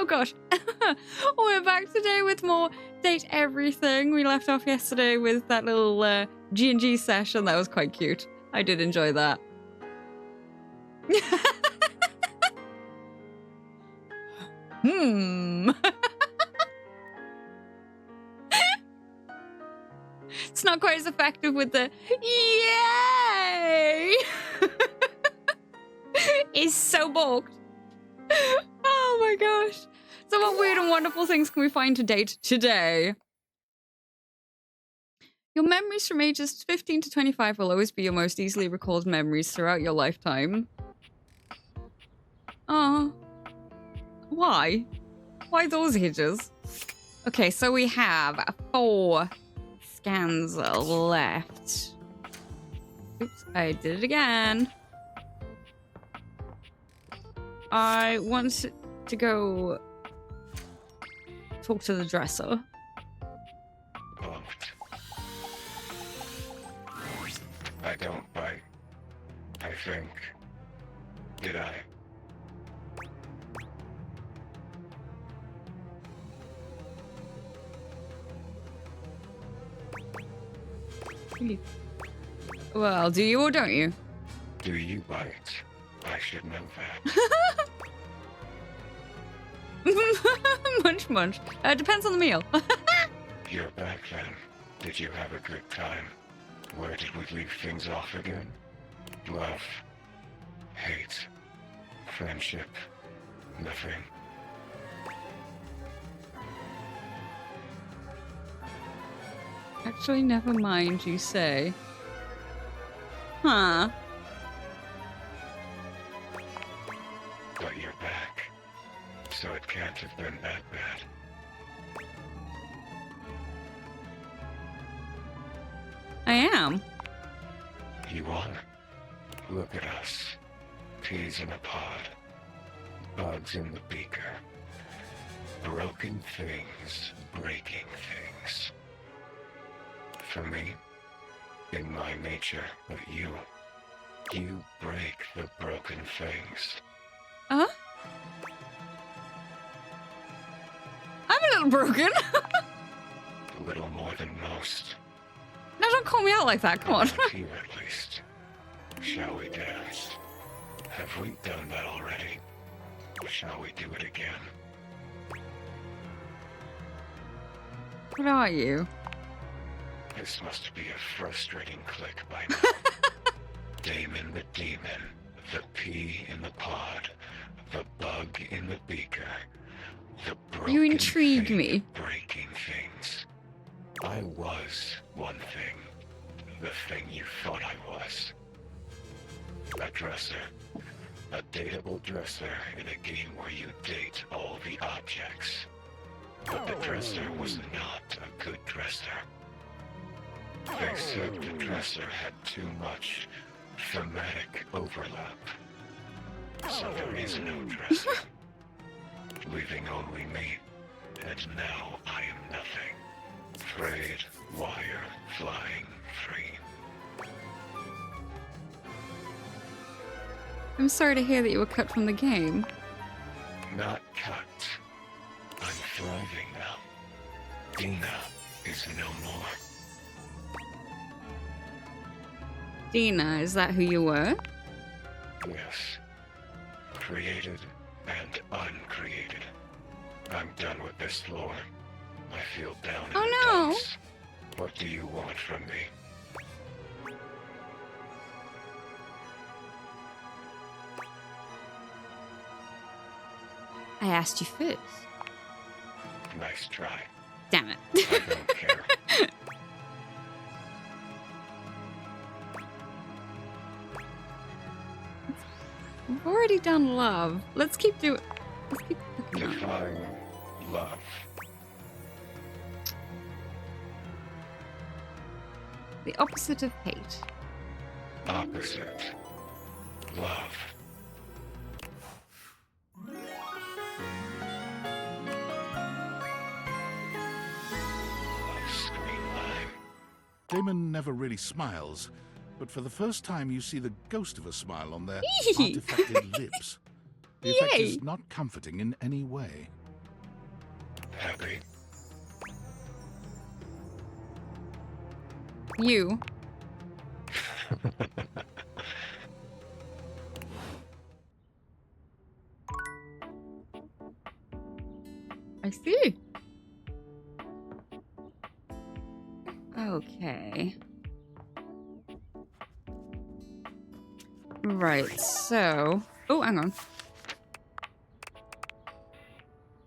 gosh. We're back today with more Date Everything. We left off yesterday with that little G&G session. That was quite cute. I did enjoy that. It's not quite as effective with the yay! It's so bulked. Oh my gosh. So what weird and wonderful things can we find to date today? Your memories from ages 15 to 25 will always be your most easily recalled memories throughout your lifetime. Oh. Why? Why those ages? Okay, so we have 4 scans left. Oops, I did it again. I want to go talk to the dresser. I don't bite. I think. Did I? Well, do you or don't you? Do you bite? I should know that. Munch, munch. Depends on the meal. You're back then. Did you have a good time? Where did we leave things off again? Love. Hate. Friendship. Nothing. Actually, never mind, you say. Huh. But you're back. So it can't have been that bad. I am. You are? Look at us. Peas in a pod. Bugs in the beaker. Broken things, breaking things. For me, in my nature, but you break the broken things. Huh? I'm a little broken. A little more than most. No, don't call me out like that, come on. Here at least. Shall we dance? Have we done that already? Shall we do it again? What are you? This must be a frustrating click by now. Damon the demon, the pea in the pod, the bug in the beaker, the broken You intrigue thing me. Breaking things. I was one thing. The thing you thought I was. A dresser. A dateable dresser in a game where you date all the objects. But the dresser was not a good dresser. They said the dresser had too much thematic overlap. So there is no dresser. Leaving only me. And now I am nothing. Frayed wire flying free. I'm sorry to hear that you were cut from the game. Not cut. I'm thriving now. Dina is no more. Dina, is that who you were? Yes. Created and uncreated. I'm done with this floor. I feel down in the dumps. What do you want from me? I asked you first. Nice try. Damn it. I don't care. We've already done love. Let's keep doing. Let's keep looking at it. Define love. The opposite of hate. Opposite. Love. Damon never really smiles, but for the first time you see the ghost of a smile on their Yee. artifacted lips. The effect Yay. is not comforting in any way. Happy? You. I see. Okay. Right, so... Oh, hang on.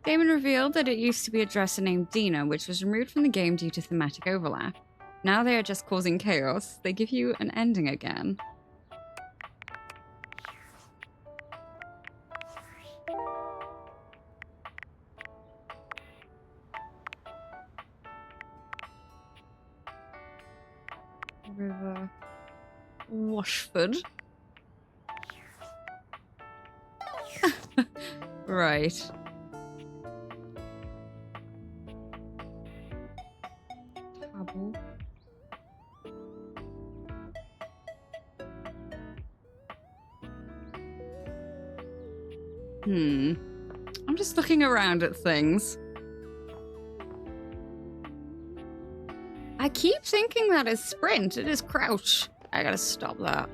Damon revealed that it used to be a dresser named Dina, which was removed from the game due to thematic overlap. Now they are just causing chaos. They give you an ending again. River Washford. Right. Table. I'm just looking around at things. I keep thinking that is sprint. It is crouch. I gotta stop that.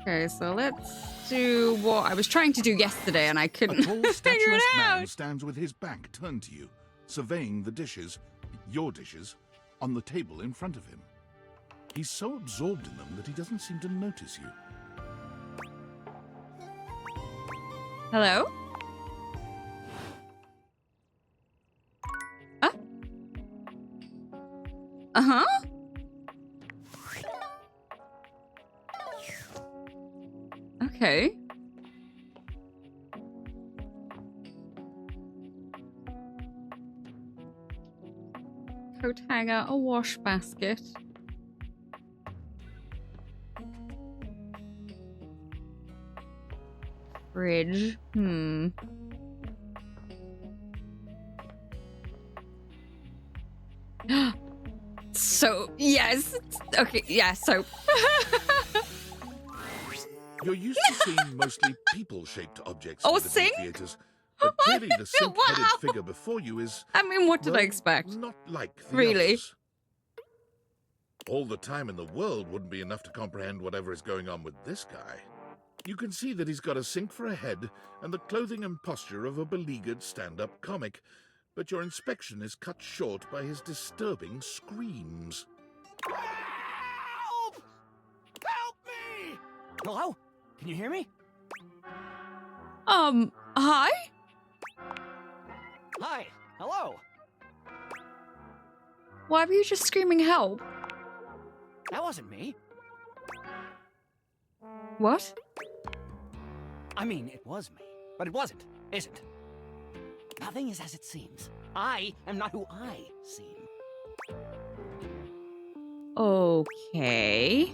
Okay, so let's do what I was trying to do yesterday and I A couldn't tall, figure statuesque it man out. stands with his back turned to you, surveying the dishes, your dishes, on the table in front of him. He's so absorbed in them that he doesn't seem to notice you. Hello? Uh-huh. Okay. Coat hanger, a wash basket. Fridge. So, yes. Okay, yeah, so. You're used to seeing mostly people-shaped objects Oh, in the sink? theaters, but clearly the sink-headed Wow. figure before you is, I mean, what did I well, expect? not like the Really? others. All the time in the world wouldn't be enough to comprehend whatever is going on with this guy. You can see that he's got a sink for a head and the clothing and posture of a beleaguered stand-up comic, but your inspection is cut short by his disturbing screams. Help! Help me! Hello? Can you hear me? Hi? Hi. Hello. Why were you just screaming help? That wasn't me. What? I mean, it was me, but it wasn't, isn't. Nothing is as it seems. I am not who I seem. Okay.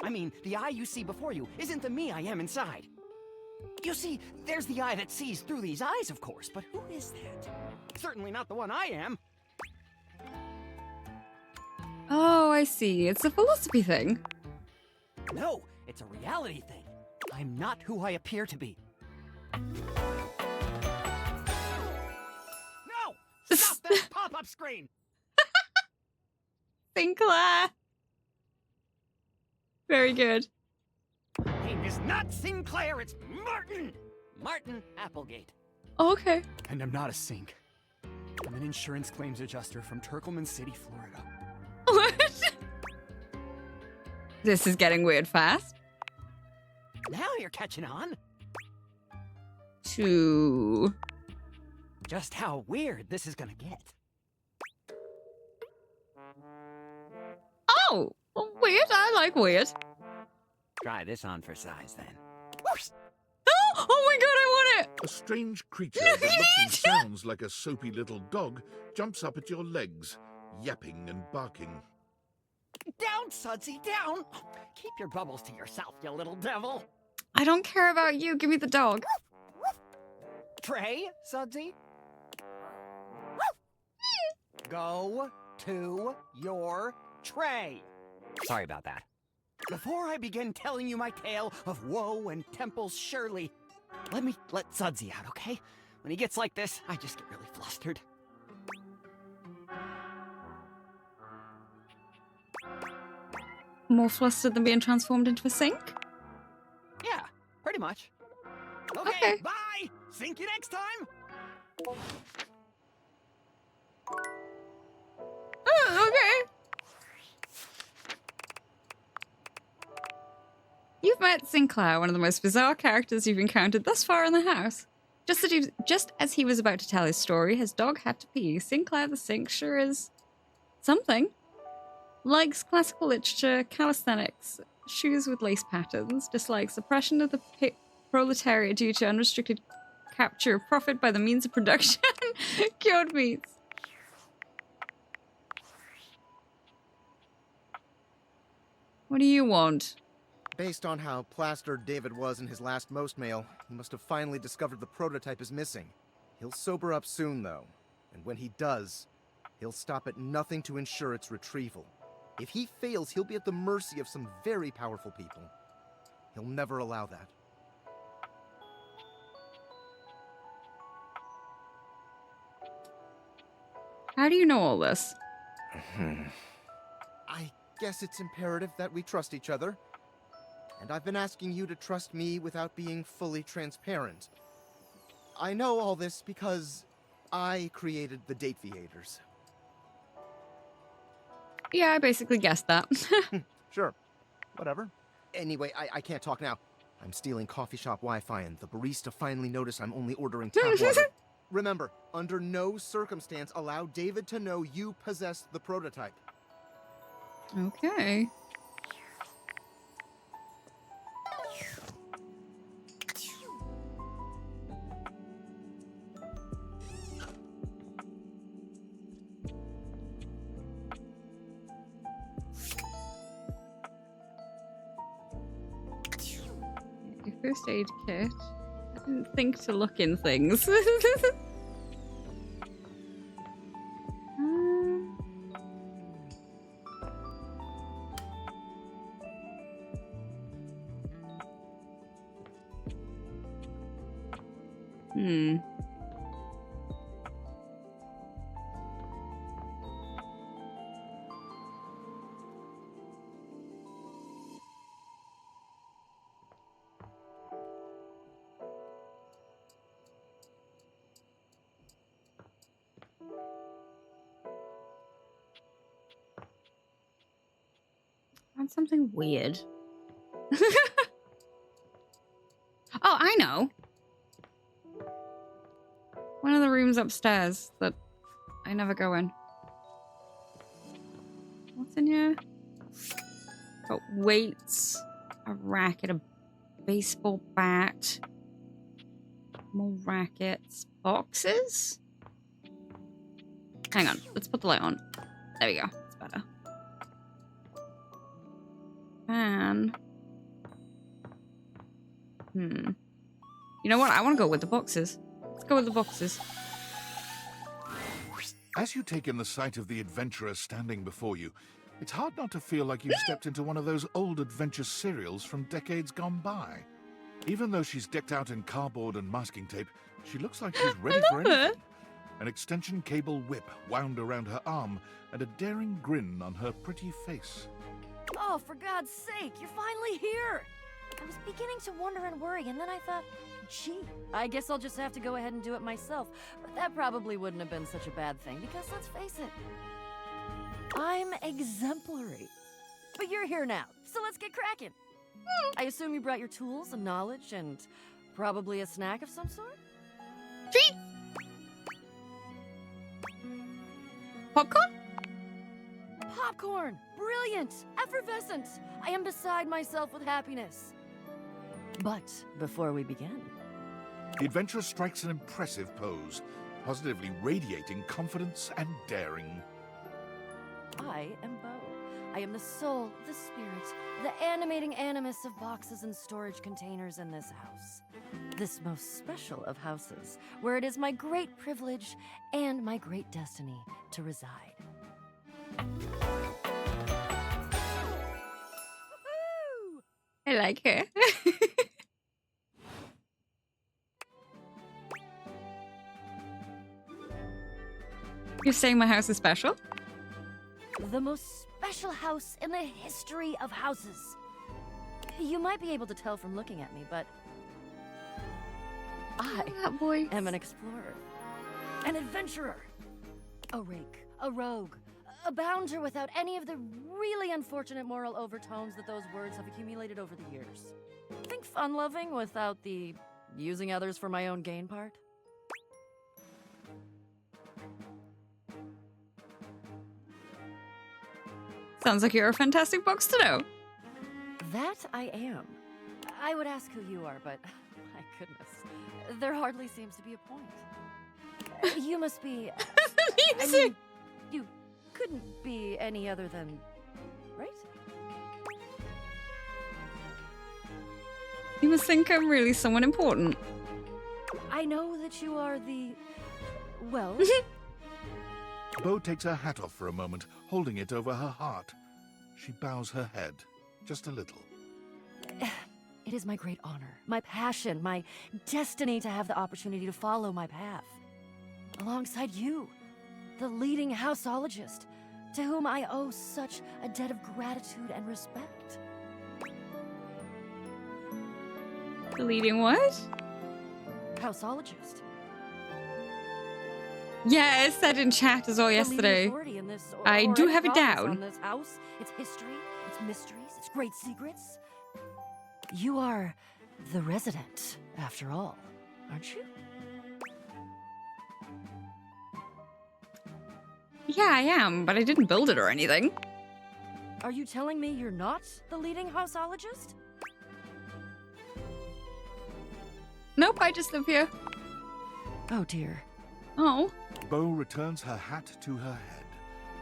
I mean, the eye you see before you isn't the me I am inside. You see, there's the eye that sees through these eyes, of course, but who is that? Certainly not the one I am. Oh, I see. It's a philosophy thing. No, it's a reality thing. I'm not who I appear to be. No! Stop that pop-up screen! Sinclair. Very good. My name is not Sinclair, it's Martin! Martin Applegate. Okay. And I'm not a sink. I'm an insurance claims adjuster from Turkleman City, Florida. What? This is getting weird fast. Now you're catching on. Two. Just how weird this is gonna get. Oh, weird. I like weird. Try this on for size, then. Oh my god, I want it. A strange creature that looks and sounds like a soapy little dog jumps up at your legs, yapping and barking. Down, Sudsy, down! Keep your bubbles to yourself, you little devil. I don't care about you. Give me the dog. Tray, Sudsy? Go to your tray. Sorry about that. Before I begin telling you my tale of woe and Temple's Shirley, let me let Sudsy out, okay? When he gets like this, I just get really flustered. More flustered than being transformed into a sink? Yeah, pretty much. Okay. Bye! Sink you next time! Okay. You've met Sinclair, one of the most bizarre characters you've encountered thus far in the house. Just as he was about to tell his story, his dog had to pee. Sinclair the Sink sure is something. Likes classical literature, calisthenics, shoes with lace patterns, dislikes oppression of the proletariat due to unrestricted capture of profit by the means of production, cured meats. What do you want? Based on how plastered David was in his last most mail, he must have finally discovered the prototype is missing. He'll sober up soon, though. And when he does, he'll stop at nothing to ensure its retrieval. If he fails, he'll be at the mercy of some very powerful people. He'll never allow that. How do you know all this? I guess it's imperative that we trust each other. And I've been asking you to trust me without being fully transparent. I know all this because I created the Date Viators. Yeah, I basically guessed that. Sure. Whatever. Anyway, I can't talk now. I'm stealing coffee shop Wi-Fi and the barista finally noticed I'm only ordering tap water. Remember, under no circumstance allow David to know you possess the prototype. Okay. First aid kit. I didn't think to look in things. Something weird. Oh, I know. One of the rooms upstairs that I never go in. What's in here? Got weights, a racket, a baseball bat, more rackets, boxes? Hang on, let's put the light on. There we go, it's better. Fan. You know what? I want to go with the boxes. Let's go with the boxes. As you take in the sight of the adventurer standing before you, it's hard not to feel like you've stepped into one of those old adventure serials from decades gone by. Even though she's decked out in cardboard and masking tape, she looks like she's ready for anything. An extension cable whip wound around her arm and a daring grin on her pretty face. Oh, for God's sake, you're finally here! I was beginning to wonder and worry, and then I thought, gee, I guess I'll just have to go ahead and do it myself. But that probably wouldn't have been such a bad thing, because let's face it, I'm exemplary. But you're here now, so let's get cracking. I assume you brought your tools and knowledge and probably a snack of some sort? Treat! Popcorn? Popcorn! Brilliant! Effervescent! I am beside myself with happiness. But before we begin... The adventurer strikes an impressive pose, positively radiating confidence and daring. I am Bo. I am the soul, the spirit, the animating animus of boxes and storage containers in this house. This most special of houses, where it is my great privilege and my great destiny to reside. I like her. You're saying my house is special? The most special house in the history of houses. You might be able to tell from looking at me, but I That boy. am an explorer, an adventurer, a rake, a rogue, a bounder without any of the really unfortunate moral overtones that those words have accumulated over the years. Think fun-loving without the using others for my own gain part? Sounds like you're a fantastic box to know. That I am. I would ask who you are, but my goodness, there hardly seems to be a point. You must be. I mean, you couldn't be any other than, right? You must think I'm really someone important. I know that you are the. Well, Bo takes her hat off for a moment, holding it over her heart. She bows her head, just a little. it is my great honor, my passion, my destiny to have the opportunity to follow my path. Alongside you, the leading houseologist, to whom I owe such a debt of gratitude and respect. The leading what? Houseologist. Yeah, it said in chat as well The leading yesterday. authority in this, I or do any have it province down. On this house, its history, its mysteries, its great secrets. You are the resident, after all, aren't you? Yeah, I am, but I didn't build it or anything. Are you telling me you're not the leading houseologist? Nope, I just live here. Oh dear. Oh. Bo returns her hat to her head,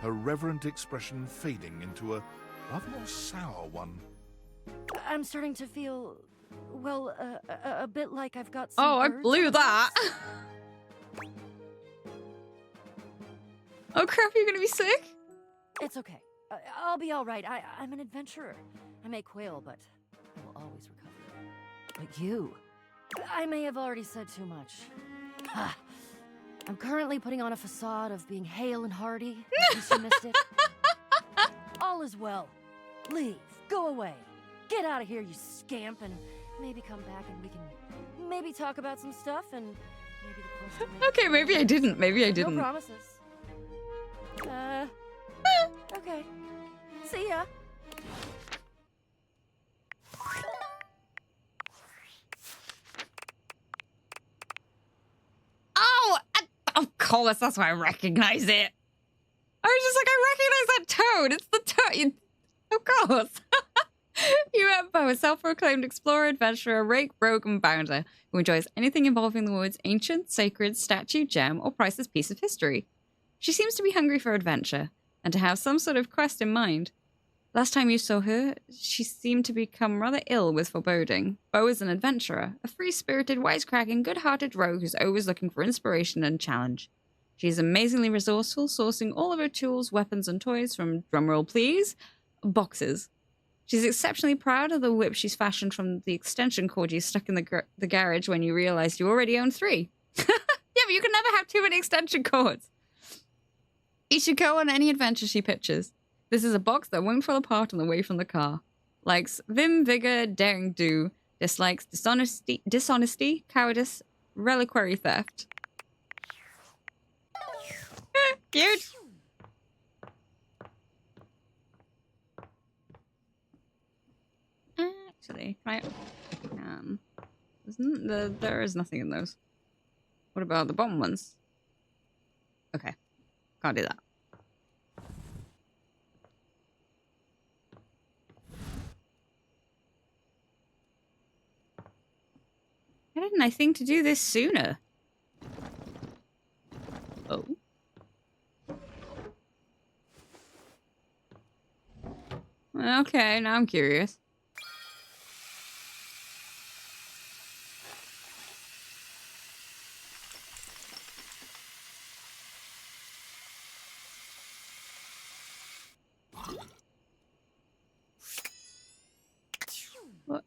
her reverent expression fading into a rather more sour one. I'm starting to feel, well, a bit like I've got some Oh, I birds blew on the that. house. Oh crap, you're gonna be sick? It's okay. I'll be all right. I'm an adventurer. I may quail, but I will always recover. But you, I may have already said too much. Ah, I'm currently putting on a facade of being hale and hearty, in case you missed it. All is well. Leave. Go away. Get out of here, you scamp, and maybe come back and we can maybe talk about some stuff and maybe the question. Okay, maybe I didn't. Maybe I didn't. No promises. Okay. See ya. Oh, of course, that's why I recognize it. I was just like, I recognize that toad. It's the toad. Of course. You have Bo, a self-proclaimed explorer, adventurer, rake, rogue, and bounder who enjoys anything involving the words ancient, sacred, statue, gem, or priceless piece of history. She seems to be hungry for adventure and to have some sort of quest in mind. Last time you saw her, she seemed to become rather ill with foreboding. Bo is an adventurer, a free-spirited, wisecracking, good-hearted rogue who's always looking for inspiration and challenge. She is amazingly resourceful, sourcing all of her tools, weapons, and toys from, drumroll please, boxes. She's exceptionally proud of the whip she's fashioned from the extension cord you stuck in the garage when you realized you already own 3. Yeah, but you can never have too many extension cords. You should go on any adventure she pitches. This is a box that won't fall apart on the way from the car. Likes vim, vigor, daring do. Dislikes dishonesty, cowardice, reliquary theft. Cute. Actually, can I? There is nothing in those. What about the bottom ones? Okay, can't do that. Why didn't I think to do this sooner? Oh. Okay, now I'm curious. What?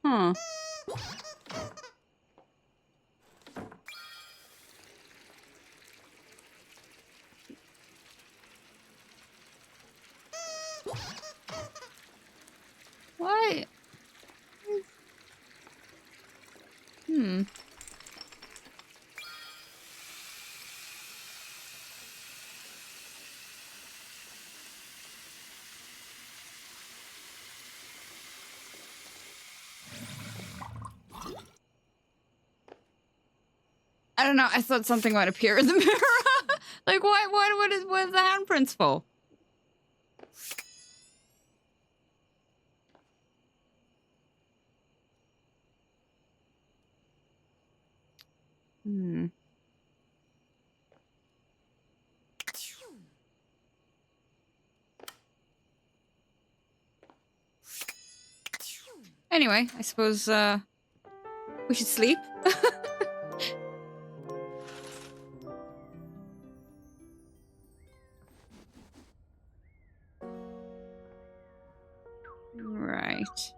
Huh. What? Hmm. I don't know. I thought something might appear in the mirror. Like, what is the handprints for? Hmm. Anyway, I suppose we should sleep. Right.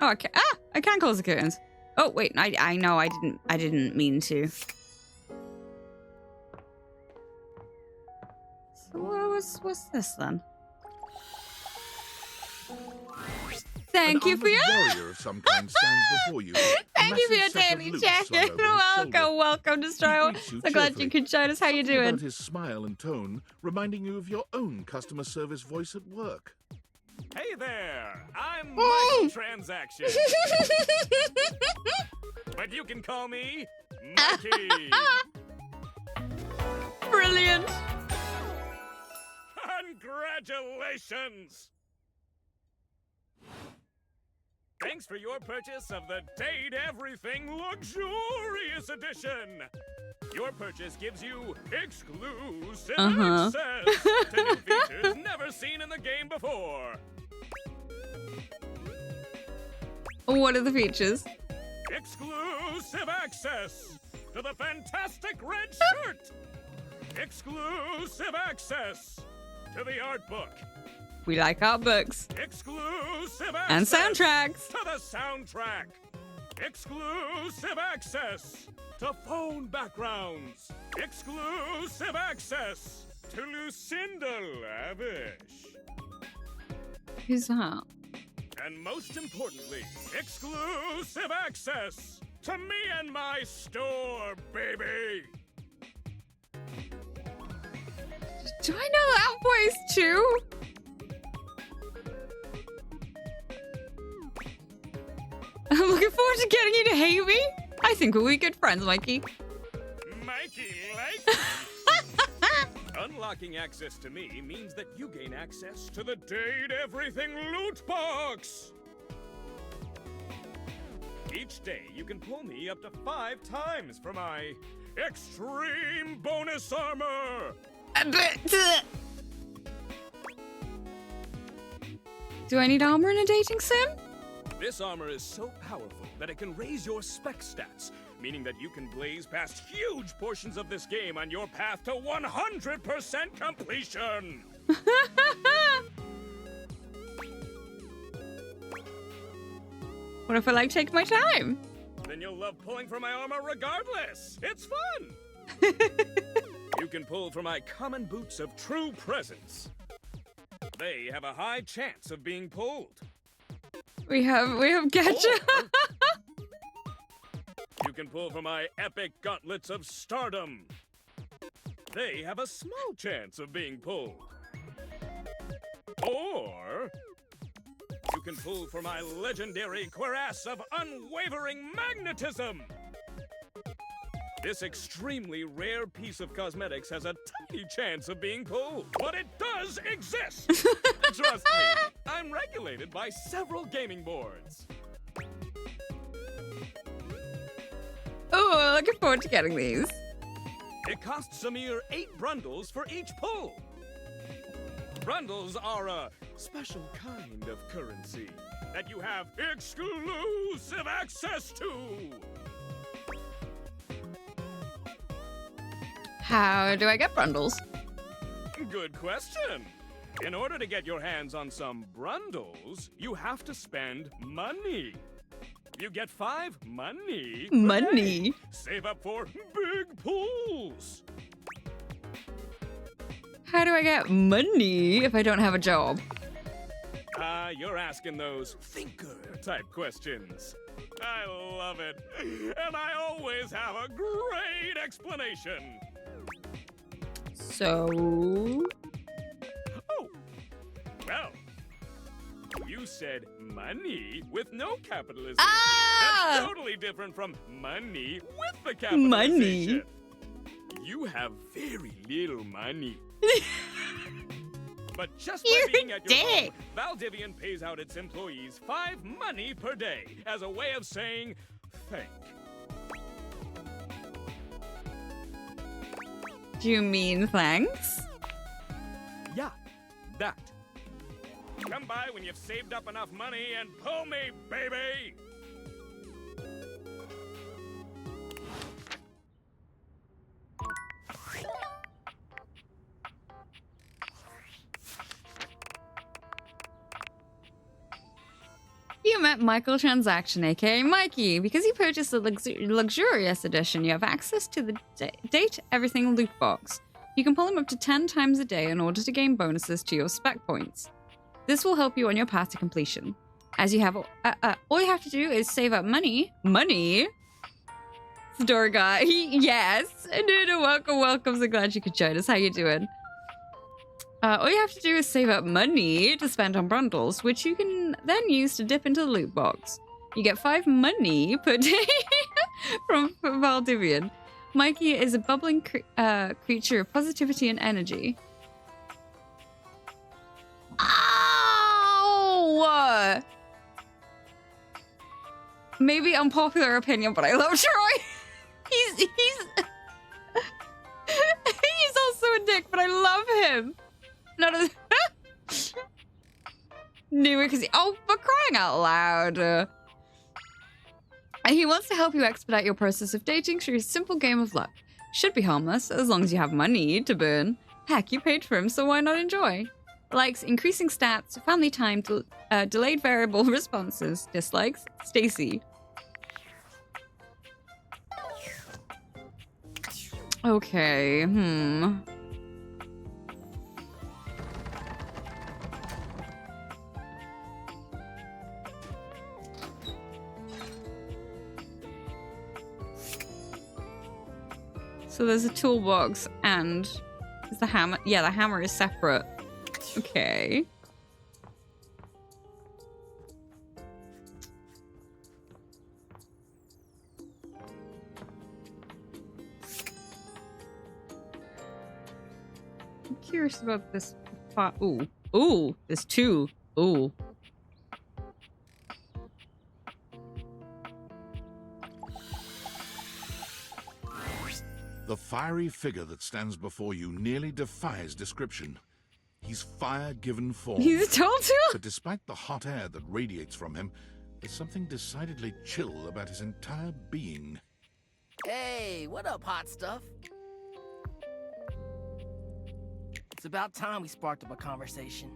Oh, okay. Ah, I can close the curtains. Oh wait, I know I didn't mean to. So what's this then? Thank you for your warrior of some kind stands before you. thank you for your daily check-in. Welcome, Destroyer. So glad you could join us. How you doing? About his smile and tone, reminding you of your own customer service voice at work. Hey there! I'm Microtransaction. But you can call me Mikey. Brilliant. Congratulations! Thanks for your purchase of the Date Everything Luxurious Edition. Your purchase gives you exclusive access to new features never seen in the game before. What are the features? Exclusive access to the fantastic red shirt. Exclusive access to the art book. We like our books. Exclusive access and soundtracks. to the soundtrack. Exclusive access to phone backgrounds. Exclusive access to Lucinda Lavish. Who's that? And most importantly, exclusive access to me and my store, baby. Do I know that voice too? I'm looking forward to getting you to hate me. I think we'll be good friends, Mikey. Mikey likes me. Unlocking access to me means that you gain access to the Date Everything loot box. Each day, you can pull me up to 5 times for my extreme bonus armor. Do I need armor in a dating sim? This armor is so powerful that it can raise your spec stats, meaning that you can blaze past huge portions of this game on your path to 100% completion! What if I like taking my time? Then you'll love pulling for my armor regardless! It's fun! You can pull for my common boots of true presence. They have a high chance of being pulled. We have Getcha. You can pull from my epic gauntlets of stardom. They have a small chance of being pulled. Or you can pull for my legendary cuirass of unwavering magnetism. This extremely rare piece of cosmetics has a tiny chance of being pulled, but it does exist. Trust me, I'm regulated by several gaming boards. Oh, looking forward to getting these. It costs a mere 8 brundles for each pull. Brundles are a special kind of currency that you have exclusive access to. How do I get bundles? Good question. In order to get your hands on some brundles, you have to spend money. You get 5 money. per Money. day. Save up for big pools. How do I get money if I don't have a job? You're asking those thinker type questions. I love it. And I always have a great explanation. So... Oh, well, you said money with no capitalization. Ah! That's totally different from money with the capitalization. You have very little money. But just by You're being at your home, dick. Valdivian pays out its employees 5 money per day as a way of saying thank. Do you mean thanks? Yeah, that. Come by when you've saved up enough money and pull me, baby! You met Michael Transaction, aka Mikey. Because you purchased the luxurious edition, you have access to the Date Everything loot box. You can pull them up to 10 times a day in order to gain bonuses to your spec points. This will help you on your path to completion. As you have, all you have to do is save up money. Money? Store guy, yes. No, welcome. So glad you could join us. How you doing? All you have to do is save up money to spend on bundles, which you can then use to dip into the loot box. You get 5 money per day from Valdivian. Mikey is a bubbling creature of positivity and energy. Ow! Maybe unpopular opinion, but I love Troy. He's he's also a dick, but I love him. Not as knew it because oh, for crying out loud. And he wants to help you expedite your process of dating through a simple game of luck. Should be harmless as long as you have money to burn. Heck, you paid for him, so why not enjoy? Likes, increasing stats, family time, delayed variable responses. Dislikes, Stacy. Okay, So there's a toolbox and is the hammer. Yeah, the hammer is separate. Okay. I'm curious about this part. Ooh. Ooh, there's 2. Ooh. The fiery figure that stands before you nearly defies description. He's fire given form. He's told to. But despite the hot air that radiates from him, there's something decidedly chill about his entire being. Hey, what up, hot stuff? It's about time we sparked up a conversation.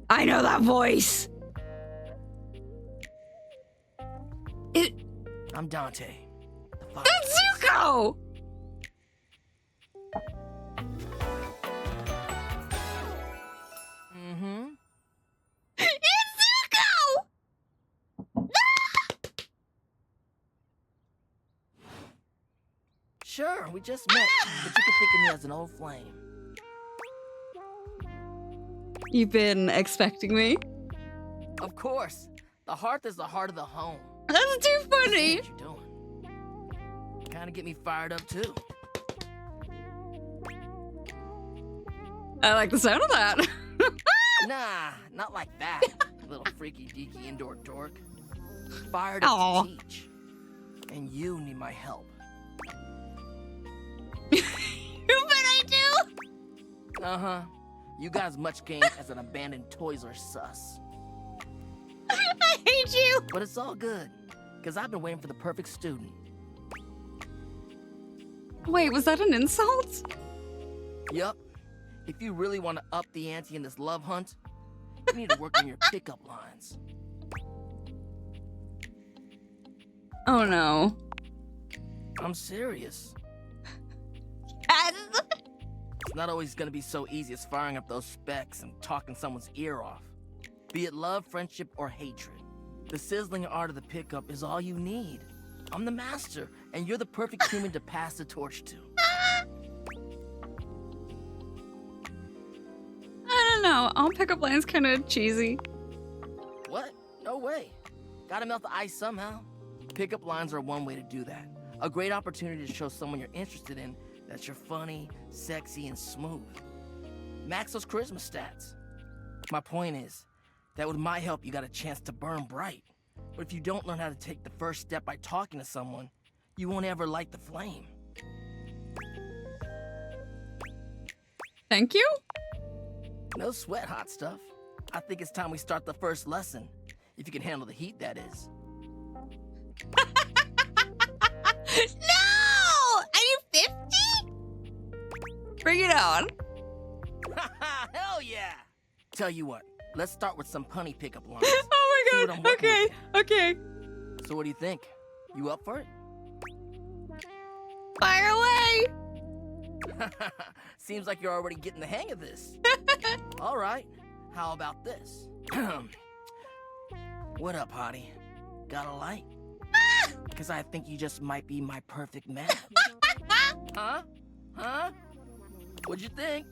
I know that voice. I'm Dante. That's Zuko. Mm-hmm. It's Zuko. Sure, we just met, but you can think of me as an old flame. You've been expecting me? Of course. The hearth is the heart of the home. That's too funny. What you doing? Kinda get me fired up too. I like the sound of that. Nah, not like that. Little freaky deaky indoor dork. Fired Aw. up to teach. And you need my help. But I do. Uh-huh. You got as much game as an abandoned Toys R Us. I hate you. But it's all good, because I've been waiting for the perfect student. Wait, was that an insult? Yup. If you really want to up the ante in this love hunt, you need to work on your pickup lines. Oh no. I'm serious. Yes. It's not always gonna be so easy as firing up those specs and talking someone's ear off. Be it love, friendship, or hatred. The sizzling art of the pickup is all you need. I'm the master, and you're the perfect human to pass the torch to. I don't know. All pickup lines kind of cheesy. What? No way. Gotta melt the ice somehow. Pickup lines are one way to do that. A great opportunity to show someone you're interested in that you're funny, sexy, and smooth. Max those charisma stats. My point is that with my help, you got a chance to burn bright. But if you don't learn how to take the first step by talking to someone, you won't ever light the flame. Thank you. No sweat, hot stuff. I think it's time we start the first lesson. If you can handle the heat, that is. No! Are you 50? Bring it on. Hell yeah! Tell you what, let's start with some punny pickup lines. Oh See my what I'm god. working Okay. with. Okay. So what do you think? You up for it? Fire away. Seems like you're already getting the hang of this. All right, how about this? What up, hottie? Got a light? Because I think you just might be my perfect match. Huh? Huh? What'd you think?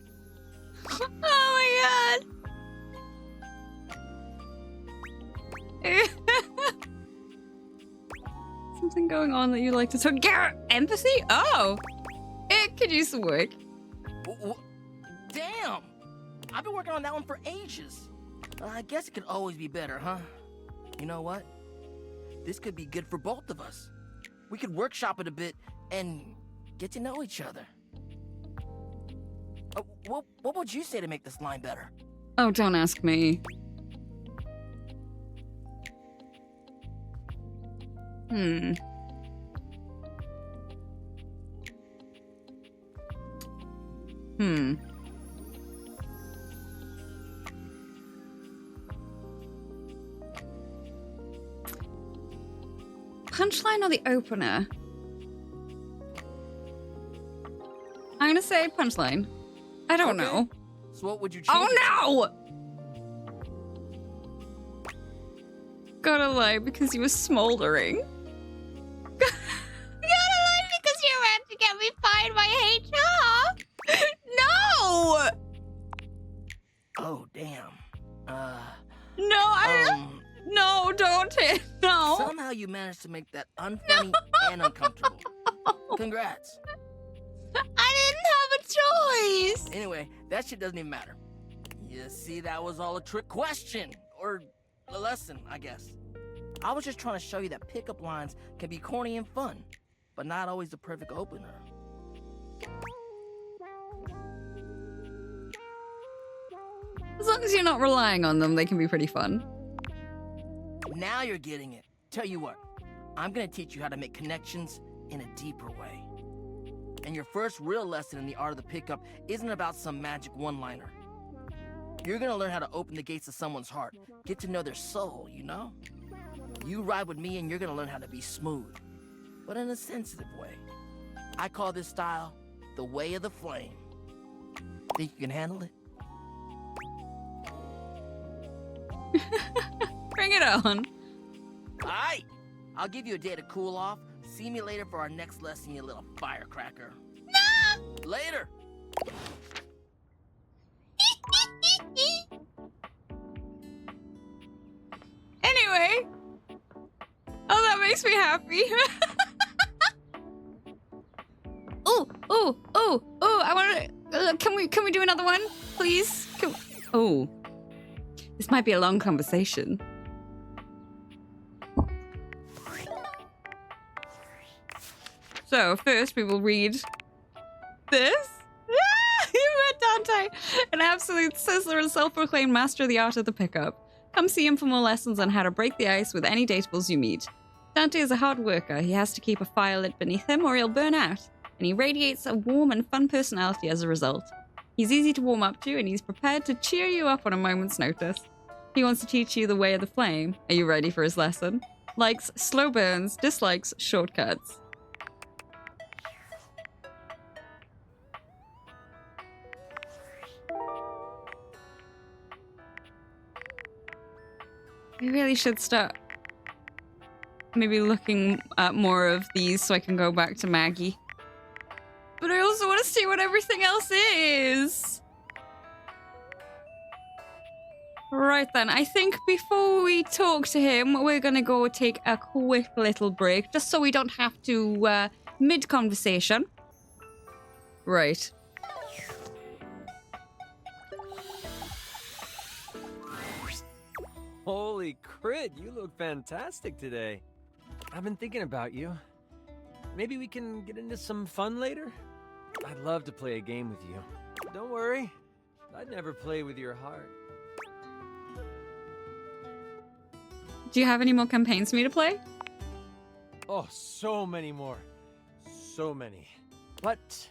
Oh my god. Something going on that you like to talk. Garrett, empathy? Oh. It could use some work. Damn! I've been working on that one for ages. I guess it could always be better, huh? You know what? This could be good for both of us. We could workshop it a bit and get to know each other. What would you say to make this line better? Oh, don't ask me. Hmm. Punchline or the opener? I'm gonna say punchline. I don't Okay. know. So what would you change? Oh no! Gotta lie because you were smoldering. Gotta lie because you're about to get me fired by HR. No! Oh, damn. No, no, don't hit. No. Somehow you managed to make that unfunny and uncomfortable. Congrats. I didn't have a choice. Anyway, that shit doesn't even matter. You see, that was all a trick question. Or a lesson, I guess. I was just trying to show you that pickup lines can be corny and fun, but not always the perfect opener. As long as you're not relying on them, they can be pretty fun. Now you're getting it. Tell you what, I'm gonna teach you how to make connections in a deeper way. And your first real lesson in the art of the pickup isn't about some magic one-liner. You're gonna learn how to open the gates of someone's heart, get to know their soul, you know? You ride with me and you're gonna learn how to be smooth, but in a sensitive way. I call this style the way of the flame. Think you can handle it? Bring it on. Alright, I'll give you a day to cool off. See me later for our next lesson, you little firecracker. No! Later! Anyway. Oh, that makes me happy. I want to. Can we do another one, please? This might be a long conversation. So first, we will read this. You met Dante, an absolute sizzler and self-proclaimed master of the art of the pickup. Come see him for more lessons on how to break the ice with any dateables you meet. Dante is a hard worker. He has to keep a fire lit beneath him or he'll burn out. And he radiates a warm and fun personality as a result. He's easy to warm up to, and he's prepared to cheer you up on a moment's notice. He wants to teach you the way of the flame. Are you ready for his lesson? Likes slow burns, dislikes shortcuts. We really should start maybe looking at more of these so I can go back to Maggie. But I also want to see what everything else is. Right then, I think before we talk to him, we're going to go take a quick little break, just so we don't have to mid-conversation. Right. Holy crit, you look fantastic today. I've been thinking about you. Maybe we can get into some fun later? I'd love to play a game with you. Don't worry, I'd never play with your heart. Do you have any more campaigns for me to play? Oh, so many more. So many. But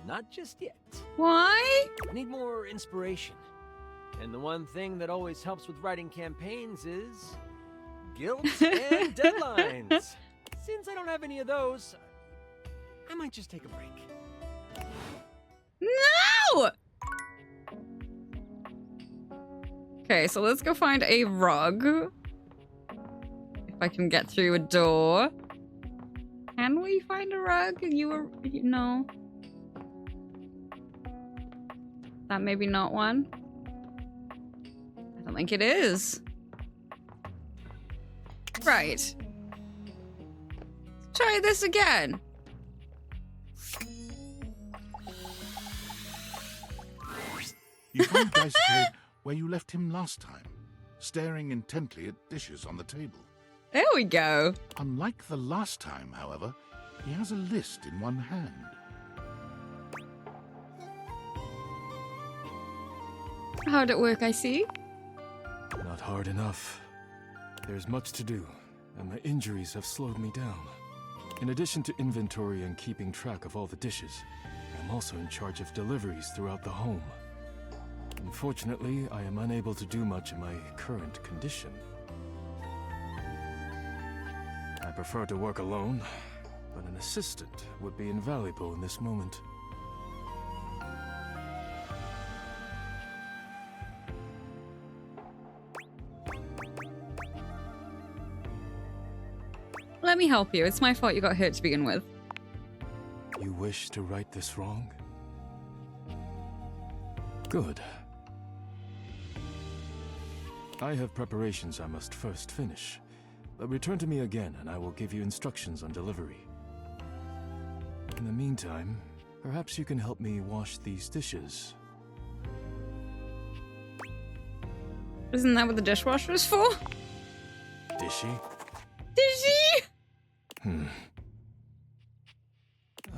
not just yet. Why? I need more inspiration. And the one thing that always helps with writing campaigns is guilt and deadlines. Since I don't have any of those, I might just take a break. No! Okay, so let's go find a rug. If I can get through a door. Can we find a rug? No. That maybe not one. I don't think it is. Right. Let's try this again. You find Daisuke where you left him last time, staring intently at dishes on the table. There we go. Unlike the last time, however, he has a list in one hand. How'd it work, I see? Not hard enough. There's much to do, and my injuries have slowed me down. In addition to inventory and keeping track of all the dishes, I'm also in charge of deliveries throughout the home. Unfortunately, I am unable to do much in my current condition. I prefer to work alone, but an assistant would be invaluable in this moment. Let me help you. It's my fault you got hurt to begin with. You wish to right this wrong? Good. I have preparations I must first finish, but return to me again and I will give you instructions on delivery. In the meantime, perhaps you can help me wash these dishes. Isn't that what the dishwasher is for? Dishy? Dishy!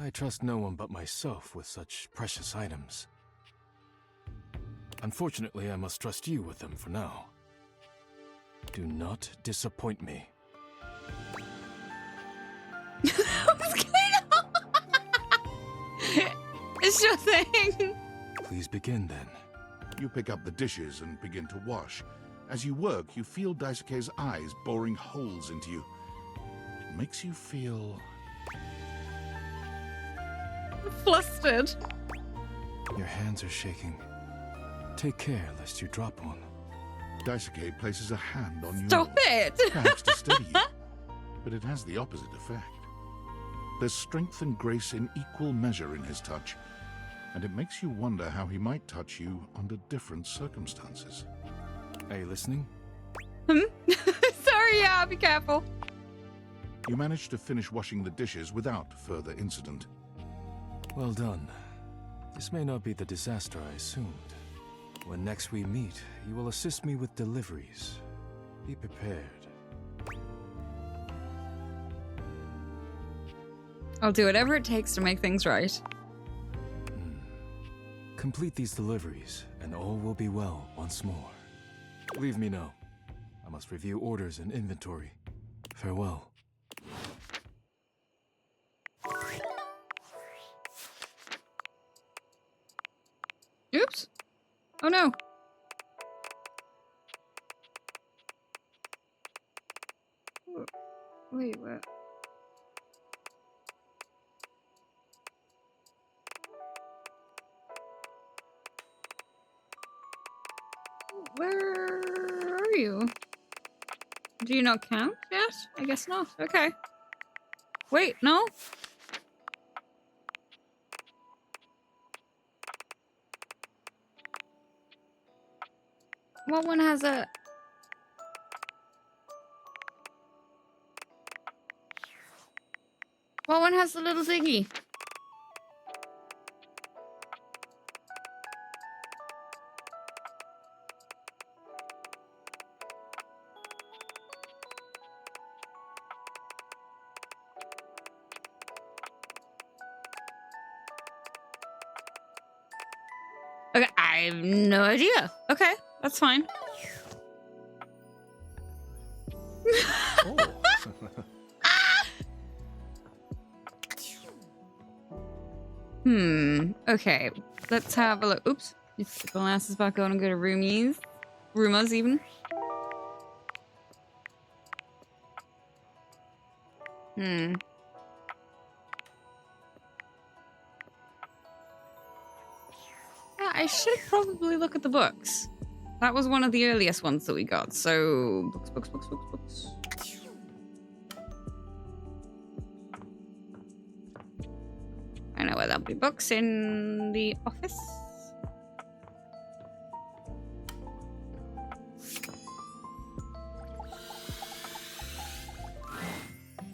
I trust no one but myself with such precious items. Unfortunately, I must trust you with them for now. Do not disappoint me. What's going on? Sure thing. Please begin then. You pick up the dishes and begin to wash. As you work, you feel Daisuke's eyes boring holes into you. It makes you feel... Flustered. Your hands are shaking. Take care lest you drop one. Daisuke places a hand on Stop yours, it! perhaps to steady you, but it has the opposite effect. There's strength and grace in equal measure in his touch, and it makes you wonder how he might touch you under different circumstances. Are you listening? Sorry, yeah, be careful. You manage to finish washing the dishes without further incident. Well done. This may not be the disaster I assumed. When next we meet, you will assist me with deliveries. Be prepared. I'll do whatever it takes to make things right. Complete these deliveries, and all will be well once more. Leave me now. I must review orders and inventory. Farewell. no. Wait, what? Where are you? Do you not count yet? I guess not. Okay. Wait, no? What one has a... What one has the little thingy? Okay, I have no idea. Okay, that's fine. Oh. Okay. Let's have a look. Oops. The glass is back on and go to roomies. Rumors, even. Yeah, I should probably look at the books. That was one of the earliest ones that we got. So, books. I know where there'll be books in the office.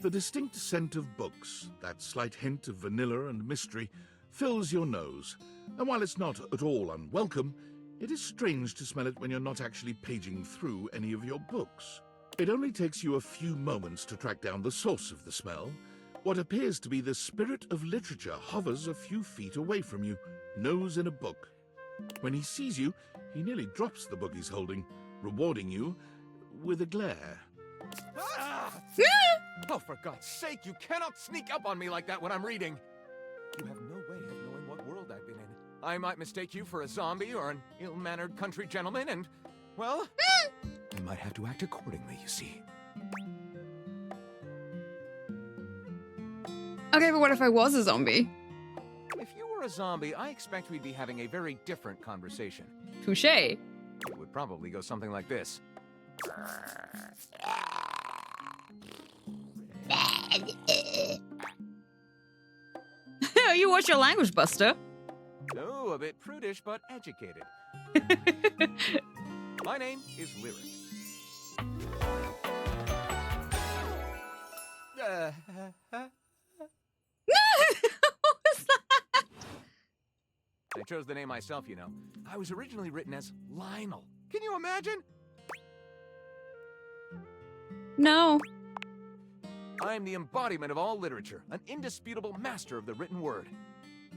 The distinct scent of books, that slight hint of vanilla and mystery, fills your nose. And while it's not at all unwelcome, it is strange to smell it when you're not actually paging through any of your books. It only takes you a few moments to track down the source of the smell. What appears to be the spirit of literature hovers a few feet away from you, nose in a book. When he sees you, he nearly drops the book he's holding, rewarding you with a glare. Ah! Oh, for God's sake, you cannot sneak up on me like that when I'm reading! You have no way of knowing what world I've been in. I might mistake you for a zombie or an ill-mannered country gentleman, and, well, I might have to act accordingly, you see. Okay, but what if I was a zombie? If you were a zombie, I expect we'd be having a very different conversation. Touche. It would probably go something like this. You watch your language, Buster. Oh, a bit prudish, but educated. My name is Lyric. What was that? I chose the name myself, you know. I was originally written as Lionel. Can you imagine? No. I am the embodiment of all literature, an indisputable master of the written word.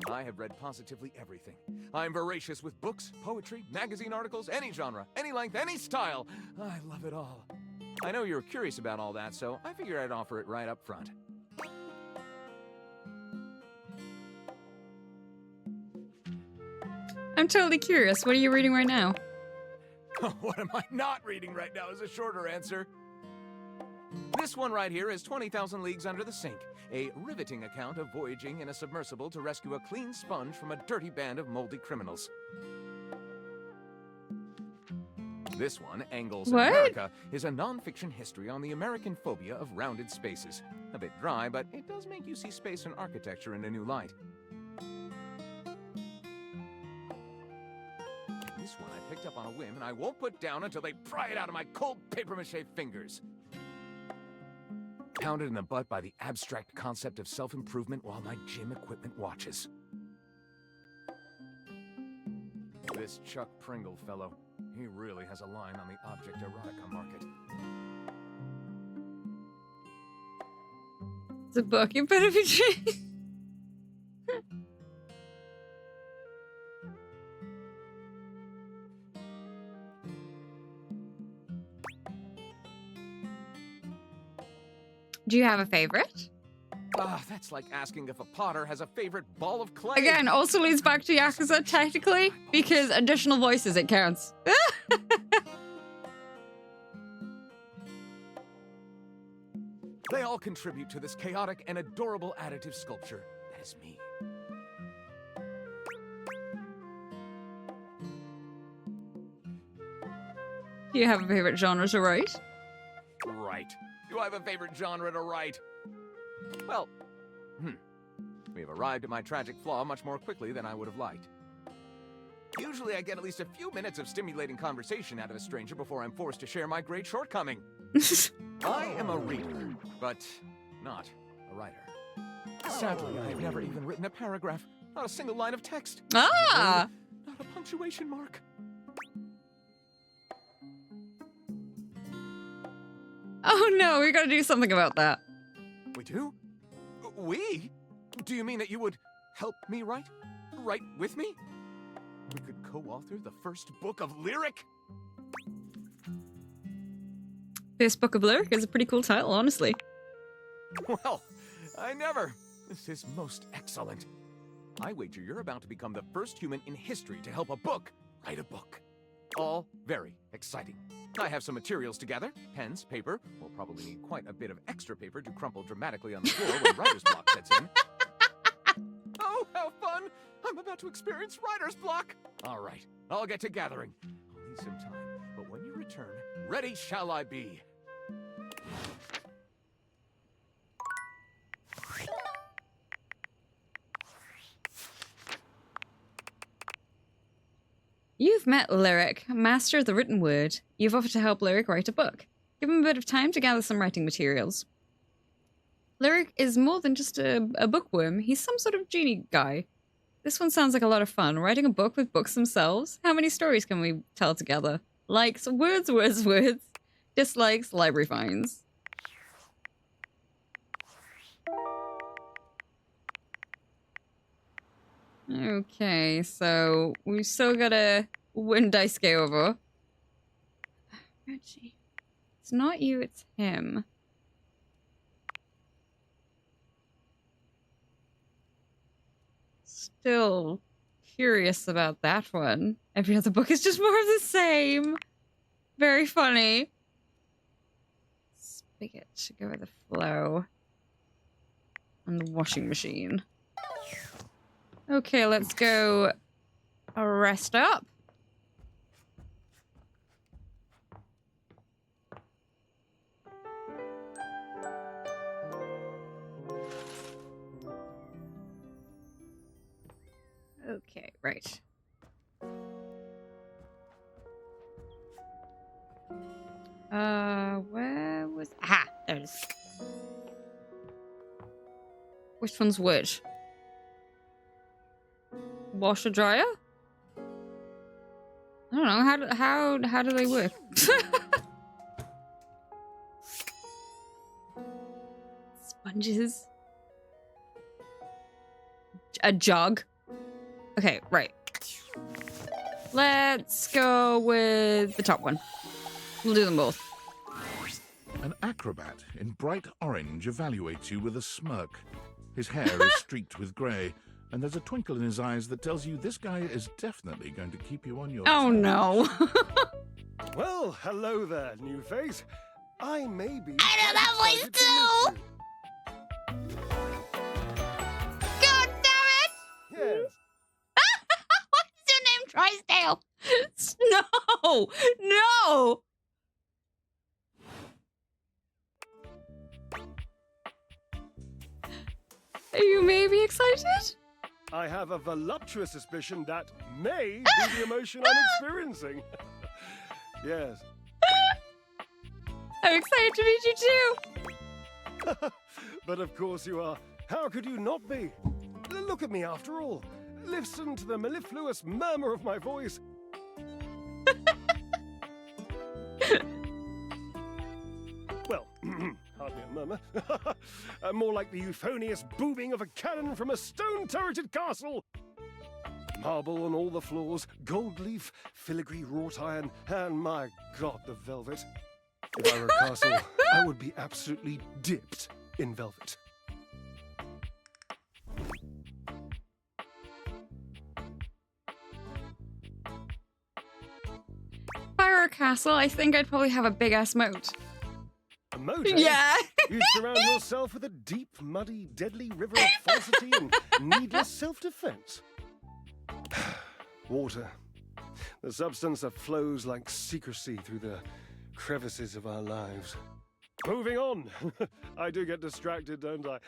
I have read positively everything. I am voracious with books, poetry, magazine articles, any genre, any length, any style. I love it all. I know you're curious about all that, so I figured I'd offer it right up front. I'm totally curious. What are you reading right now? What am I not reading right now is a shorter answer. This one right here is 20,000 Leagues Under the Sink, a riveting account of voyaging in a submersible to rescue a clean sponge from a dirty band of moldy criminals. This one, Angles in What? America, is a non-fiction history on the American phobia of rounded spaces. A bit dry, but it does make you see space and architecture in a new light. This one I picked up on a whim, and I won't put down until they pry it out of my cold papier-mâché fingers. Pounded in the butt by the abstract concept of self-improvement while my gym equipment watches. This Chuck Pringle fellow, he really has a line on the object erotica market. It's a book. You better be true. Do you have a favorite? That's like asking if a potter has a favorite ball of clay. Again, also leads back to Yakuza technically, because additional voices, it counts. They all contribute to this chaotic and adorable additive sculpture. That is me. Do you have a favorite genre to write? Right. Do I have a favorite genre to write? Well, we have arrived at my tragic flaw much more quickly than I would have liked. Usually I get at least a few minutes of stimulating conversation out of a stranger before I'm forced to share my great shortcoming. I am a reader, but not a writer. Sadly, I have never even written a paragraph, not a single line of text. Ah! Not a punctuation mark. Oh no, we gotta do something about that. We do? We? Do you mean that you would help me write? Write with me? We could co-author the first book of lyric? This book of lyric is a pretty cool title, honestly. Well, I never. This is most excellent. I wager you're about to become the first human in history to help a book write a book. All very exciting. I have some materials to gather. Pens, paper. We'll probably need quite a bit of extra paper to crumple dramatically on the floor when writer's block sets in. Oh, how fun! I'm about to experience writer's block! All right, I'll get to gathering. I'll need some time, but when you return, ready shall I be. You've met Lyric, master of the written word. You've offered to help Lyric write a book. Give him a bit of time to gather some writing materials. Lyric is more than just a bookworm. He's some sort of genie guy. This one sounds like a lot of fun. Writing a book with books themselves? How many stories can we tell together? Likes, words. Dislikes, library finds. Okay, so we've still got to win Daisuke over. Reggie. It's not you, it's him. Still curious about that one. Every other book is just more of the same. Very funny. Spigot should go with the flow. And the washing machine. Okay, let's go rest up. Okay, right. Where was... Aha! There it is. Which one's which? Washer dryer? I don't know. How do they work? Sponges. A jug. Okay, right. Let's go with the top one. We'll do them both. An acrobat in bright orange evaluates you with a smirk. His hair is streaked with grey, and there's a twinkle in his eyes that tells you this guy is definitely going to keep you on your Oh toes. no. Well, hello there, new face. I may be... I know that voice too! God damn it! Yes. What's your name, Trisdale? No! No! Are you maybe excited? I have a voluptuous suspicion that may be the emotion I'm experiencing. Yes. I'm excited to meet you too! But of course you are. How could you not be? Look at me after all. Listen to the mellifluous murmur of my voice. Well, hardly a murmur. More like the euphonious booming of a cannon from a stone-turreted castle. Marble on all the floors, gold leaf, filigree wrought iron, and my God, the velvet. If I were a castle, I would be absolutely dipped in velvet. castle, I think I'd probably have a big-ass moat. A moat, eh? Yeah. You'd surround yourself with a deep, muddy, deadly river of falsity and needless self-defense. Water. The substance that flows like secrecy through the crevices of our lives. Moving on. I do get distracted, don't I?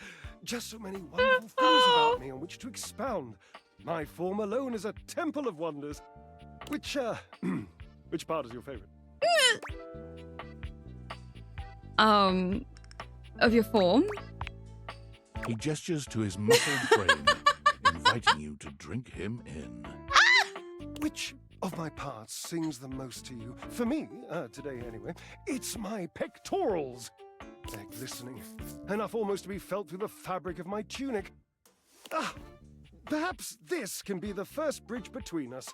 Just so many wonderful things about me on which to expound. My form alone is a temple of wonders. Which part is your favorite? Of your form? He gestures to his muffled frame, inviting you to drink him in. Which of my parts sings the most to you? For me, today anyway, it's my pectorals. They're glistening, enough almost to be felt through the fabric of my tunic. Perhaps this can be the first bridge between us.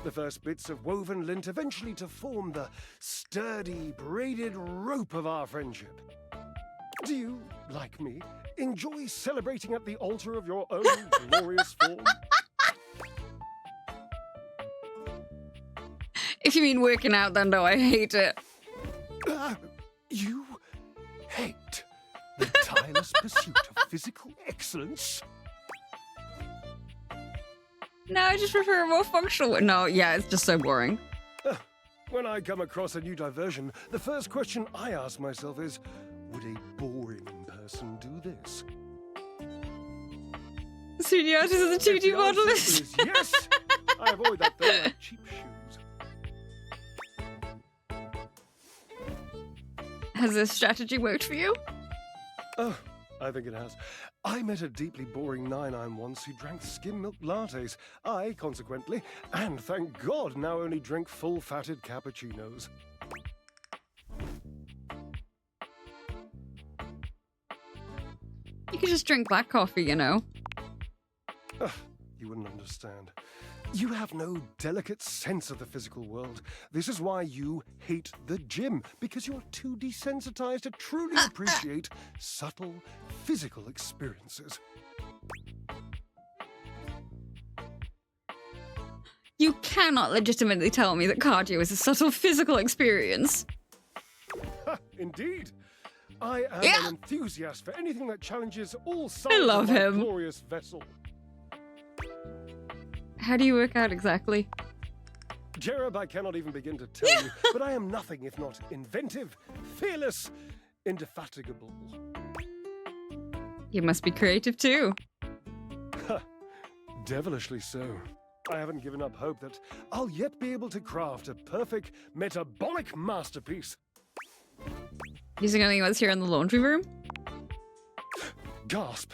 The first bits of woven lint eventually to form the sturdy, braided rope of our friendship. Do you, like me, enjoy celebrating at the altar of your own glorious form? If you mean working out, then no, I hate it. You hate the tireless pursuit of physical excellence? No, I just prefer a more functional one. No, yeah, it's just so boring. When I come across a new diversion, the first question I ask myself is, would a boring person do this? Studio artist is a 2D If the answer modelist. is yes, I avoid that though like cheap shoes. Has this strategy worked for you? Oh, I think it has. I met a deeply boring 9-9 once who drank skim milk lattes. I, consequently, and thank God, now only drink full-fatted cappuccinos. You could just drink black coffee, you know. You wouldn't understand. You have no delicate sense of the physical world. This is why you hate the gym, because you're too desensitized to truly appreciate subtle physical experiences. You cannot legitimately tell me that cardio is a subtle physical experience. Indeed. I am an enthusiast for anything that challenges all I sides love of my him. glorious vessel. How do you work out exactly? Jereb, I cannot even begin to tell you, but I am nothing if not inventive, fearless, indefatigable. You must be creative too. Devilishly so. I haven't given up hope that I'll yet be able to craft a perfect metabolic masterpiece. Using anything that's here in the laundry room? Gasp.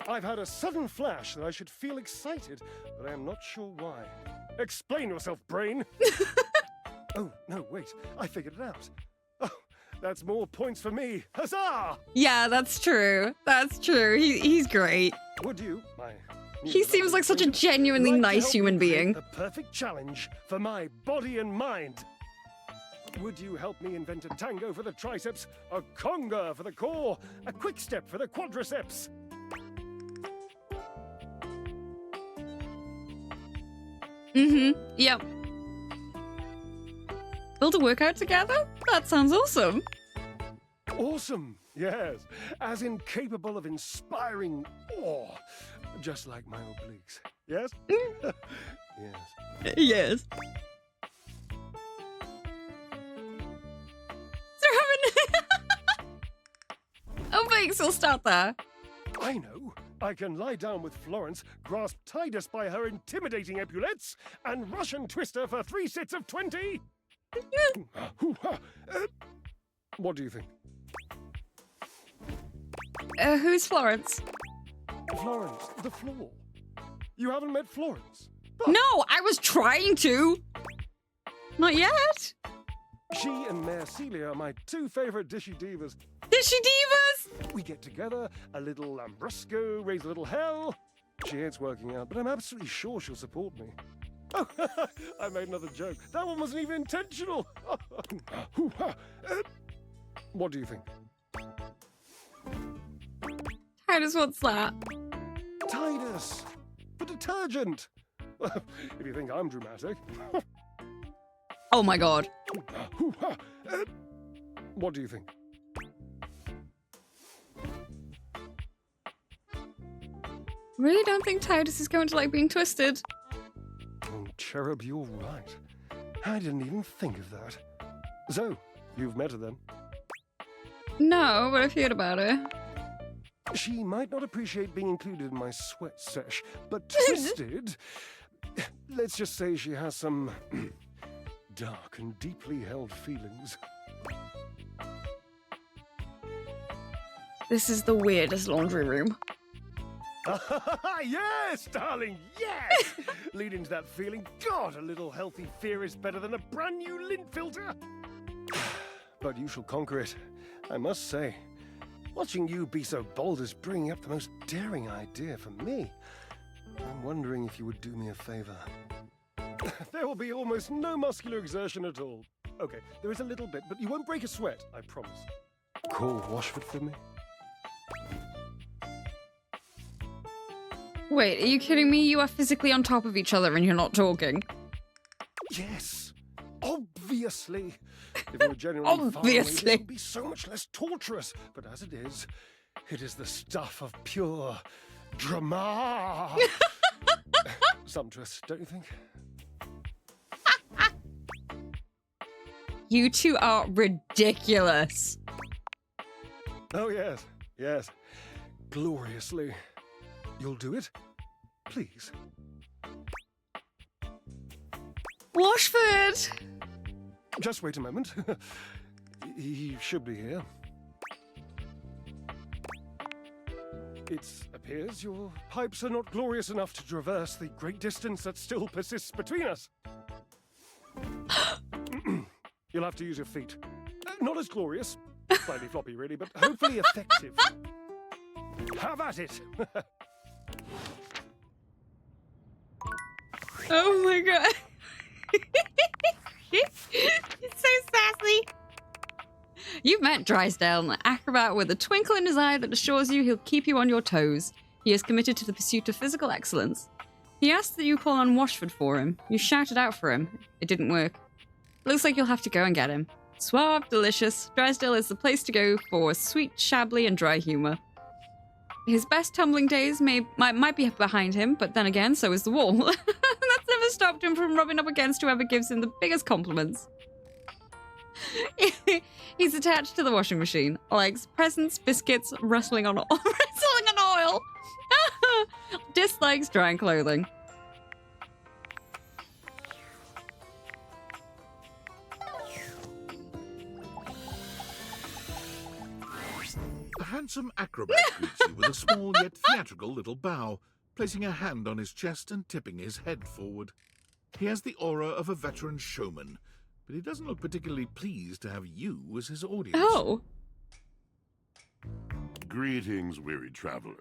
I've had a sudden flash that I should feel excited, but I am not sure why. Explain yourself, brain! Oh, no, wait. I figured it out. Oh, that's more points for me. Huzzah! Yeah, that's true. That's true. He's great. Would you, my... He seems like such a genuinely like to nice help human me create being. The perfect challenge for my body and mind. Would you help me invent a tango for the triceps, a conga for the core, a quick step for the quadriceps? Yep. Build a workout together? That sounds awesome. Awesome, yes. As incapable of inspiring awe, just like my obliques. Yes? Yes. Yes. Oh, thanks. We'll start there. I know. I can lie down with Florence, grasp Tidus by her intimidating epaulettes, and Russian twist her for 3 sets of 20. What do you think? Who's Florence? Florence, the floor. You haven't met Florence? No, I was trying to. Not yet. She and Mare Celia are my 2 favorite dishy divas. Dishy divas? We get together, a little Lambrusco, raise a little hell. She hates working out, but I'm absolutely sure she'll support me. Oh, I made another joke. That one wasn't even intentional. What do you think? Tidus, what's that? Tidus! for detergent. If you think I'm dramatic. Oh my god. What do you think? Really don't think Tidus is going to like being twisted. Oh, Cherub, you're right. I didn't even think of that. So, you've met her then? No, but I've heard about her. She might not appreciate being included in my sweat sesh, but twisted... Let's just say she has some dark and deeply held feelings. This is the weirdest laundry room. Yes, darling, yes! Lead into that feeling. God, a little healthy fear is better than a brand new lint filter. But you shall conquer it, I must say. Watching you be so bold is bringing up the most daring idea for me. I'm wondering if you would do me a favor. There will be almost no muscular exertion at all. Okay, there is a little bit, but you won't break a sweat, I promise. Call Washford for me. Wait, are you kidding me? You are physically on top of each other and you're not talking. Yes, obviously. If you were genuinely far away, this would be so much less torturous. But as it is the stuff of pure drama. Sumptuous, don't you think? You two are ridiculous. Oh, yes, yes. Gloriously. You'll do it? Please. Washford! Just wait a moment. He should be here. It appears your pipes are not glorious enough to traverse the great distance that still persists between us. You'll have to use your feet. Not as glorious. Slightly floppy, really, but hopefully effective. Have at it! Oh my god. It's so sassy. You've met Drysdale, an acrobat with a twinkle in his eye that assures you he'll keep you on your toes. He is committed to the pursuit of physical excellence. He asked that you call on Washford for him. You shouted out for him. It didn't work. Looks like you'll have to go and get him. Suave, delicious, Drysdale is the place to go for sweet, shabbly, and dry humor. His best tumbling days might be behind him, but then again, so is the wall. That's never stopped him from rubbing up against whoever gives him the biggest compliments. He's attached to the washing machine, likes presents, biscuits, wrestling on oil. Dislikes drying clothing. The handsome acrobat greets you with a small yet theatrical little bow, placing a hand on his chest and tipping his head forward. He has the aura of a veteran showman, but he doesn't look particularly pleased to have you as his audience. Oh. Greetings, weary traveler.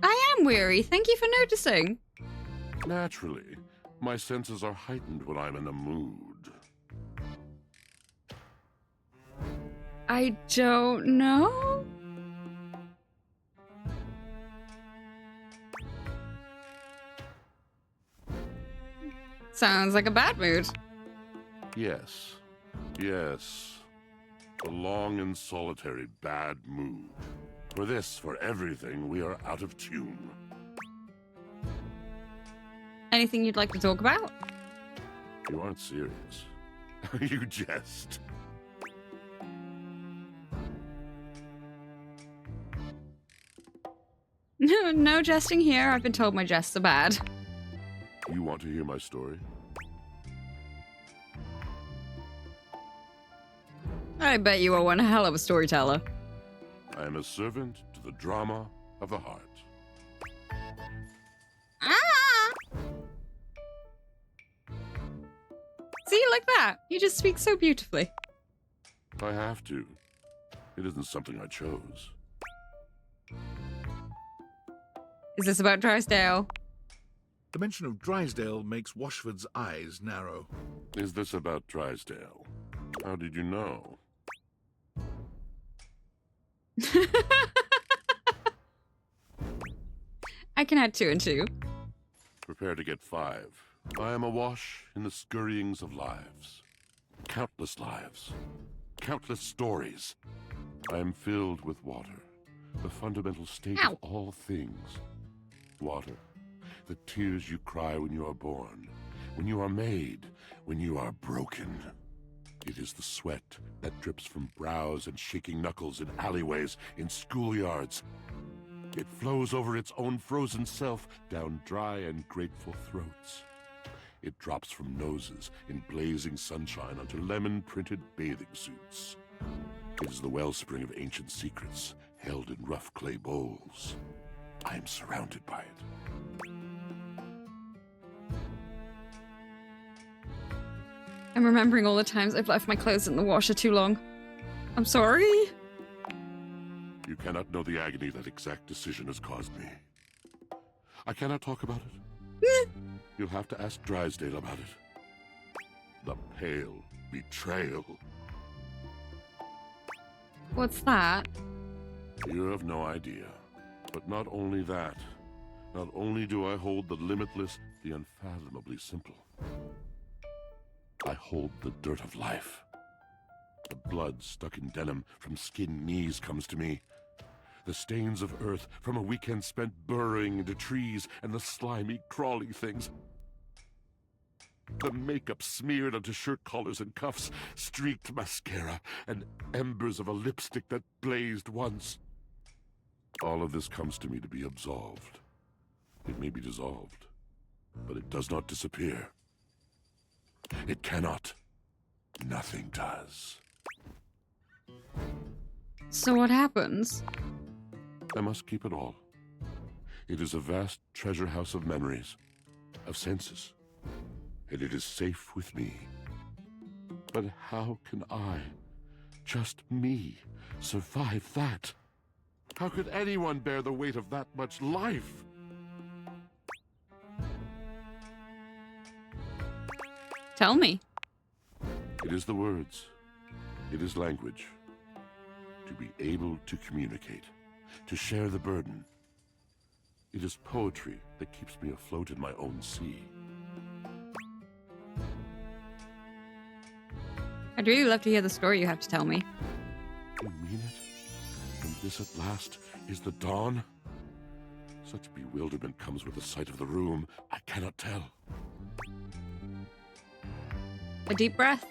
I am weary. Thank you for noticing. Naturally. My senses are heightened when I'm in a mood. I don't know. Sounds like a bad mood. Yes. Yes. A long and solitary bad mood. For this, for everything, we are out of tune. Anything you'd like to talk about? You aren't serious. You jest. No jesting here. I've been told my jests are bad. You want to hear my story? I bet you are one hell of a storyteller. I am a servant to the drama of the heart. See, like that. You just speak so beautifully. I have to. It isn't something I chose. Is this about Drysdale? The mention of Drysdale makes Washford's eyes narrow. Is this about Drysdale? How did you know? I can add 2 and 2. Prepare to get 5. I am awash in the scurryings of lives. Countless lives. Countless stories. I am filled with water. The fundamental state of all things. Water. The tears you cry when you are born. When you are made. When you are broken. It is the sweat that drips from brows and shaking knuckles in alleyways, in schoolyards. It flows over its own frozen self down dry and grateful throats. It drops from noses in blazing sunshine onto lemon-printed bathing suits. It is the wellspring of ancient secrets held in rough clay bowls. I am surrounded by it. I'm remembering all the times I've left my clothes in the washer too long. I'm sorry. You cannot know the agony that exact decision has caused me. I cannot talk about it. You'll have to ask Drysdale about it. The pale betrayal. What's that? You have no idea. But not only that. Not only do I hold the limitless, the unfathomably simple. I hold the dirt of life. The blood stuck in denim from skinned knees comes to me. The stains of earth from a weekend spent burrowing into trees and the slimy, crawly things. The makeup smeared onto shirt collars and cuffs, streaked mascara, and embers of a lipstick that blazed once. All of this comes to me to be absolved. It may be dissolved, but it does not disappear. It cannot. Nothing does. So what happens? I must keep it all. It is a vast treasure house of memories, of senses, and it is safe with me. But how can I, just me, survive that? How could anyone bear the weight of that much life? Tell me. It is the words. It is language. To be able to communicate. To share the burden. It is poetry that keeps me afloat in my own sea. I'd really love to hear the story you have to tell me. You mean it? And this at last is the dawn? Such bewilderment comes with the sight of the room. I cannot tell. A deep breath.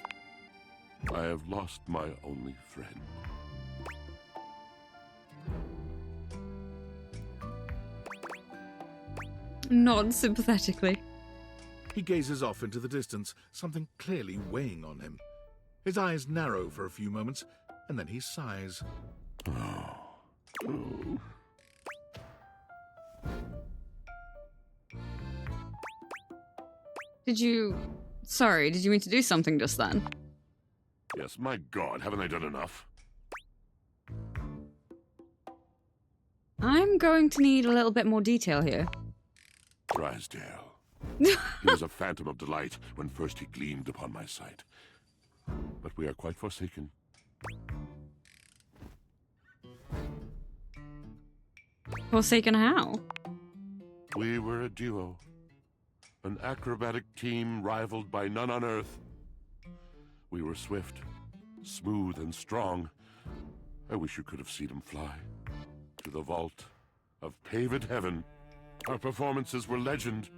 I have lost my only friend. Nod sympathetically. He gazes off into the distance, something clearly weighing on him. His eyes narrow for a few moments, and then he sighs. Did you mean to do something just then? Yes, my God, haven't I done enough? I'm going to need a little bit more detail here. Drysdale. He was a phantom of delight when first he gleamed upon my sight. But we are quite forsaken. Forsaken how? We were a duo. An acrobatic team rivaled by none on Earth. We were swift, smooth, and strong. I wish you could have seen him fly. To the vault of paved heaven. Our performances were legend.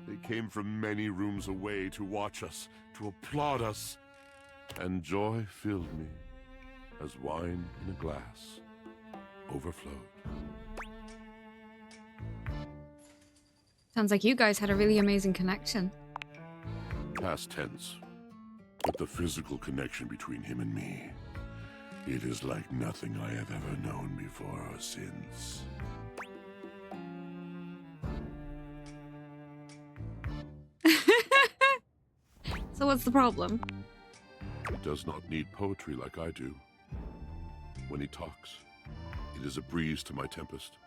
They came from many rooms away to watch us, to applaud us. And joy filled me, as wine in a glass overflowed. Sounds like you guys had a really amazing connection. Past tense. But the physical connection between him and me, it is like nothing I have ever known before or since. So what's the problem? He does not need poetry like I do. When he talks, it is a breeze to my tempest,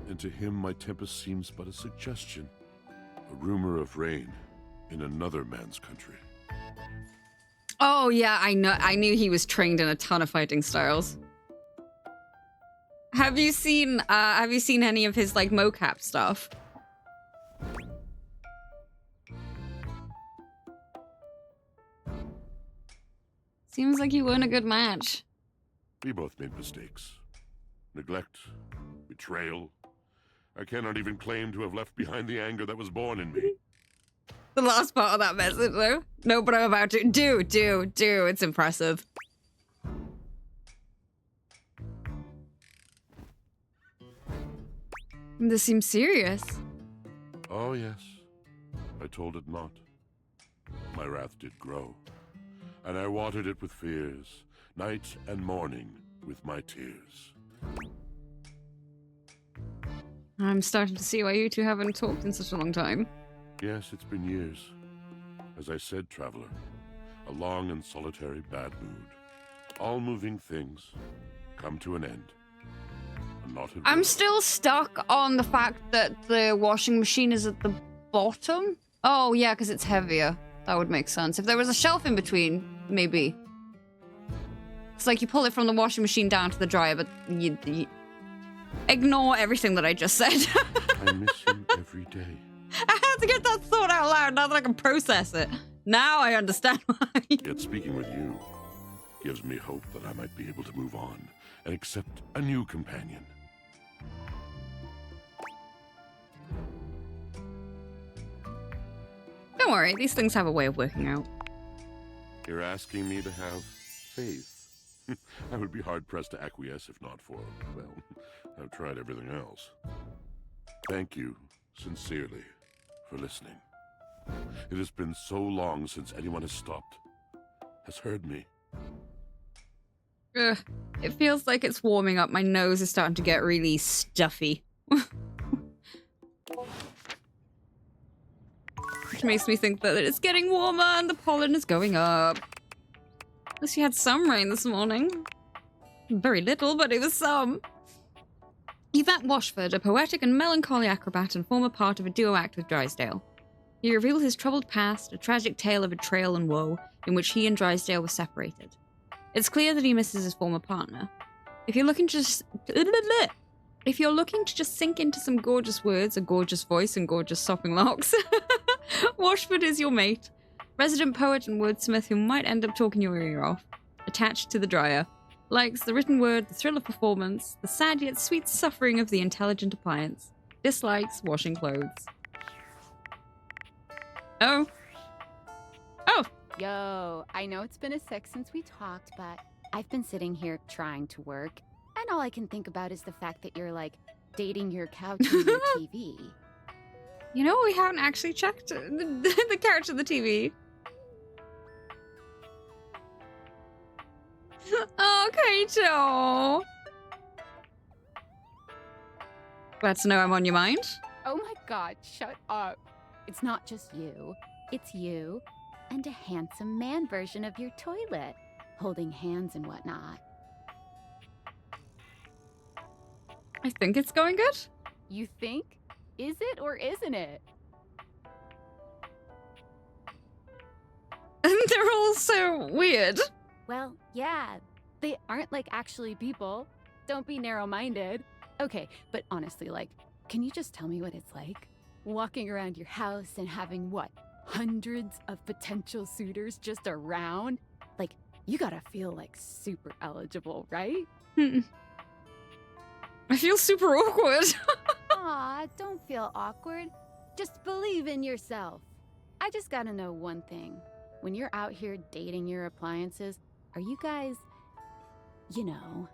And to him my tempest seems but a suggestion, a rumor of rain in another man's country. Oh yeah, I know. I knew he was trained in a ton of fighting styles. Have you seen any of his like mocap stuff? Seems like you weren't a good match. We both made mistakes. Neglect, betrayal. I cannot even claim to have left behind the anger that was born in me. The last part of that message, though. No, but I'm about to. Do. It's impressive. This seems serious. Oh, yes. I told it not. My wrath did grow, and I watered it with fears, night and morning with my tears. I'm starting to see why you two haven't talked in such a long time. Yes, it's been years. As I said, traveler, a long and solitary bad mood. All moving things come to an end. I'm still stuck on the fact that the washing machine is at the bottom. Oh, yeah, because it's heavier. That would make sense. If there was a shelf in between, maybe. It's like you pull it from the washing machine down to the dryer, but you ignore everything that I just said. I miss him every day. I had to get that thought out loud now that I can process it. Now I understand why. Yet speaking with you gives me hope that I might be able to move on and accept a new companion. Don't worry, these things have a way of working out. You're asking me to have faith. I would be hard-pressed to acquiesce if not for, well, I've tried everything else. Thank you, sincerely, for listening. It has been so long since anyone has stopped, has heard me. Ugh, it feels like it's warming up. My nose is starting to get really stuffy. Which makes me think that it's getting warmer and the pollen is going up. At least we had some rain this morning. Very little, but it was some. Yvette Washford, a poetic and melancholy acrobat and former part of a duo act with Drysdale. He revealed his troubled past, a tragic tale of betrayal and woe, in which he and Drysdale were separated. It's clear that he misses his former partner. If you're looking to just sink into some gorgeous words, a gorgeous voice, and gorgeous sopping locks, Washford is your mate. Resident poet and wordsmith who might end up talking your ear off. Attached to the dryer. Likes the written word, the thrill of performance, the sad yet sweet suffering of the intelligent appliance. Dislikes washing clothes. Oh. Oh! Yo, I know it's been a sec since we talked, but I've been sitting here trying to work, and all I can think about is the fact that you're, like, dating your couch and your TV. You know, we haven't actually checked the couch and the TV. Oh, Kaito! Glad to know I'm on your mind. Oh my god, shut up. It's not just you. It's you and a handsome man version of your toilet, holding hands and whatnot. I think it's going good. You think? Is it or isn't it? They're all so weird. Well, yeah, they aren't like actually people. Don't be narrow-minded. Okay, but honestly, like, can you just tell me what it's like? Walking around your house and having, what, hundreds of potential suitors just around? Like, you gotta feel, like, super eligible, right? I feel super awkward. Aw, don't feel awkward. Just believe in yourself. I just gotta know one thing. When you're out here dating your appliances, are you guys, you know...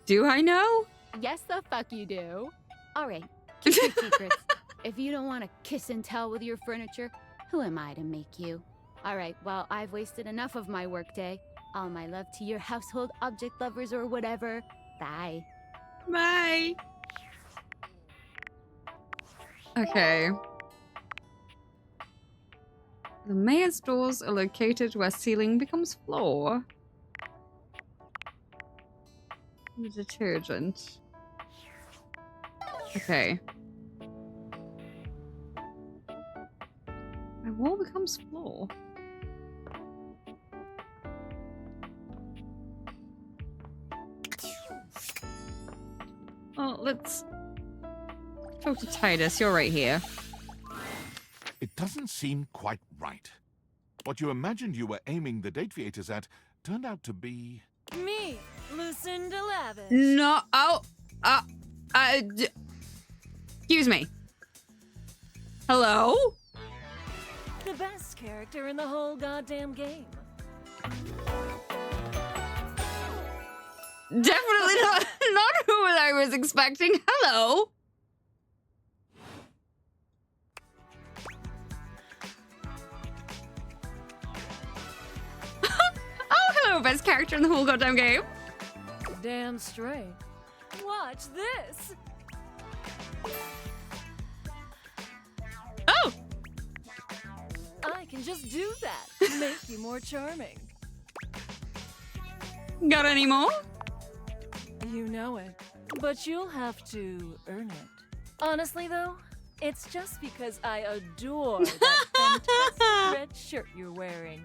Do I know? Yes, the fuck you do. All right, keep your secrets. If you don't want to kiss and tell with your furniture, who am I to make you? All right, well, I've wasted enough of my workday. All my love to your household object lovers or whatever. Bye. Bye. Okay. The mayor's doors are located where ceiling becomes floor. The detergent. Okay. My wall becomes floor. Well, let's talk to Titus. You're right here. It doesn't seem quite right. What you imagined you were aiming the Dateviators at turned out to be... Me, Lucinda Lavish. No. Oh. Excuse me. Hello? The best character in the whole goddamn game. Definitely not who I was expecting. Hello. Oh, hello, best character in the whole goddamn game. Damn straight. Watch this. Oh. I can just do that. Make you more charming. Got any more? You know it. But you'll have to earn it. Honestly, though, it's just because I adore that fantastic red shirt you're wearing.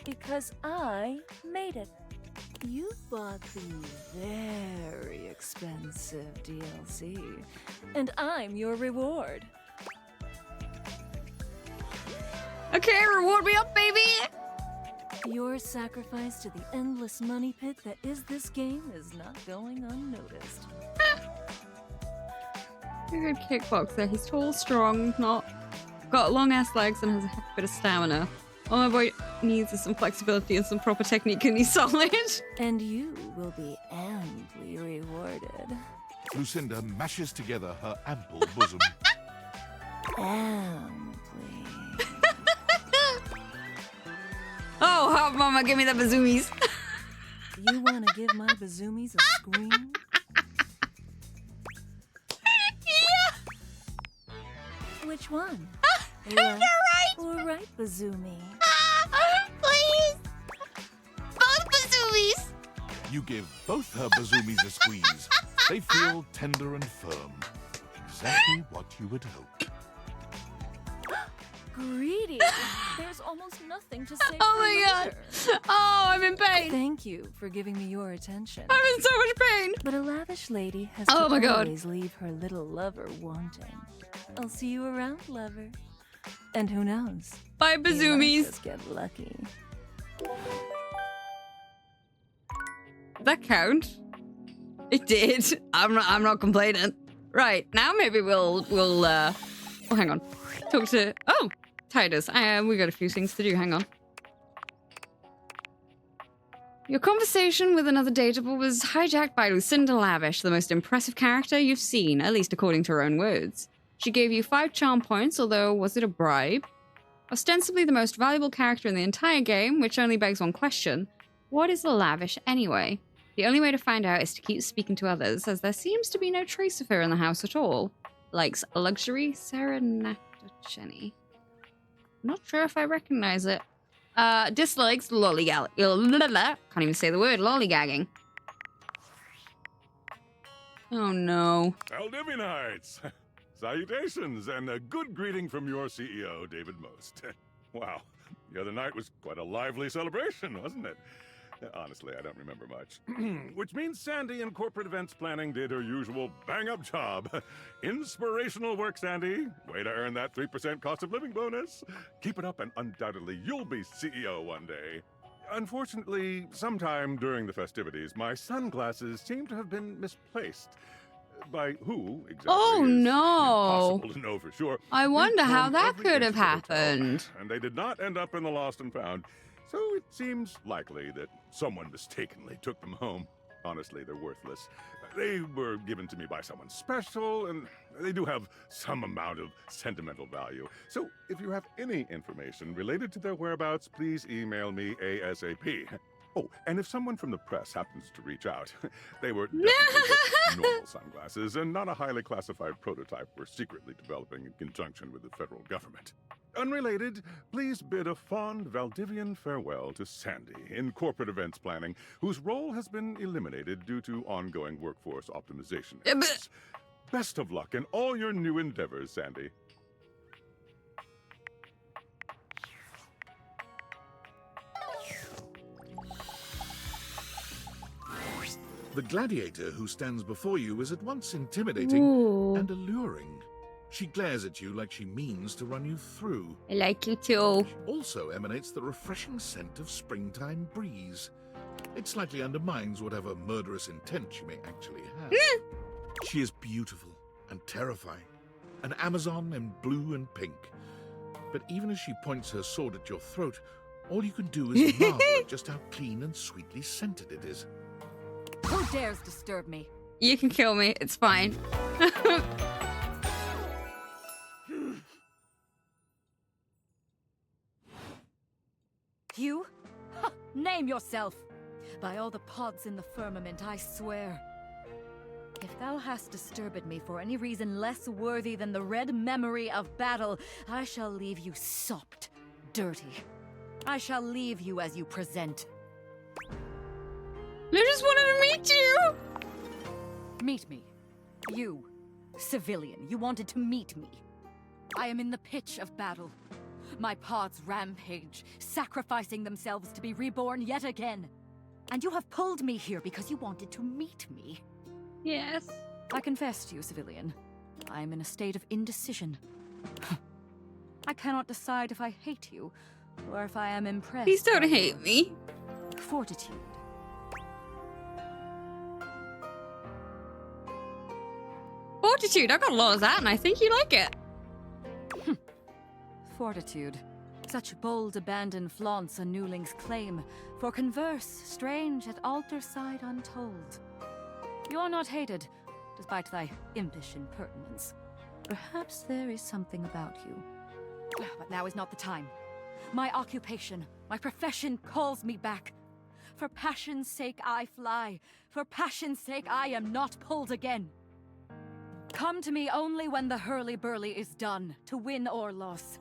Because I made it. You bought the very expensive DLC. And I'm your reward. Okay, reward me up, baby! Your sacrifice to the endless money pit that is this game is not going unnoticed. You're a good kickboxer. He's tall, strong, got long ass legs, and has a heck of a bit of stamina. All my boy needs is some flexibility and some proper technique, and he's solid. And you will be amply rewarded. Lucinda mashes together her ample bosom. Amply. Oh, hot mama, give me the bazoomies. You want to give my bazoomies a scream? Yeah. Which one? Left or right bazoomy? Please. Both bazoomies. You give both her bazoomies a squeeze. They feel tender and firm. Exactly what you would hope. Greedy. There's almost nothing to say. Oh my god. Oh, I'm in pain. Thank you for giving me your attention. I'm in so much pain. But a lavish lady has Oh my to god. always leave her little lover wanting. I'll see you around, lover. And who knows? Bye, You might bazoomies. just get lucky. Did that count? It did. I'm not complaining. Right, now maybe we'll oh, hang on. Talk to Titus. We got a few things to do, hang on. Your conversation with another Dateable was hijacked by Lucinda Lavish, the most impressive character you've seen, at least according to her own words. She gave you 5 charm points, although was it a bribe? Ostensibly the most valuable character in the entire game, which only begs one question. What is a Lavish anyway? The only way to find out is to keep speaking to others, as there seems to be no trace of her in the house at all. Likes luxury, Serenatacheni. Not sure if I recognize it. Dislikes lollygag. Can't even say the word, lollygagging. Oh no. Aldivinites! Salutations, and a good greeting from your CEO, David Most. Wow, the other night was quite a lively celebration, wasn't it? Honestly, I don't remember much. Which means Sandy in corporate events planning did her usual bang-up job. Inspirational work, Sandy. Way to earn that 3% cost of living bonus. Keep it up and undoubtedly you'll be CEO one day. Unfortunately, sometime during the festivities, my sunglasses seem to have been misplaced. By who exactly? Oh is no. impossible to know for sure. I We've wonder how combed that every could inch have of the hotel, happened. And they did not end up in the lost and found. So it seems likely that someone mistakenly took them home. Honestly, they're worthless. They were given to me by someone special, and they do have some amount of sentimental value. So if you have any information related to their whereabouts, please email me ASAP. Oh, and if someone from the press happens to reach out, they were definitely just normal sunglasses and not a highly classified prototype we're secretly developing in conjunction with the federal government. Unrelated, please bid a fond Valdivian farewell to Sandy in corporate events planning, whose role has been eliminated due to ongoing workforce optimization efforts. Best of luck in all your new endeavors, Sandy. The gladiator who stands before you is at once intimidating and alluring. She glares at you like she means to run you through. I like you too. She also emanates the refreshing scent of springtime breeze. It slightly undermines whatever murderous intent she may actually have. She is beautiful and terrifying, an Amazon in blue and pink. But even as she points her sword at your throat, all you can do is marvel at just how clean and sweetly scented it is. Who dares disturb me? You can kill me. It's fine. You? Ha, name yourself! By all the pods in the firmament, I swear. If thou hast disturbed me for any reason less worthy than the red memory of battle, I shall leave you sopped, dirty. I shall leave you as you present. I just wanted to meet you! Meet me. You, civilian, you wanted to meet me. I am in the pitch of battle. My pods rampage, sacrificing themselves to be reborn yet again. And you have pulled me here because you wanted to meet me. Yes. I confess to you, civilian. I am in a state of indecision. I cannot decide if I hate you, or if I am impressed. Please don't hate me. Fortitude. Fortitude. I got a lot of that, and I think you like it. Fortitude. Such bold abandon flaunts a newling's claim. For converse, strange at altar side untold. You are not hated, despite thy impish impertinence. Perhaps there is something about you. But now is not the time. My occupation, my profession calls me back. For passion's sake I fly. For passion's sake I am not pulled again. Come to me only when the hurly-burly is done, to win or loss.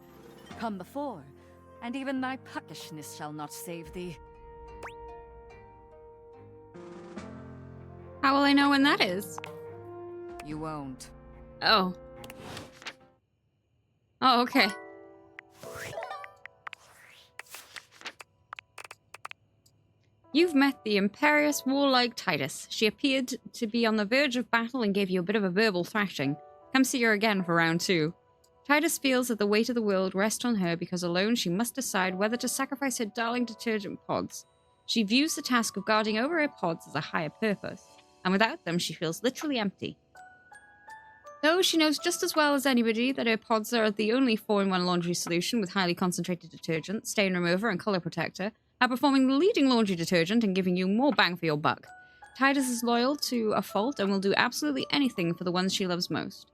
Come before, and even thy puckishness shall not save thee. How will I know when that is? You won't. Oh. Oh, okay. You've met the imperious, warlike Titus. She appeared to be on the verge of battle and gave you a bit of a verbal thrashing. Come see her again for round 2. Titus feels that the weight of the world rests on her because alone she must decide whether to sacrifice her darling detergent pods. She views the task of guarding over her pods as a higher purpose, and without them she feels literally empty. Though she knows just as well as anybody that her pods are the only 4-in-1 laundry solution with highly concentrated detergent, stain remover, and color protector, outperforming the leading laundry detergent and giving you more bang for your buck. Titus is loyal to a fault and will do absolutely anything for the ones she loves most.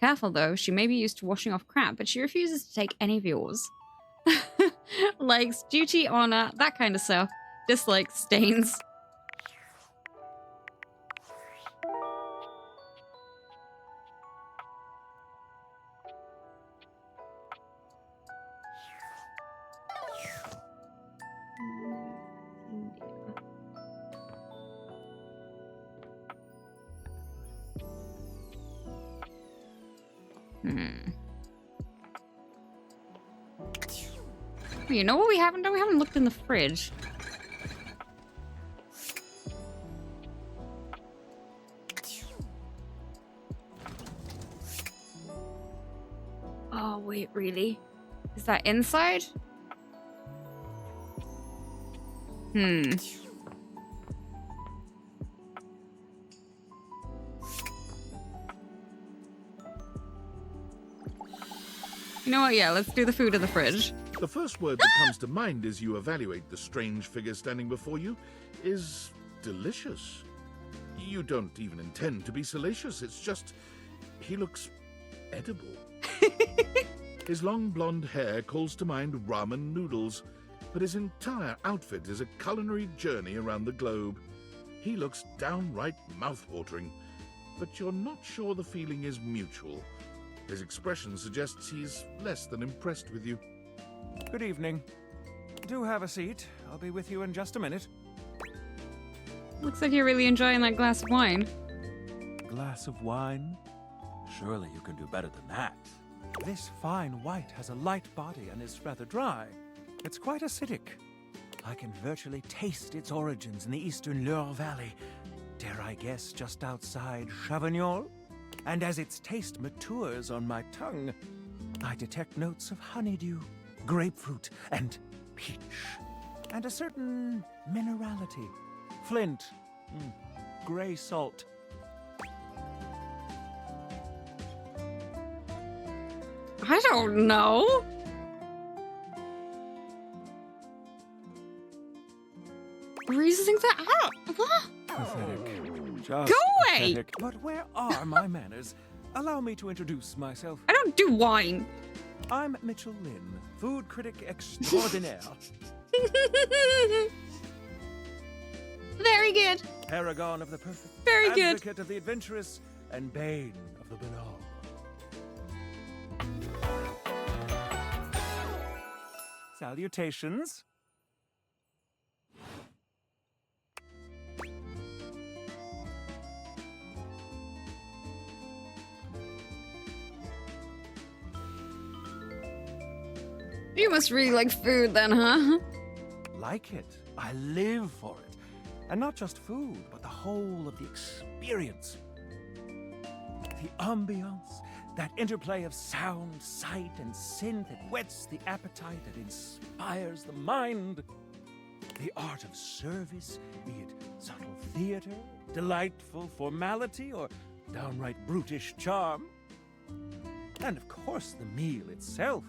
Careful though, she may be used to washing off crap, but she refuses to take any of yours. Likes duty, honor, that kind of stuff. Dislikes stains. You know what we haven't done? We haven't looked in the fridge. Oh, wait, really? Is that inside? You know what? Yeah, let's do the food in the fridge. The first word that comes to mind as you evaluate the strange figure standing before you is delicious. You don't even intend to be salacious, it's just he looks edible. His long blonde hair calls to mind ramen noodles, but his entire outfit is a culinary journey around the globe. He looks downright mouth-watering, but you're not sure the feeling is mutual. His expression suggests he's less than impressed with you. Good evening. Do have a seat. I'll be with you in just a minute. Looks like you're really enjoying that glass of wine. Glass of wine? Surely you can do better than that. This fine white has a light body and is rather dry. It's quite acidic. I can virtually taste its origins in the eastern Loire Valley. Dare I guess just outside Chavignol? And as its taste matures on my tongue, I detect notes of honeydew, grapefruit, and peach. And a certain minerality. Flint. Gray salt. I don't know. Reasoning that out. What? Pathetic. Just Go away! pathetic. But where are my manners? Allow me to introduce myself. I don't do wine. I'm Mitchell Lynn, food critic extraordinaire. Very good. Paragon of the perfect. Very good. Advocate of the adventurous and bane of the banal. Salutations. You must really like food then, huh? Like it. I live for it. And not just food, but the whole of the experience. The ambiance, that interplay of sound, sight, and scent that whets the appetite, that inspires the mind. The art of service, be it subtle theater, delightful formality, or downright brutish charm. And of course, the meal itself.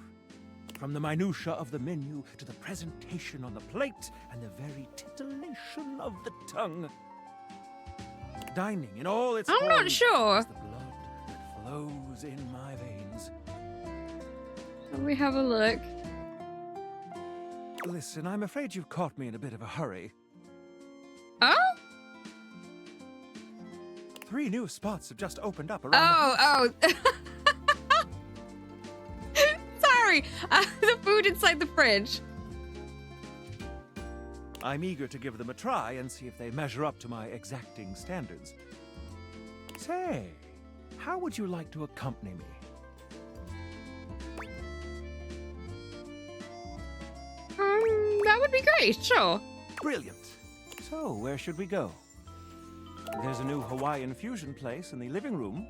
From the minutiae of the menu to the presentation on the plate and the very titillation of the tongue. Dining in all its I'm not forms sure. is the blood that flows in my veins. Let me have a look. Listen, I'm afraid you've caught me in a bit of a hurry. Oh? 3 new spots have just opened up around the Oh. Sorry. The food inside the fridge. I'm eager to give them a try and see if they measure up to my exacting standards. Say, how would you like to accompany me? That would be great, sure. Brilliant. So, where should we go? There's a new Hawaiian fusion place in the living room.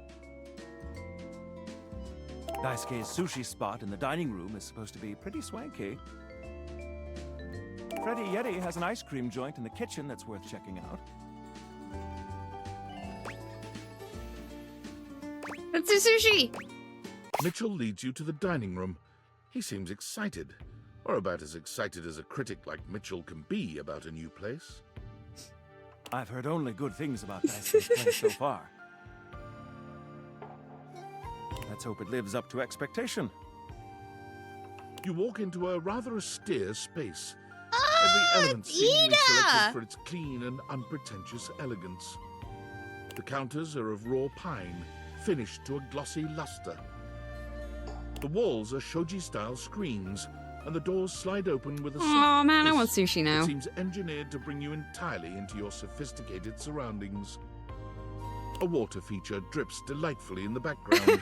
Daisuke's sushi spot in the dining room is supposed to be pretty swanky. Freddy Yeti has an ice cream joint in the kitchen that's worth checking out. Let's do sushi. Mitchell leads you to the dining room. He seems excited, or about as excited as a critic like Mitchell can be about a new place. I've heard only good things about Daisuke's place so far. Let's hope it lives up to expectation. You walk into a rather austere space. Every element seemingly selected for its clean and unpretentious elegance. The counters are of raw pine, finished to a glossy luster. The walls are shoji-style screens, and the doors slide open with a soft Oh man, I hiss want sushi now. that seems engineered to bring you entirely into your sophisticated surroundings. A water feature drips delightfully in the background.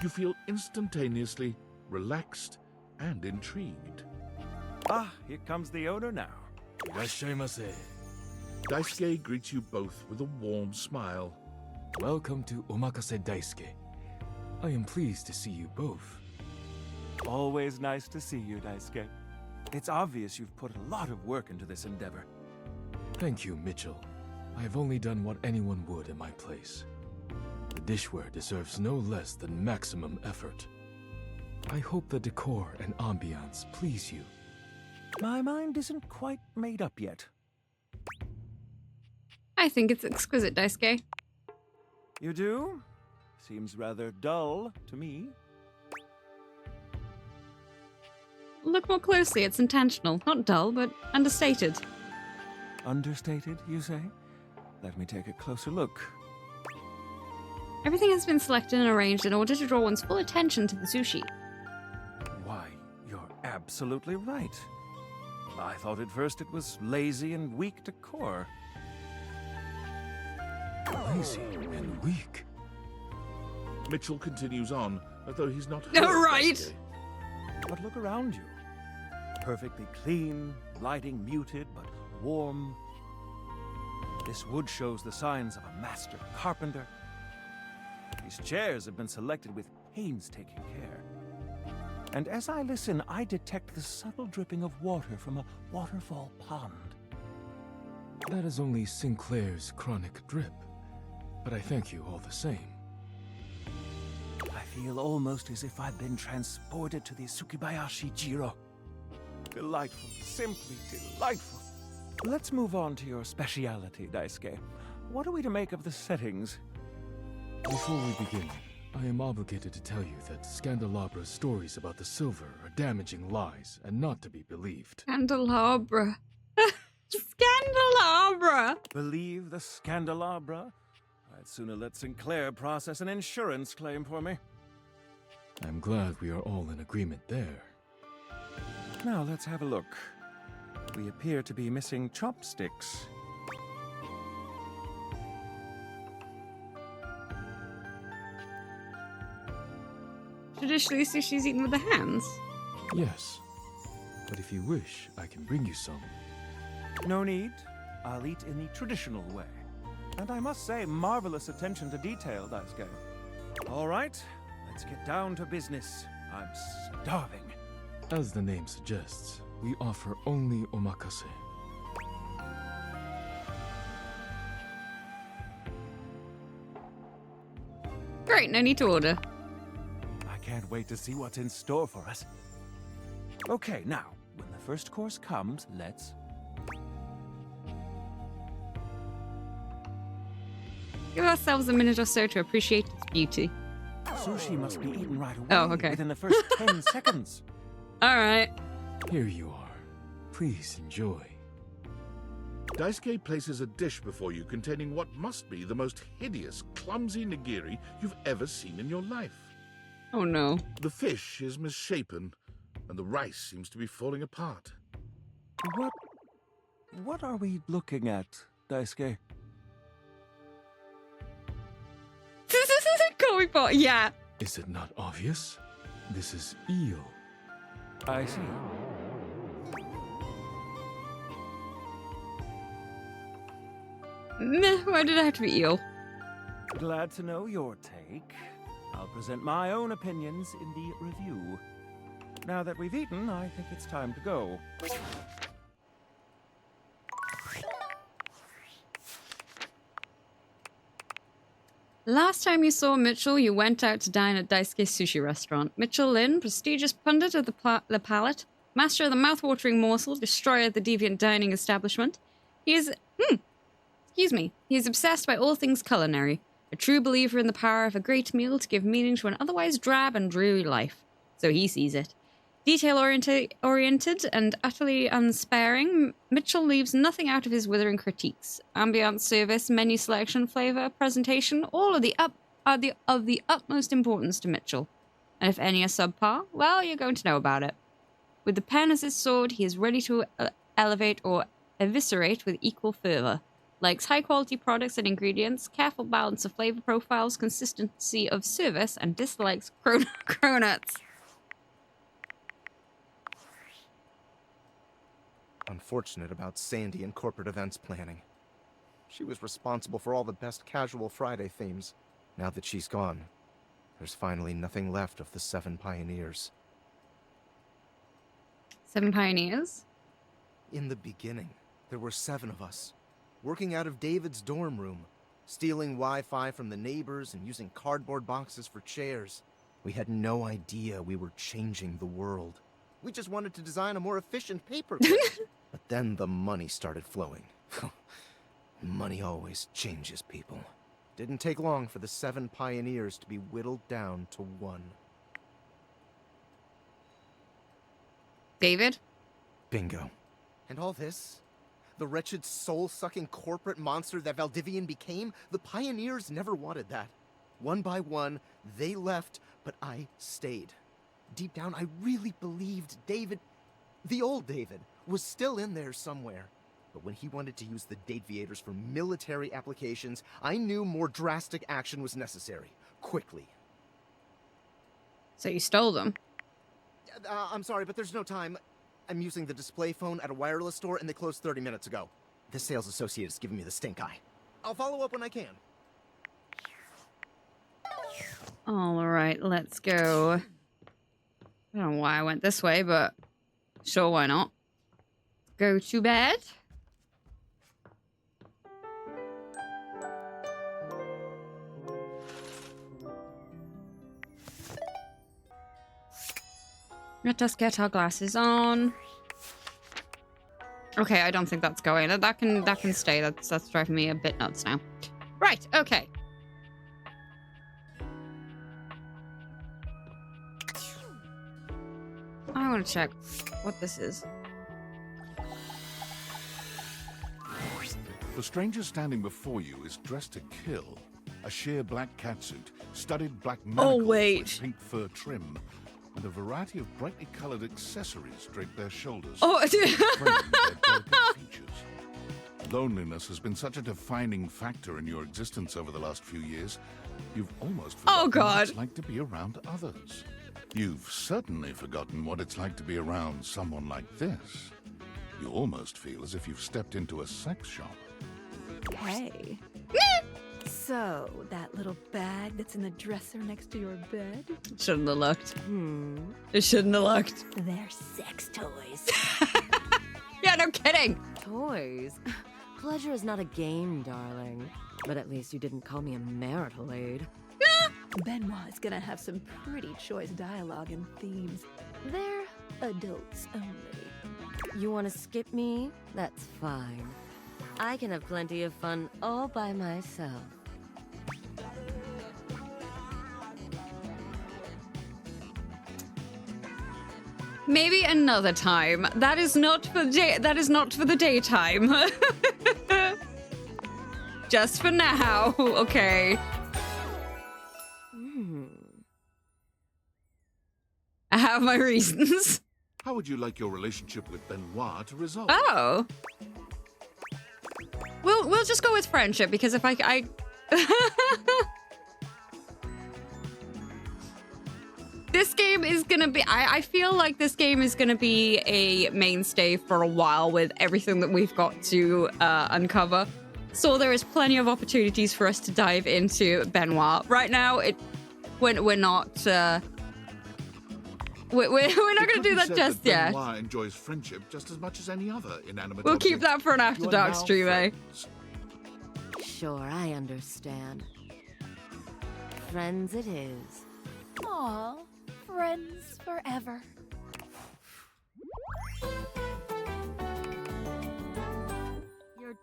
You feel instantaneously relaxed and intrigued. Ah, here comes the owner now. Irashaimase. Daisuke greets you both with a warm smile. Welcome to Omakase Daisuke. I am pleased to see you both. Always nice to see you, Daisuke. It's obvious you've put a lot of work into this endeavor. Thank you, Mitchell. I have only done what anyone would in my place. The dishware deserves no less than maximum effort. I hope the decor and ambiance please you. My mind isn't quite made up yet. I think it's exquisite, Daisuke. You do? Seems rather dull to me. look more closely. It's intentional. Not dull, but understated. Understated, you say? Let me take a closer look. Everything has been selected and arranged in order to draw one's full attention to the sushi. Why, you're absolutely right. I thought at first it was lazy and weak decor. Lazy and weak? Mitchell continues on, as though he's not All heard right. Daisuke. But look around you. Perfectly clean, lighting muted but warm. This wood shows the signs of a master carpenter. These chairs have been selected with painstaking care. And as I listen, I detect the subtle dripping of water from a waterfall pond. That is only Sinclair's chronic drip. But I thank you all the same. I feel almost as if I've been transported to the Tsukibayashi Jiro. Delightful, simply delightful. Let's move on to your speciality, Daisuke. What are we to make of the settings? Before we begin, I am obligated to tell you that Scandalabra's stories about the silver are damaging lies and not to be believed. Candelabra. Scandalabra! Believe the Scandalabra? I'd sooner let Sinclair process an insurance claim for me. I'm glad we are all in agreement there. Now let's have a look. We appear to be missing chopsticks. Traditionally, sushi's eaten with the hands. Yes. But if you wish, I can bring you some. No need. I'll eat in the traditional way. And I must say, marvelous attention to detail, Daisuke. All right, let's get down to business. I'm starving. As the name suggests, we offer only omakase. Great, no need to order. I can't wait to see what's in store for us. Okay, now, when the first course comes, let's... Give ourselves a minute or so to appreciate its beauty. Sushi must be eaten right away. Oh, okay. Within the first 10 seconds. All right. Here you are. Please enjoy. Daisuke places a dish before you containing what must be the most hideous, clumsy nigiri you've ever seen in your life. Oh no. The fish is misshapen, and the rice seems to be falling apart. What are we looking at, Daisuke? Comic book, yeah. Is it not obvious? This is eel. I see. Meh, why did it have to be eel? Glad to know your take. I'll present my own opinions in the review. Now that we've eaten, I think it's time to go. Last time you saw Mitchell, you went out to dine at Daisuke's sushi restaurant. Mitchell Lin, prestigious pundit of the palate, master of the mouth-watering morsel, destroyer of the deviant dining establishment. He is obsessed by all things culinary, a true believer in the power of a great meal to give meaning to an otherwise drab and dreary life. So he sees it. Detail-oriented and utterly unsparing, Mitchell leaves nothing out of his withering critiques. Ambiance, service, menu selection, flavor, presentation, all of the utmost importance to Mitchell. And if any are subpar, well, you're going to know about it. With the pen as his sword, he is ready to elevate or eviscerate with equal fervor. Likes high-quality products and ingredients, careful balance of flavor profiles, consistency of service, and dislikes cronuts. Unfortunate about Sandy and corporate events planning. She was responsible for all the best casual Friday themes. Now that she's gone, there's finally nothing left of the 7 pioneers. 7 pioneers? In the beginning, there were 7 of us, working out of David's dorm room, stealing Wi-Fi from the neighbors and using cardboard boxes for chairs. We had no idea we were changing the world. We just wanted to design a more efficient paperclip. But then the money started flowing. Money always changes people. Didn't take long for the 7 pioneers to be whittled down to 1. David? Bingo. And all this? The wretched soul-sucking corporate monster that Valdivian became? The pioneers never wanted that. One by one, they left, but I stayed. Deep down, I really believed David, the old David, was still in there somewhere. But when he wanted to use the Dateviators for military applications, I knew more drastic action was necessary. Quickly. So you stole them? I'm sorry, but there's no time. I'm using the display phone at a wireless store, and they closed 30 minutes ago. This sales associate is giving me the stink eye. I'll follow up when I can. All right, let's go. I don't know why I went this way, but sure, why not? Go to bed. Let us get our glasses on. Okay, I don't think that's going. That can stay. That's driving me a bit nuts now. Right, okay. I want to check what this is. The stranger standing before you is dressed to kill. A sheer black catsuit, studded black manacles with pink fur trim, and a variety of brightly colored accessories drape their shoulders. Oh, framing their delicate features. Loneliness has been such a defining factor in your existence over the last few years, you've almost forgotten what it's like to be around others. You've certainly forgotten what it's like to be around someone like this. You almost feel as if you've stepped into a sex shop. Hey. So, that little bag that's in the dresser next to your bed? Shouldn't have looked. It shouldn't have looked. They're sex toys. Yeah, no kidding. Toys? Pleasure is not a game, darling. But at least you didn't call me a marital aid. Benoit is gonna have some pretty choice dialogue and themes. They're adults only. You want to skip me? That's fine. I can have plenty of fun all by myself. Maybe another time. That is not for the daytime. Just for now. Okay. I have my reasons. How would you like your relationship with Benoit to resolve? Oh. We'll just go with friendship, because if I this game is gonna be, I feel like this game is gonna be a mainstay for a while with everything that we've got to uncover. So there is plenty of opportunities for us to dive into Benoit. Right now, we're not we're not gonna do that just yet. Benoit enjoys friendship just as much as any other inanimate We'll object. keep that for an After Dark stream, eh? Sure, I understand. Friends it is. Aw, friends forever. You're...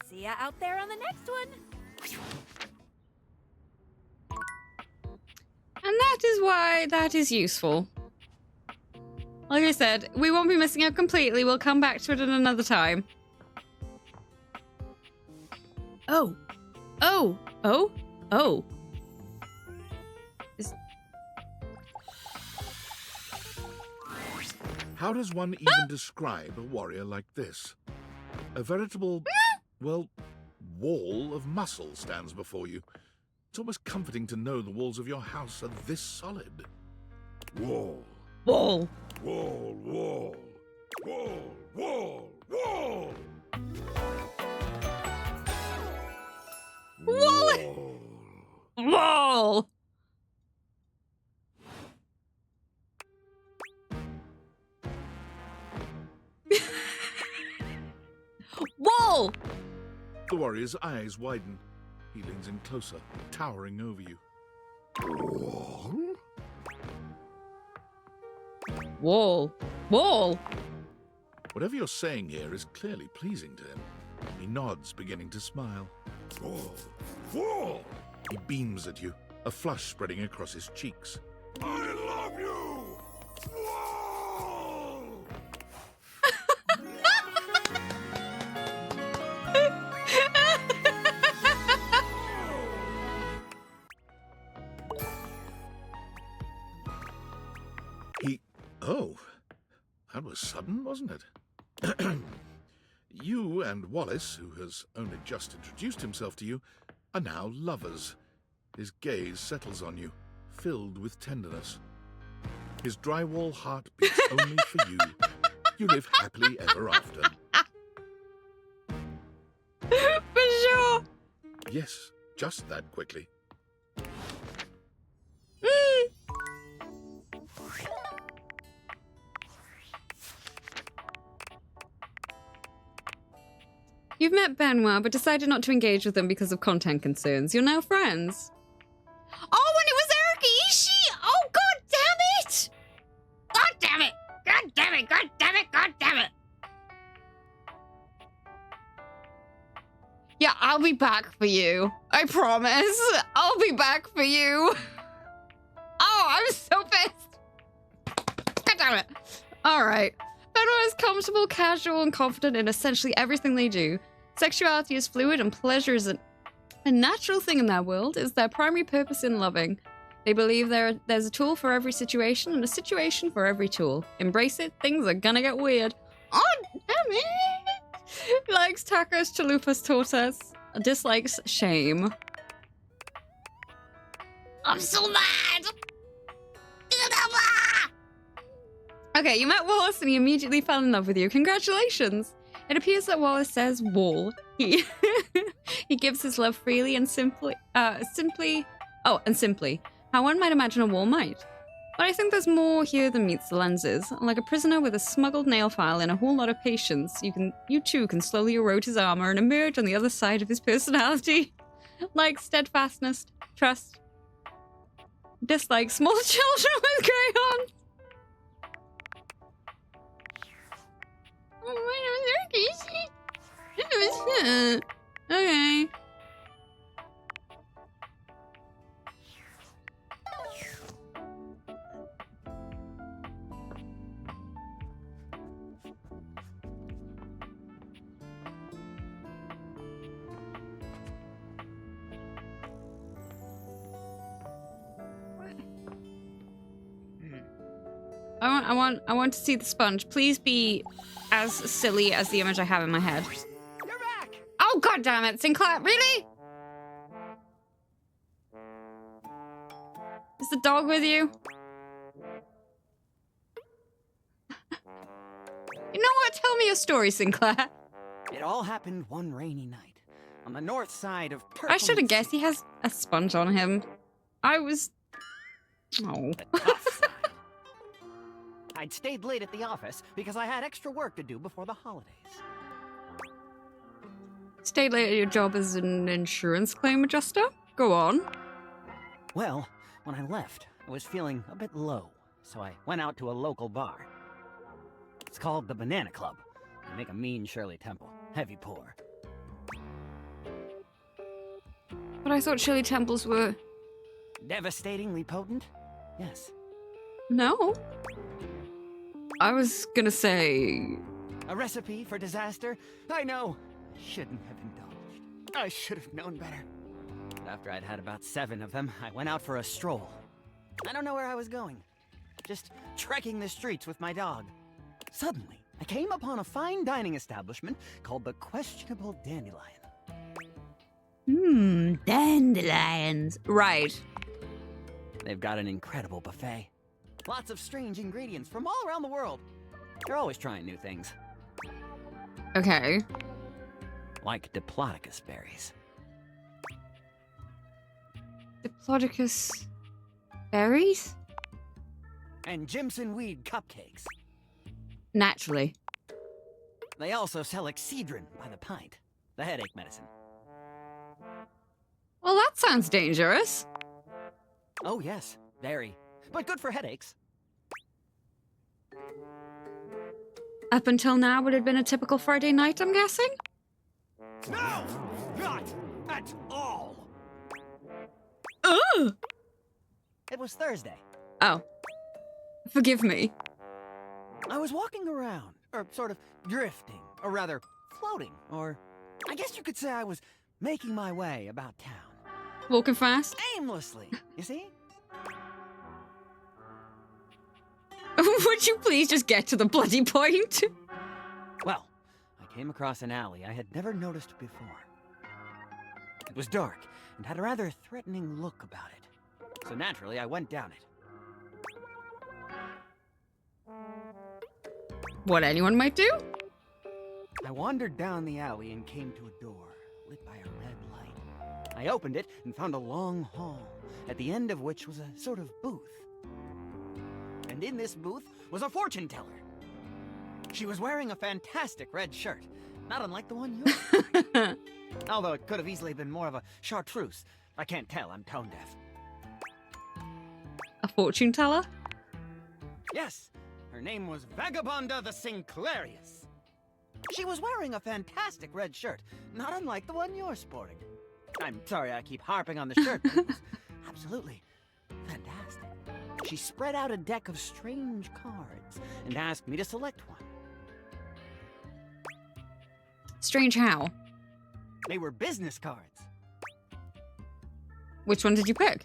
See ya out there on the next one. And that is why that is useful. Like I said, we won't be missing out completely. We'll come back to it at another time. Oh. Oh. Oh. Oh. How does one even describe a warrior like this? A veritable, well, wall of muscle stands before you. It's almost comforting to know the walls of your house are this solid. Wall. Wall. Wall, wall. Wall, wall, wall. Wall. Wall. Wall. The warrior's eyes widen. He leans in closer, towering over you. Wall. Wall. Whatever you're saying here is clearly pleasing to him. He nods, beginning to smile. Wall. Wall. He beams at you, a flush spreading across his cheeks. I love you! Oh, that was sudden, wasn't it? You and Wallace, who has only just introduced himself to you, are now lovers. His gaze settles on you, filled with tenderness. His drywall heart beats only for you. You live happily ever after. For sure. Yes, just that quickly. You've met Benoit, but decided not to engage with him because of content concerns. You're now friends. Oh, and it was Erica Ishii! Oh, god damn it! God damn it! God damn it! God damn it! God damn it! Yeah, I'll be back for you. I promise. I'll be back for you. Oh, I'm so pissed. God damn it. All right. Benoit is comfortable, casual, and confident in essentially everything they do. Sexuality is fluid and pleasure is a natural thing in their world. Is their primary purpose in loving. They believe there's a tool for every situation and a situation for every tool. Embrace it, things are gonna get weird. Oh, damn it! Likes tacos, chalupas, tortas. Dislikes shame. I'm so mad! Okay, you met Wallace and he immediately fell in love with you. Congratulations! It appears that Wallace says wall. He gives his love freely and simply. How one might imagine a wall might. But I think there's more here than meets the lenses. Like a prisoner with a smuggled nail file and a whole lot of patience, you too can slowly erode his armor and emerge on the other side of his personality. Like steadfastness, trust, dislike small children with crayons. Okay. I want to see the sponge. Please be as silly as the image I have in my head. You're back! Oh, god damn it, Sinclair, really? Is the dog with you? You know what? Tell me a story, Sinclair. It all happened one rainy night on the north side of I should have guessed he has a sponge on him. I was... Oh. I'd stayed late at the office because I had extra work to do before the holidays. Stayed late at your job as an insurance claim adjuster? Go on. Well, when I left, I was feeling a bit low, so I went out to a local bar. It's called the Banana Club. They make a mean Shirley Temple. Heavy pour. But I thought Shirley Temples were... Devastatingly potent? Yes. No. I was gonna say... A recipe for disaster? I know. Shouldn't have indulged. I should have known better. After I'd had about 7 of them, I went out for a stroll. I don't know where I was going. Just trekking the streets with my dog. Suddenly, I came upon a fine dining establishment called the Questionable Dandelion. Dandelions. Right. They've got an incredible buffet. Lots of strange ingredients from all around the world. They're always trying new things. Okay. Like Diplodocus berries. Diplodocus berries? And Jimson weed cupcakes. Naturally. They also sell Excedrin by the pint, the headache medicine. Well, that sounds dangerous. Oh, yes, very. But good for headaches. Up until now, would have been a typical Friday night, I'm guessing? No! Not at all! Ugh! It was Thursday. Oh. Forgive me. I was walking around, or sort of drifting, or rather, floating, or I guess you could say I was making my way about town. Walking fast? Aimlessly, you see? Would you please just get to the bloody point? Well, I came across an alley I had never noticed before. It was dark, and had a rather threatening look about it. So naturally, I went down it. What anyone might do? I wandered down the alley and came to a door, lit by a red light. I opened it and found a long hall, at the end of which was a sort of booth. And in this booth was a fortune teller. She was wearing a fantastic red shirt, not unlike the one you're although it could have easily been more of a chartreuse. I can't tell, I'm tone deaf. A fortune teller? Yes, her name was Vagabonda the Sinclairius. She was wearing a fantastic red shirt, not unlike the one you're sporting. I'm sorry I keep harping on the shirt, but it was absolutely fantastic. She spread out a deck of strange cards and asked me to select one. Strange how? They were business cards. Which one did you pick?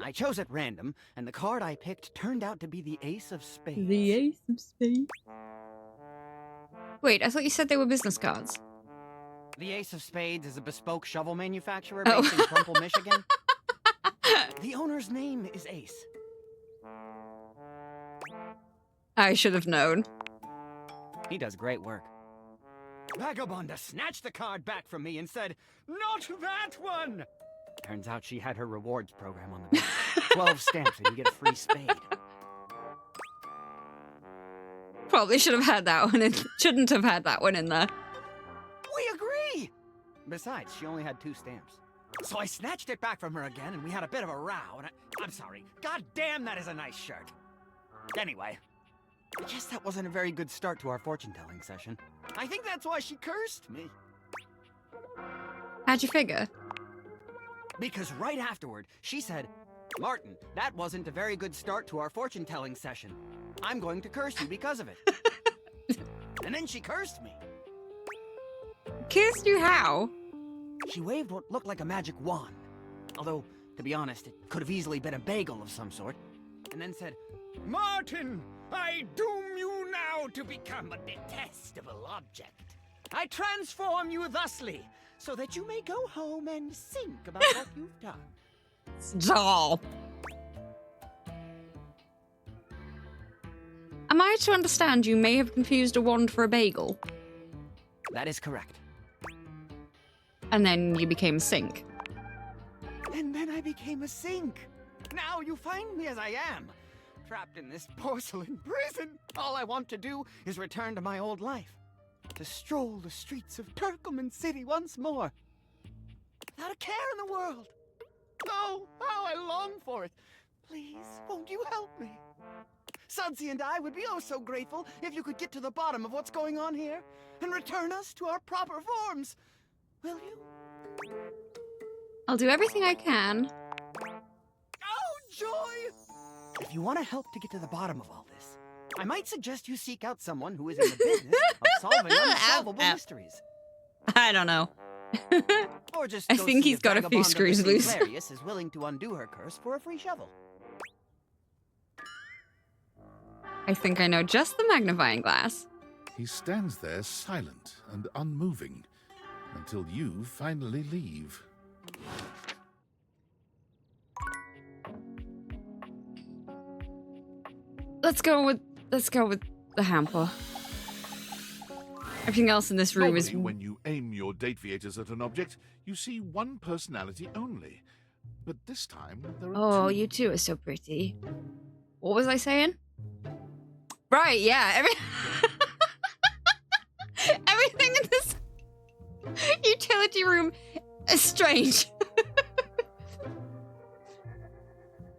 I chose at random, and the card I picked turned out to be the Ace of Spades. The Ace of Spades? Wait, I thought you said they were business cards. The Ace of Spades is a bespoke shovel manufacturer Oh. based in Crumple, Michigan. The owner's name is Ace. I should have known. He does great work. Vagabonda snatched the card back from me and said, "Not that one!" Turns out she had her rewards program on the back. 12 stamps and you get a free spade. Probably should have had that one in, shouldn't have had that one in there. We agree! Besides, she only had 2 stamps. So I snatched it back from her again and we had a bit of a row and I'm sorry. God damn, that is a nice shirt. Anyway, I guess that wasn't a very good start to our fortune-telling session. I think that's why she cursed me. How'd you figure? Because right afterward, she said, "Martin, that wasn't a very good start to our fortune-telling session. I'm going to curse you because of it." And then she cursed me. Cursed you how? She waved what looked like a magic wand. Although, to be honest, it could have easily been a bagel of some sort. And then said, "Martin, I doom you now to become a detestable object. I transform you thusly, so that you may go home and think about what you've done." Stop. Am I to understand you may have confused a wand for a bagel? That is correct. And then you became a sink. And then I became a sink. Now you find me as I am, trapped in this porcelain prison. All I want to do is return to my old life, to stroll the streets of Turkleman City once more, without a care in the world. Oh, how I long for it. Please, won't you help me? Sudsy and I would be oh so grateful if you could get to the bottom of what's going on here and return us to our proper forms. Will you? I'll do everything I can. Oh, joy! If you want to help to get to the bottom of all this, I might suggest you seek out someone who is in the business of solving unsolvable mysteries. I don't know. Or just I go think see he's if got a few Vagabonda the screws loose. Sinclairius is willing to undo her curse for a free shovel. I think I know just the magnifying glass. He stands there silent and unmoving until you finally leave. Let's go with the hamper. Everything else in this room is Normally, when you aim your dataviators at an object, you see one personality only. But this time, there are Oh, two. you two are so pretty. What was I saying? Right, yeah. Everything in this utility room is strange.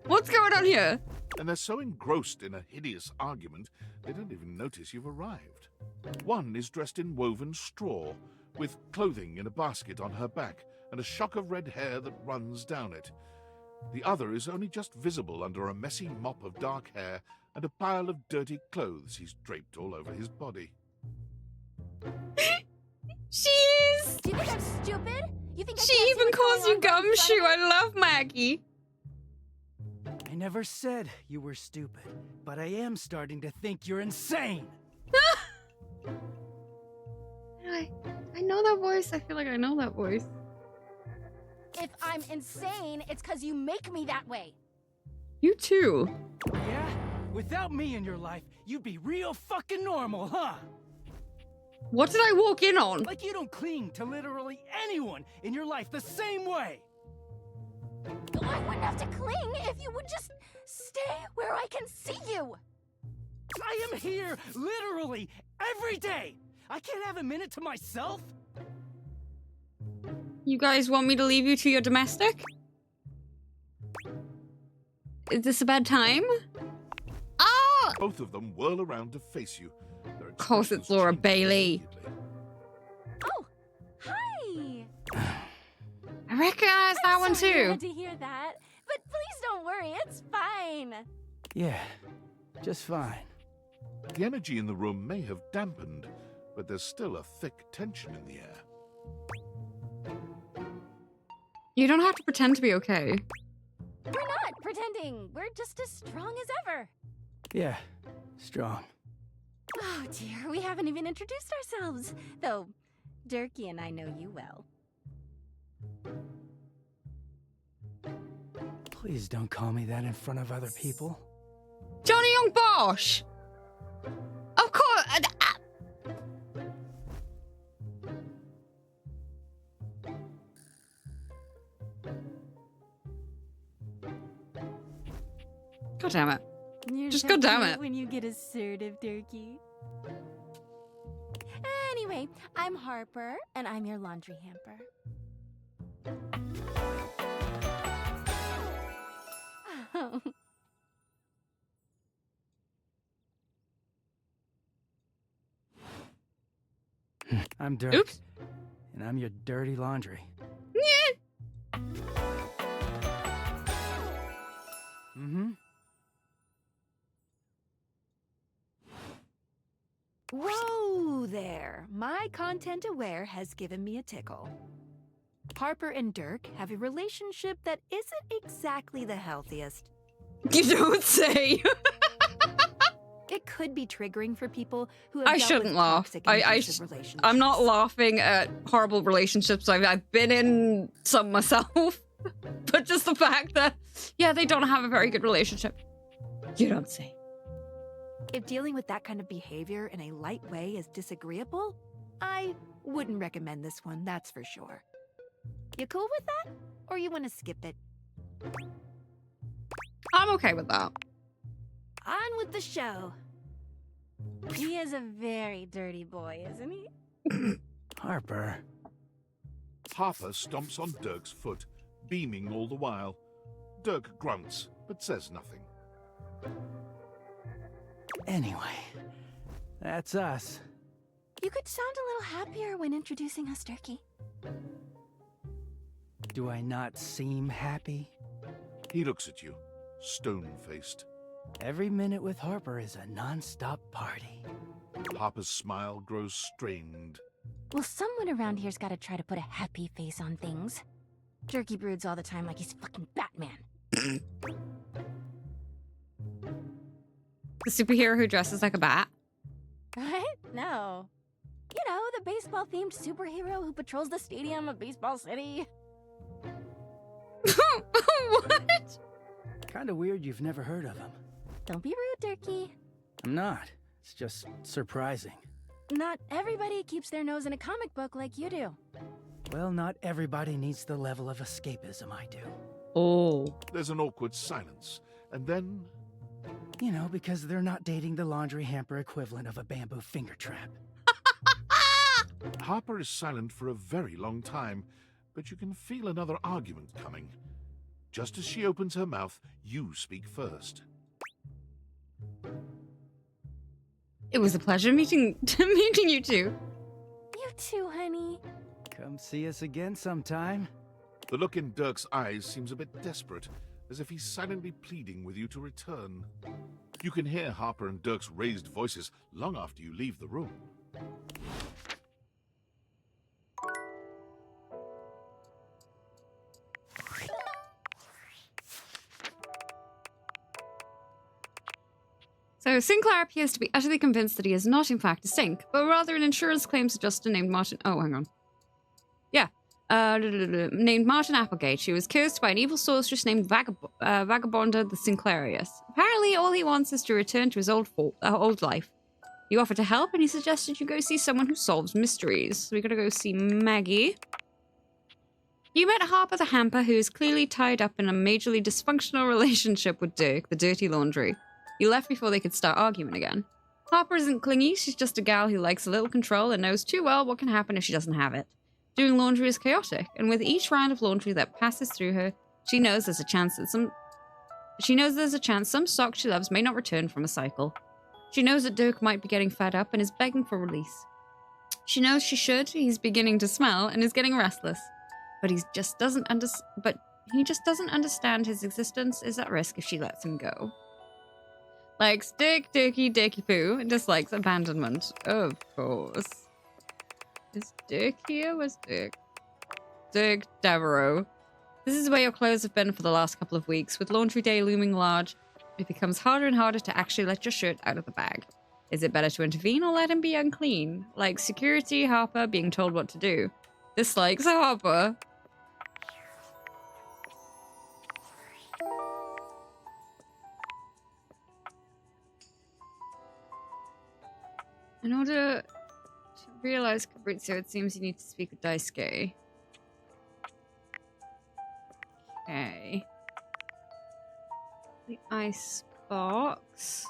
What's going on here? And they're so engrossed in a hideous argument, they don't even notice you've arrived. One is dressed in woven straw, with clothing in a basket on her back, and a shock of red hair that runs down it. The other is only just visible under a messy mop of dark hair and a pile of dirty clothes he's draped all over his body. She is. Do you think I'm stupid? You think She even calls you Gumshoe. I love Maggie. I never said you were stupid, but I am starting to think you're insane. I know that voice. I feel like I know that voice. If I'm insane, it's because you make me that way. You too. Yeah? Without me in your life, you'd be real fucking normal, huh? What did I walk in on? Like you don't cling to literally anyone in your life the same way. I wouldn't have to cling if you would just stay where I can see you. I am here literally every day. I can't have a minute to myself. You guys want me to leave you to your domestic? Is this a bad time? Ah! Both of them whirl around to face you. Of course it's Laura Bailey. Oh, hi. I recognize that one So too. glad to hear that, but please don't worry, it's fine. Yeah, just fine. The energy in the room may have dampened, but there's still a thick tension in the air. You don't have to pretend to be okay. We're not pretending. We're just as strong as ever. Yeah, strong. Oh dear, we haven't even introduced ourselves. Though, Durkee and I know you well. Please don't call me that in front of other people. Johnny Young Bosch! Of course! God damn it. You're Just so god damn cute it. when you get assertive, Durkee. Anyway, I'm Harper, and I'm your laundry hamper. Oh. I'm Dirk. Oops. And I'm your dirty laundry. Mm-hmm. Whoa there! My content aware has given me a tickle. Harper and Dirk have a relationship that isn't exactly the healthiest. You don't say. It could be triggering for people who have I dealt shouldn't with laugh. toxic and abusive I'm relationships. not laughing at horrible relationships. I've been in some myself. But just the fact that, yeah, they don't have a very good relationship. You don't say. If dealing with that kind of behavior in a light way is disagreeable, I wouldn't recommend this one, that's for sure. You cool with that? Or you want to skip it? I'm okay with that. On with the show. He is a very dirty boy, isn't he? Harper. Harper stomps on Dirk's foot, beaming all the while. Dirk grunts, but says nothing. Anyway, that's us. You could sound a little happier when introducing us, Durkee. Do I not seem happy? He looks at you, stone-faced. Every minute with Harper is a non-stop party. Harper's smile grows strained. Well, someone around here's gotta try to put a happy face on things. Durkee broods all the time like he's fucking Batman. The superhero who dresses like a bat. What? No. You know, the baseball-themed superhero who patrols the stadium of Baseball City. What? Kinda weird you've never heard of him. Don't be rude, Durkee. I'm not. It's just surprising. Not everybody keeps their nose in a comic book like you do. Well, not everybody needs the level of escapism I do. Oh. There's an awkward silence, and then... You know, because they're not dating the laundry hamper equivalent of a bamboo finger trap. Harper is silent for a very long time, but you can feel another argument coming. Just as she opens her mouth, you speak first. It was a pleasure meeting you two. You too, honey. Come see us again sometime. The look in Dirk's eyes seems a bit desperate, as if he's silently pleading with you to return. You can hear Harper and Dirk's raised voices long after you leave the room. So Sinclair appears to be utterly convinced that he is not in fact a sink, but rather an insurance claims adjuster named Martin... Oh, hang on. Yeah. Named Martin Applegate, who was cursed by an evil sorceress named Vagabonda the Sinclairius. Apparently, all he wants is to return to his old life. You offered to help, and he suggested you go see someone who solves mysteries. So we gotta go see Maggie. You met Harper the Hamper, who is clearly tied up in a majorly dysfunctional relationship with Dirk, the dirty laundry. You left before they could start arguing again. Harper isn't clingy, she's just a gal who likes a little control and knows too well what can happen if she doesn't have it. Doing laundry is chaotic, and with each round of laundry that passes through her, she knows there's a chance some sock she loves may not return from a cycle. She knows that Dirk might be getting fed up and is begging for release. She knows she should, he's beginning to smell and is getting restless. But he just doesn't understand his existence is at risk if she lets him go. Likes Dick, Dirky, Dicky Poo, and dislikes abandonment. Of course. Is Dick here? Where's Dick? Dick Devereaux. This is where your clothes have been for the last couple of weeks. With laundry day looming large, it becomes harder and harder to actually let your shirt out of the bag. Is it better to intervene or let him be unclean? Like security, Harper, being told what to do. Dislikes Harper. In order to realize Fabrizio, it seems you need to speak with Daisuke. Okay. The ice box.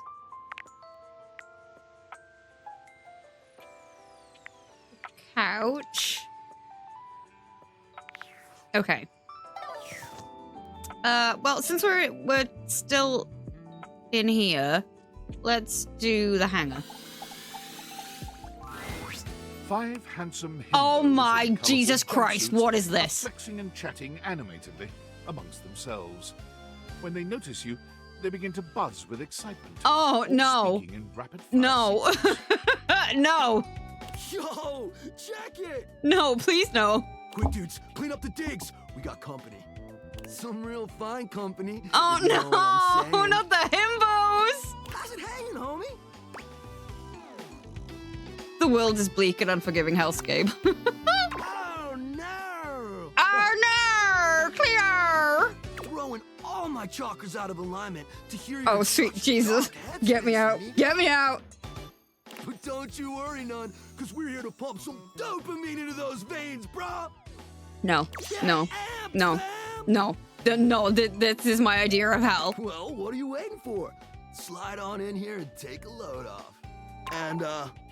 The couch. Okay. Well, since we're still in here, let's do the hangar. 5 handsome Oh himbos my in colourful Jesus Christ, jumpsuits what is are this? flexing and chatting animatedly amongst themselves. When they notice you, they begin to buzz with excitement. Oh, or no. speaking in rapid fire No. No. Yo, check it! No, please no. Quick, dudes, clean up the digs. We got company. Some real fine company. Oh if you know what I'm no, saying. not the himbos. How's it hanging, homie? The world is bleak and unforgiving hellscape. Oh no! Oh no! Clear! Throwing all my chakras out of alignment to hear Oh your sweet touch Jesus. dark Get me headspace, out. amigo. Get me out. But don't you worry none, cause we're here to pump some dopamine into those veins, brah! No. No. No. No. No, this is my idea of hell. Well, what are you waiting for? Slide on in here and take a load off. And,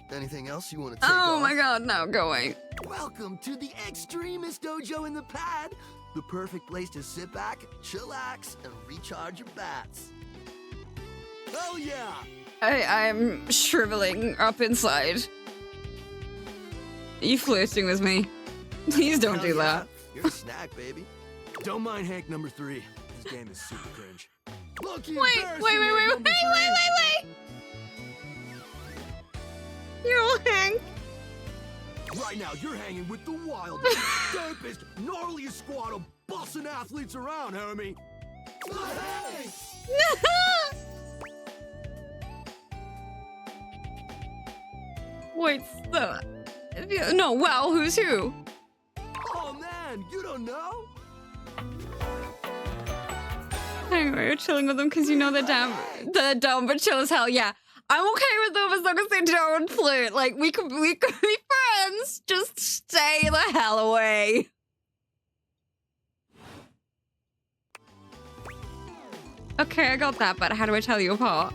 anything else you want to take Oh off? my god, no, go away. Welcome to the Extremist Dojo in the Pad, the perfect place to sit back, chillax, and recharge your bats. Hell yeah! I'm shriveling up inside. Are you flirting with me? Please don't Hell do yeah. that. You're a snack, baby. Don't mind Hank number 3. This game is super cringe. Look, you Wait. You're all Hank. Right now, you're hanging with the wildest, dopest, gnarliest squad of bussin' athletes around, homie. Hey! Wait, no, well, who's who? Oh man, you don't know? Anyway, you're chilling with them because you know they're dumb, but chill as hell. Yeah, I'm okay with them as long as they don't flirt. Like we could be friends. Just stay the hell away. Okay, I got that, but how do I tell you apart?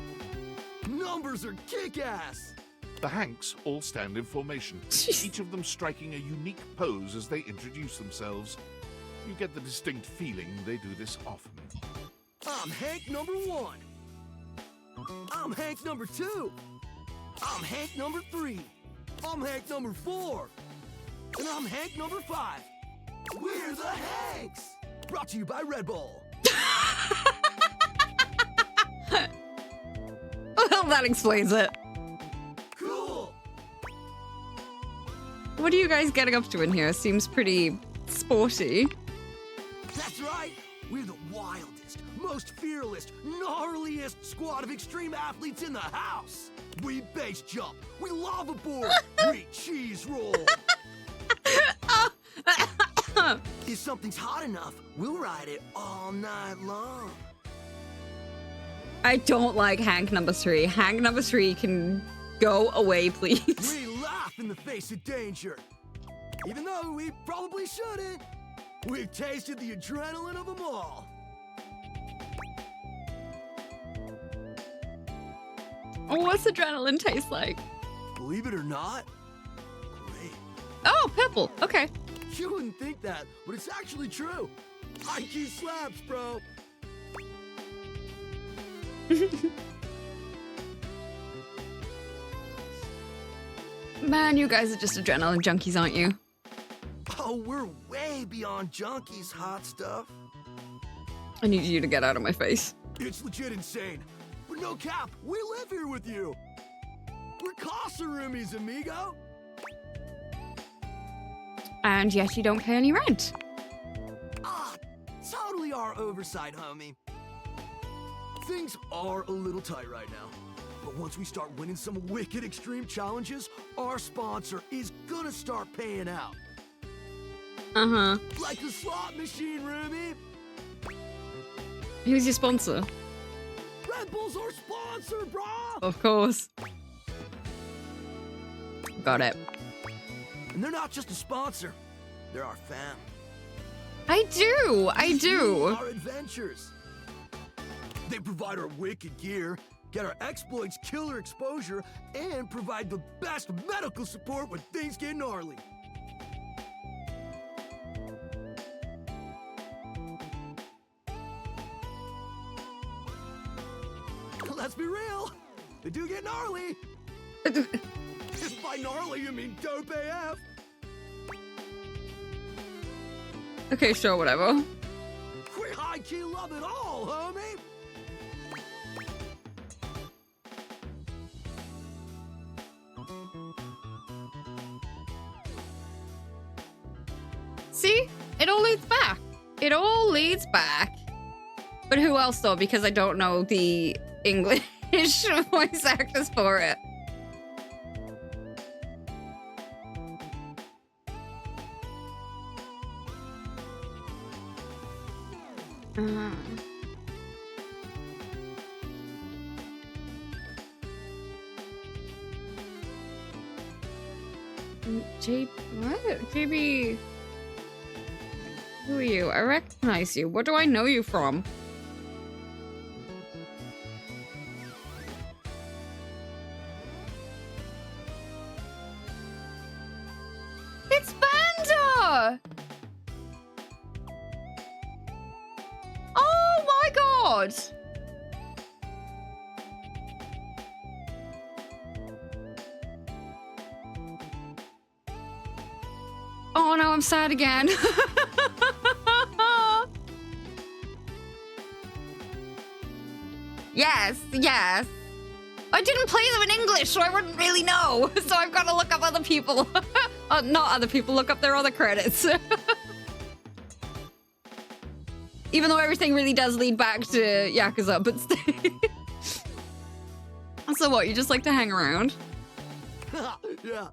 Numbers are kick-ass. The Hanks all stand in formation, each of them striking a unique pose as they introduce themselves. You get the distinct feeling they do this often. I'm Hank number 1. I'm Hank number 2. I'm Hank number 3. I'm Hank number 4. And I'm Hank number 5. We're the Hanks! Brought to you by Red Bull. Well, that explains it. Cool. What are you guys getting up to in here? Seems pretty sporty. That's right. We're the wildest, most fearless, gnarliest squad of extreme athletes in the house. We base jump. We lava board. We cheese roll. If something's hot enough, we'll ride it all night long. I don't like Hank number 3. Hank number 3 can go away, please. We laugh in the face of danger. Even though we probably shouldn't. We've tasted the adrenaline of them all. Oh, what's adrenaline taste like? Believe it or not, great. Oh, purple. Okay. You wouldn't think that, but it's actually true. IQ slaps, bro. Man, you guys are just adrenaline junkies, aren't you? Oh, we're way beyond junkies, hot stuff. I need you to get out of my face. It's legit insane. But no cap, we live here with you. We're casa roomies, amigo. And yet you don't pay any rent. Ah, totally our oversight, homie. Things are a little tight right now. But once we start winning some wicked extreme challenges, our sponsor is gonna start paying out. Uh-huh. Like the slot machine, roomie. Who's your sponsor? Red Bull's our sponsor, bro! Of course. Got it. And they're not just a sponsor, they're our fam. I do. Our adventures. They provide our wicked gear, get our exploits killer exposure, and provide the best medical support when things get gnarly. Let's be real, they do get gnarly. If by gnarly you mean dope AF. Okay, sure, whatever. We high-key love it all, homie. See? It all leads back. It all leads back. But who else, though? Because I don't know the English voice actors for it. JB? Who are you? I recognize you. What do I know you from? It's Banda! Oh my god! Oh no, I'm sad again. Yes. I didn't play them in English, so I wouldn't really know. So I've got to look up other people. Not other people, look up their other credits. Even though everything really does lead back to Yakuza, but still. So what, you just like to hang around? Yeah.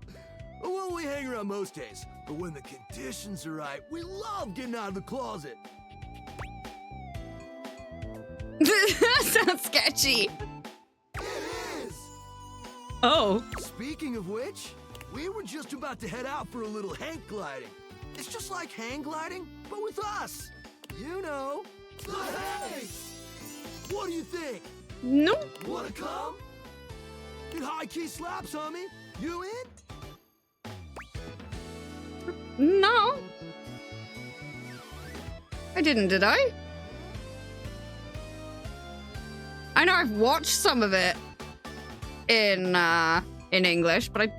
Well, we hang around most days, but when the conditions are right, we love getting out of the closet. Sounds sketchy. It is! Oh. Speaking of which, we were just about to head out for a little hang gliding. It's just like hang gliding, but with us. You know, the hang! What do you think? No. Wanna come? It high-key slaps, homie. You in? No. I didn't, did I? I know I've watched some of it in English, but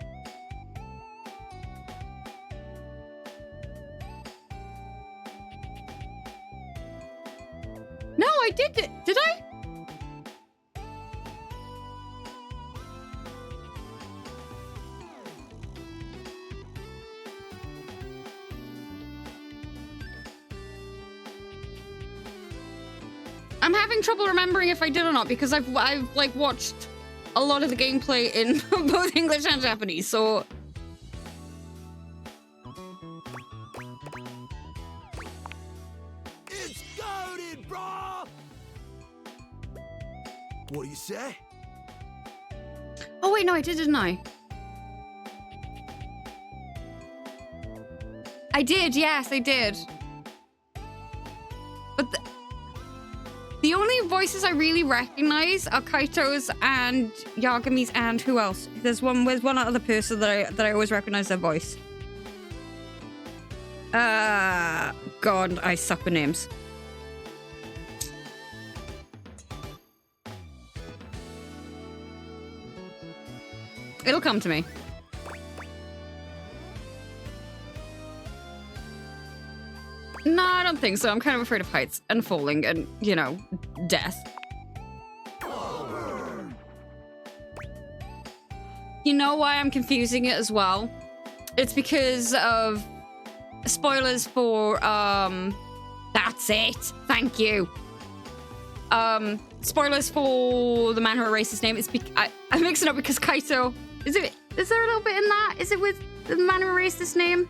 No, I did it. Did I? I'm having trouble remembering if I did or not because I've like watched a lot of the gameplay in both English and Japanese, so It's goated, brah! What do you say? Oh wait, no, I did, didn't I? I did, yes, I did. But the only voices I really recognize are Kaito's and Yagami's and who else? There's one other person that I always recognize their voice. God, I suck with names. It'll come to me. No, I don't think so. I'm kind of afraid of heights and falling and, you know, death. You know why I'm confusing it as well? It's because of spoilers for, that's it. Thank you. Spoilers for the man who erased his name. I'm mixing it up because Kaito... Is there a little bit in that? Is it with the man who erased his name?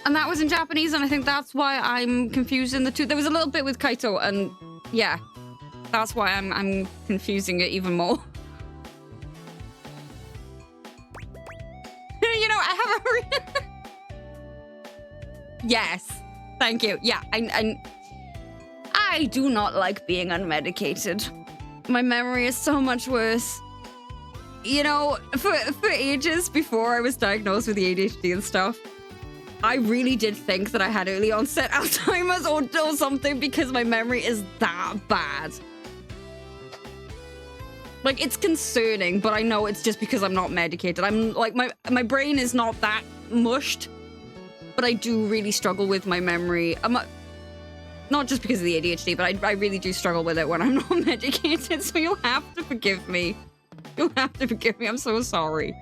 And that was in Japanese, and I think that's why I'm confusing the two. There was a little bit with Kaito, and yeah, that's why I'm confusing it even more. You know, I have a... Yes, thank you. Yeah, I do not like being unmedicated. My memory is so much worse. You know, for ages before I was diagnosed with the ADHD and stuff, I really did think that I had early onset Alzheimer's or something because my memory is that bad. Like, it's concerning, but I know it's just because I'm not medicated. I'm like, my brain is not that mushed, but I do really struggle with my memory. Not just because of the ADHD, but I really do struggle with it when I'm not medicated, so you'll have to forgive me. You'll have to forgive me. I'm so sorry.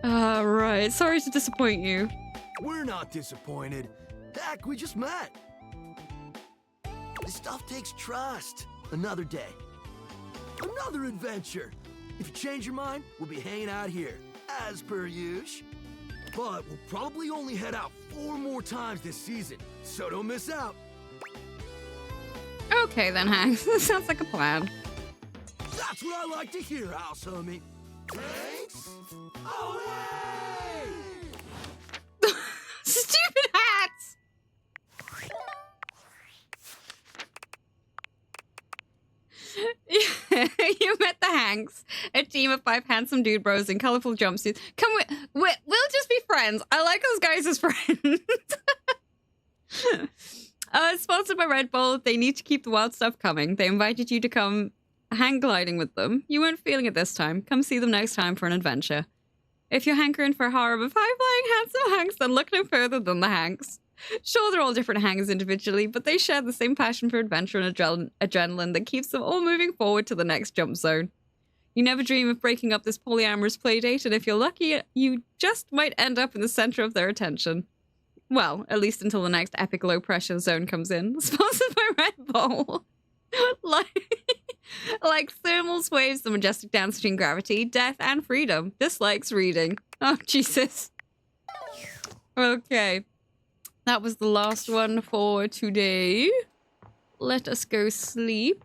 Right. Sorry to disappoint you. We're not disappointed. Heck, we just met. This stuff takes trust. Another day. Another adventure. If you change your mind, we'll be hanging out here, as per usual. But we'll probably only head out 4 more times this season, so don't miss out. Okay then, Hanks. That sounds like a plan. That's what I like to hear, house homie. Thanks. Away! Stupid hats! You met the Hanks, a team of 5 handsome dude bros in colorful jumpsuits. Come with, we'll just be friends. I like those guys as friends. Sponsored by Red Bull, they need to keep the wild stuff coming. They invited you to come hang gliding with them. You weren't feeling it this time. Come see them next time for an adventure. If you're hankering for a harem of high-flying handsome Hanks, then look no further than the Hanks. Sure, they're all different Hanks individually, but they share the same passion for adventure and adrenaline that keeps them all moving forward to the next jump zone. You never dream of breaking up this polyamorous playdate, and if you're lucky, you just might end up in the center of their attention. Well, at least until the next epic low-pressure zone comes in. Sponsored by Red Bull. Like thermal waves, the majestic dance between gravity, death, and freedom. Dislikes reading. Oh, Jesus. Okay. That was the last one for today. Let us go sleep.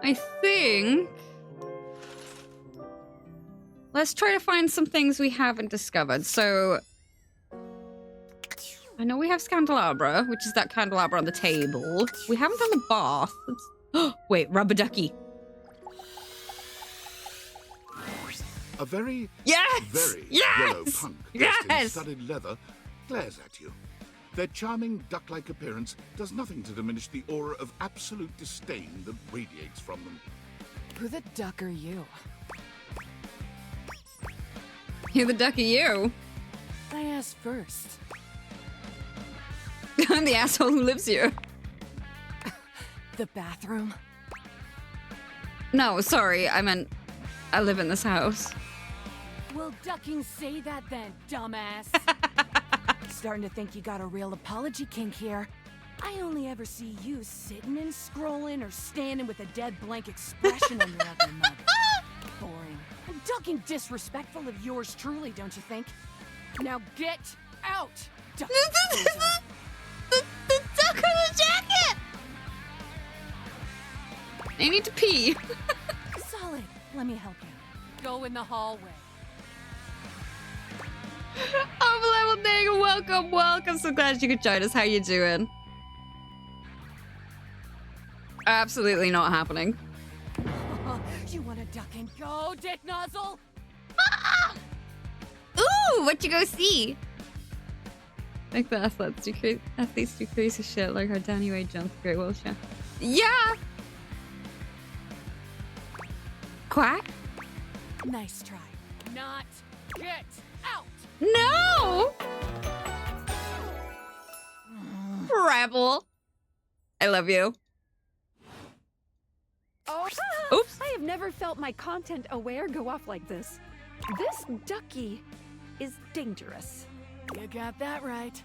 I think... Let's try to find some things we haven't discovered. So... I know we have Scandelabra, which is that candelabra on the table. We haven't done the bath. Wait, rubber ducky. A very yes! yellow punk dressed in studded leather glares at you. Their charming duck-like appearance does nothing to diminish the aura of absolute disdain that radiates from them. Who the duck are you? Who the duck are you? I asked first. I'm the asshole who lives here. The bathroom? No, sorry, I meant I live in this house. Well, ducking say that then, dumbass. Starting to think you got a real apology kink here. I only ever see you sitting and scrolling or standing with a dead blank expression on your ugly mug. Boring. And ducking disrespectful of yours truly, don't you think? Now get out! Duck. The duck on the jacket! I need to pee. Solid. Let me help you. Go in the hallway. Oh, level thing, welcome. So glad you could join us. How you doing? Absolutely not happening. You wanna duck and go, dick nozzle? Ooh, what you go see? Like the athletes do crazy shit like how Danny Way jumped the Great Wall Chef. Yeah! Quack? Nice try. Not get out! No! Rebel. I love you. Oh, oops! I have never felt my content aware go off like this. This ducky is dangerous. You got that right.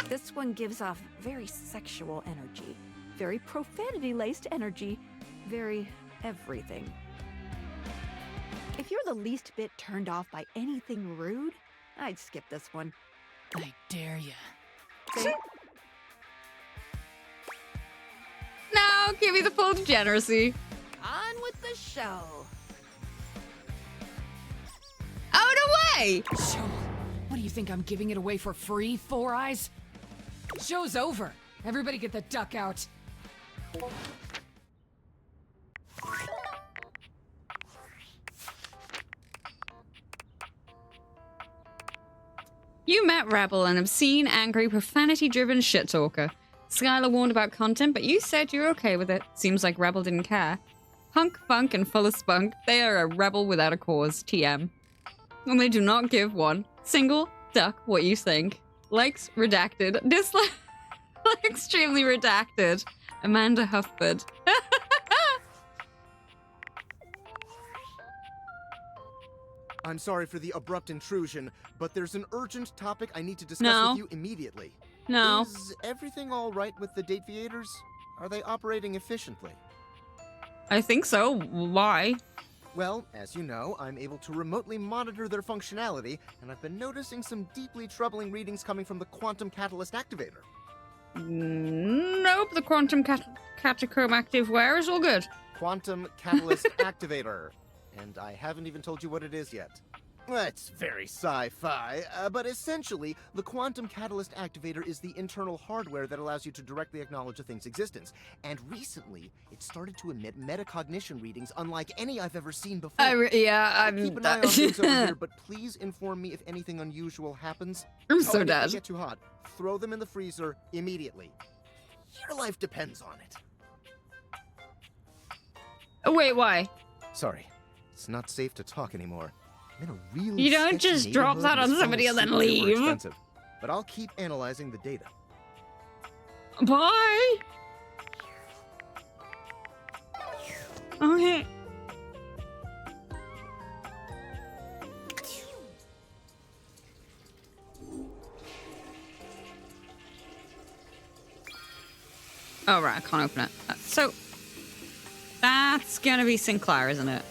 This one gives off very sexual energy, very profanity-laced energy, very everything. If you're the least bit turned off by anything rude, I'd skip this one. I dare you. See? No, give me the full degeneracy. On with the show. Out away! Show. What do you think I'm giving it away for free, Four Eyes? Show's over. Everybody get the duck out. You met Rebel, an obscene, angry, profanity-driven shit-talker. Skylar warned about content, but you said you're okay with it. Seems like Rebel didn't care. Punk, funk, and full of spunk, they are a rebel without a cause, TM. And they do not give one single duck what you think. Likes redacted. Dislike extremely redacted. Amanda Hufford. I'm sorry for the abrupt intrusion, but there's an urgent topic I need to discuss with you immediately. No. Is everything all right with the Date Theaters? Are they operating efficiently? I think so. Why? Well, as you know, I'm able to remotely monitor their functionality, and I've been noticing some deeply troubling readings coming from the Quantum Catalyst Activator. Nope, the Quantum Catacomb active where is all good. Quantum Catalyst Activator. And I haven't even told you what it is yet. It's very sci-fi, but essentially, the Quantum Catalyst Activator is the internal hardware that allows you to directly acknowledge a thing's existence. And recently, it started to emit metacognition readings unlike any I've ever seen before. I'm Keep an eye on things over here, but please inform me if anything unusual happens. I'm so and if dead. they get too hot, throw them in the freezer immediately. Your life depends on it. Oh, wait, why? Sorry, it's not safe to talk anymore. I'm in a really You don't sketchy just drop neighborhood that on and somebody and then super leave. expensive. But I'll keep analyzing the data. Bye. Okay. Oh, right, I can't open it. So, that's gonna be Sinclair, isn't it?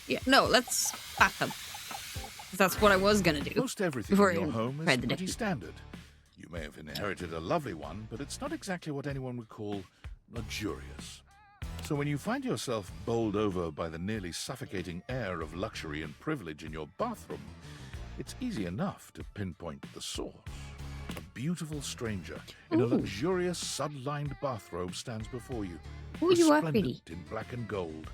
Yeah, no, let's back up. 'Cause that's what I was gonna do. Most everything before in I your home is read the pretty dick. standard. You may have inherited a lovely one, but it's not exactly what anyone would call luxurious. So when you find yourself bowled over by the nearly suffocating air of luxury and privilege in your bathroom, it's easy enough to pinpoint the source. A beautiful stranger in a Ooh. luxurious sud-lined bathrobe stands before you, Ooh, you are resplendent in black and gold.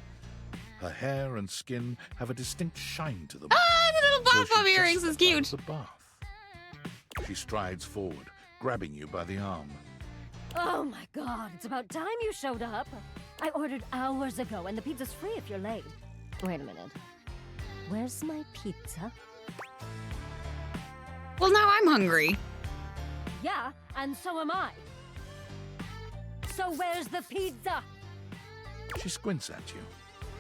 Her hair and skin have a distinct shine to them. Ah, the little though bath bomb she earrings just is cute. stepped out of the bath. She strides forward, grabbing you by the arm. Oh my god, it's about time you showed up. I ordered hours ago, and the pizza's free if you're late. Wait a minute. Where's my pizza? Well, now I'm hungry. Yeah, and so am I. So where's the pizza? She squints at you,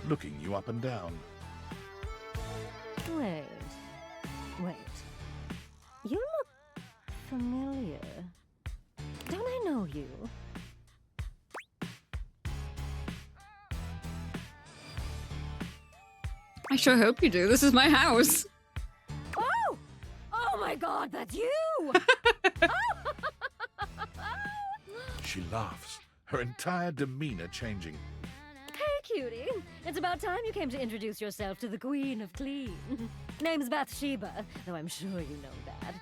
looking you up and down. Wait. You look familiar. Don't I know you? I sure hope you do. This is my house. Oh! Oh my god, that's you! She laughs, her entire demeanor changing. Hey, cutie. It's about time you came to introduce yourself to the Queen of Clean. Name's Bathsheba, though I'm sure you know that.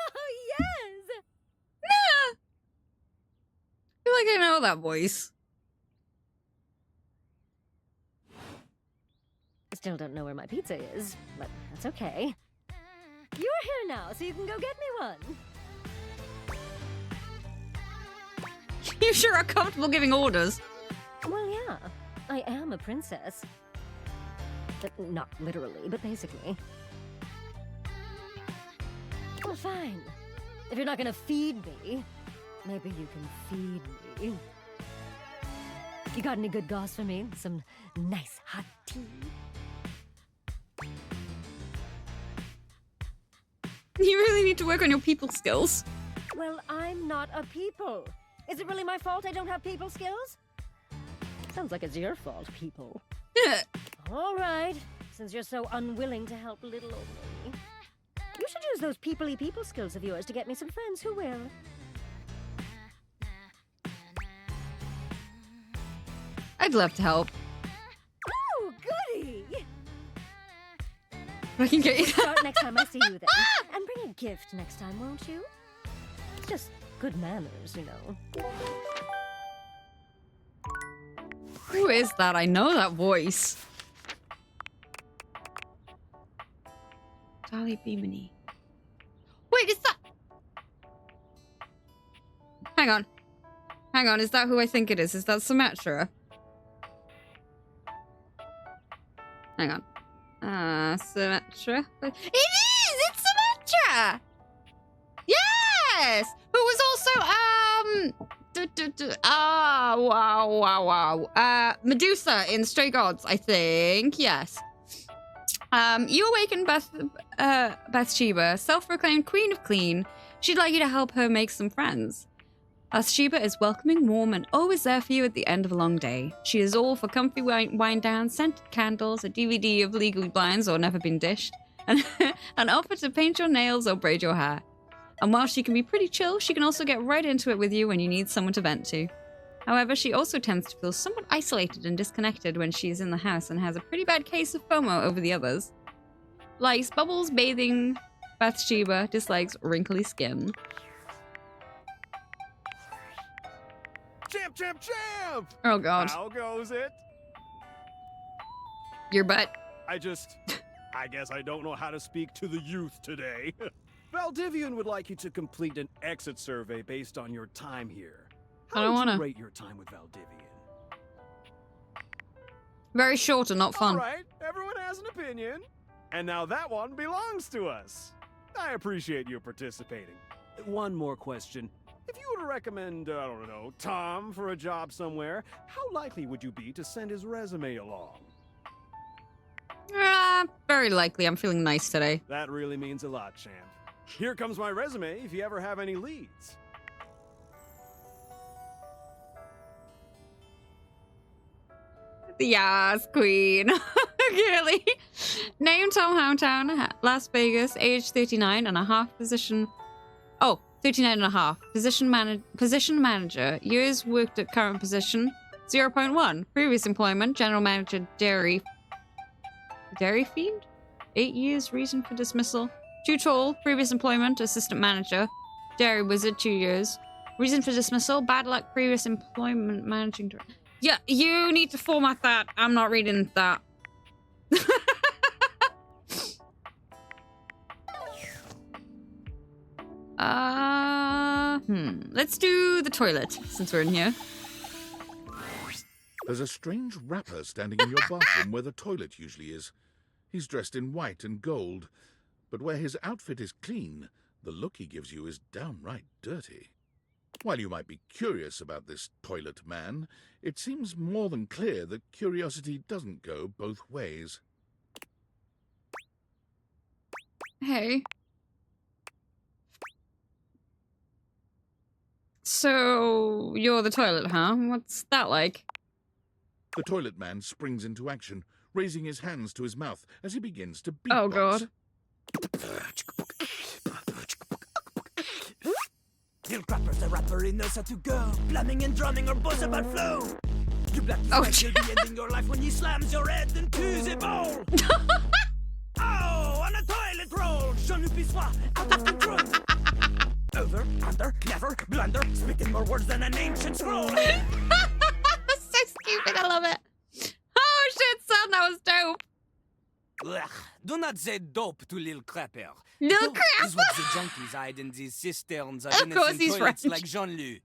Oh, yes! Nah! I feel like I know that voice. Still don't know where my pizza is, but that's okay. You're here now, so you can go get me one. You sure are comfortable giving orders. Well, yeah. I am a princess. But not literally, but basically. Well, fine. If you're not gonna feed me, maybe you can feed me. You got any good goss for me? Some nice hot tea? You really need to work on your people skills. Well, I'm not a people. Is it really my fault I don't have people skills? Sounds like it's your fault, people. All right, since you're so unwilling to help little old me. You should use those people-y people skills of yours to get me some friends who will. I'd love to help. Oh, goody! I can get you Start next time I see you then. And bring a gift next time, won't you? It's just good manners, you know. Who is that? I know that voice. Dolly Beamony. Wait, is that... Hang on. Hang on, is that who I think it is? Is that Symmetra? Hang on. Symmetra. It is! It's Symmetra! Yes! Who was also, Medusa in Stray Gods, I think. Yes. You awaken Bathsheba, self-proclaimed Queen of Clean. She'd like you to help her make some friends. Bathsheba is welcoming, warm, and always there for you at the end of a long day. She is all for comfy wind down, scented candles, a DVD of Legally Blondes or Never Been Dished, and an offer to paint your nails or braid your hair. And while she can be pretty chill, she can also get right into it with you when you need someone to vent to. However, she also tends to feel somewhat isolated and disconnected when she is in the house and has a pretty bad case of FOMO over the others. Likes bubbles bathing, Bathsheba dislikes wrinkly skin. Champ, champ, champ! Oh god. How goes it? Your butt. I guess I don't know how to speak to the youth today. Valdivian would like you to complete an exit survey based on your time here. I don't How would wanna. you rate your time with Valdivian? Very short and not fun. All right, everyone has an opinion. And now that one belongs to us. I appreciate you participating. One more question. If you were to recommend, I don't know, Tom for a job somewhere, how likely would you be to send his resume along? Very likely. I'm feeling nice today. That really means a lot, champ. Here comes my resume if you ever have any leads. Yes, queen. Really. Name Tom Hometown, Las Vegas, age 39 and a half, position... Oh, 39 and a half. Position manager. Years worked at current position, 0.1. Previous employment, general manager, Dairy Fiend? 8 years, reason for dismissal. Too tall, previous employment, assistant manager. Dairy Wizard, 2 years. Reason for dismissal, bad luck, previous employment, managing director. Yeah, you need to format that. I'm not reading that. Let's do the toilet, since we're in here. There's a strange rapper standing in your bathroom where the toilet usually is. He's dressed in white and gold, but where his outfit is clean, the look he gives you is downright dirty. While you might be curious about this toilet man, it seems more than clear that curiosity doesn't go both ways. Hey. So, you're the toilet, huh? What's that like? The toilet man springs into action, raising his hands to his mouth as he begins to beatbox. Oh, God. Lil Crapper's the rapper, he knows how to go. Blamming and drumming or buzz about flow. You black his you'll be ending your life when he slams your head into the bowl. Oh, on a toilet roll. Jean-Luc Pissoir, out of control. Over, under, never, blunder. Speaking more words than an ancient scroll. So stupid, I love it. Oh shit, son, that was dope. Ugh, do not say dope to Lil Crapper. Lil Dope Crapper! is what the junkies hide in these cisterns of Of course innocent he's toilets right. like Jean-Luc.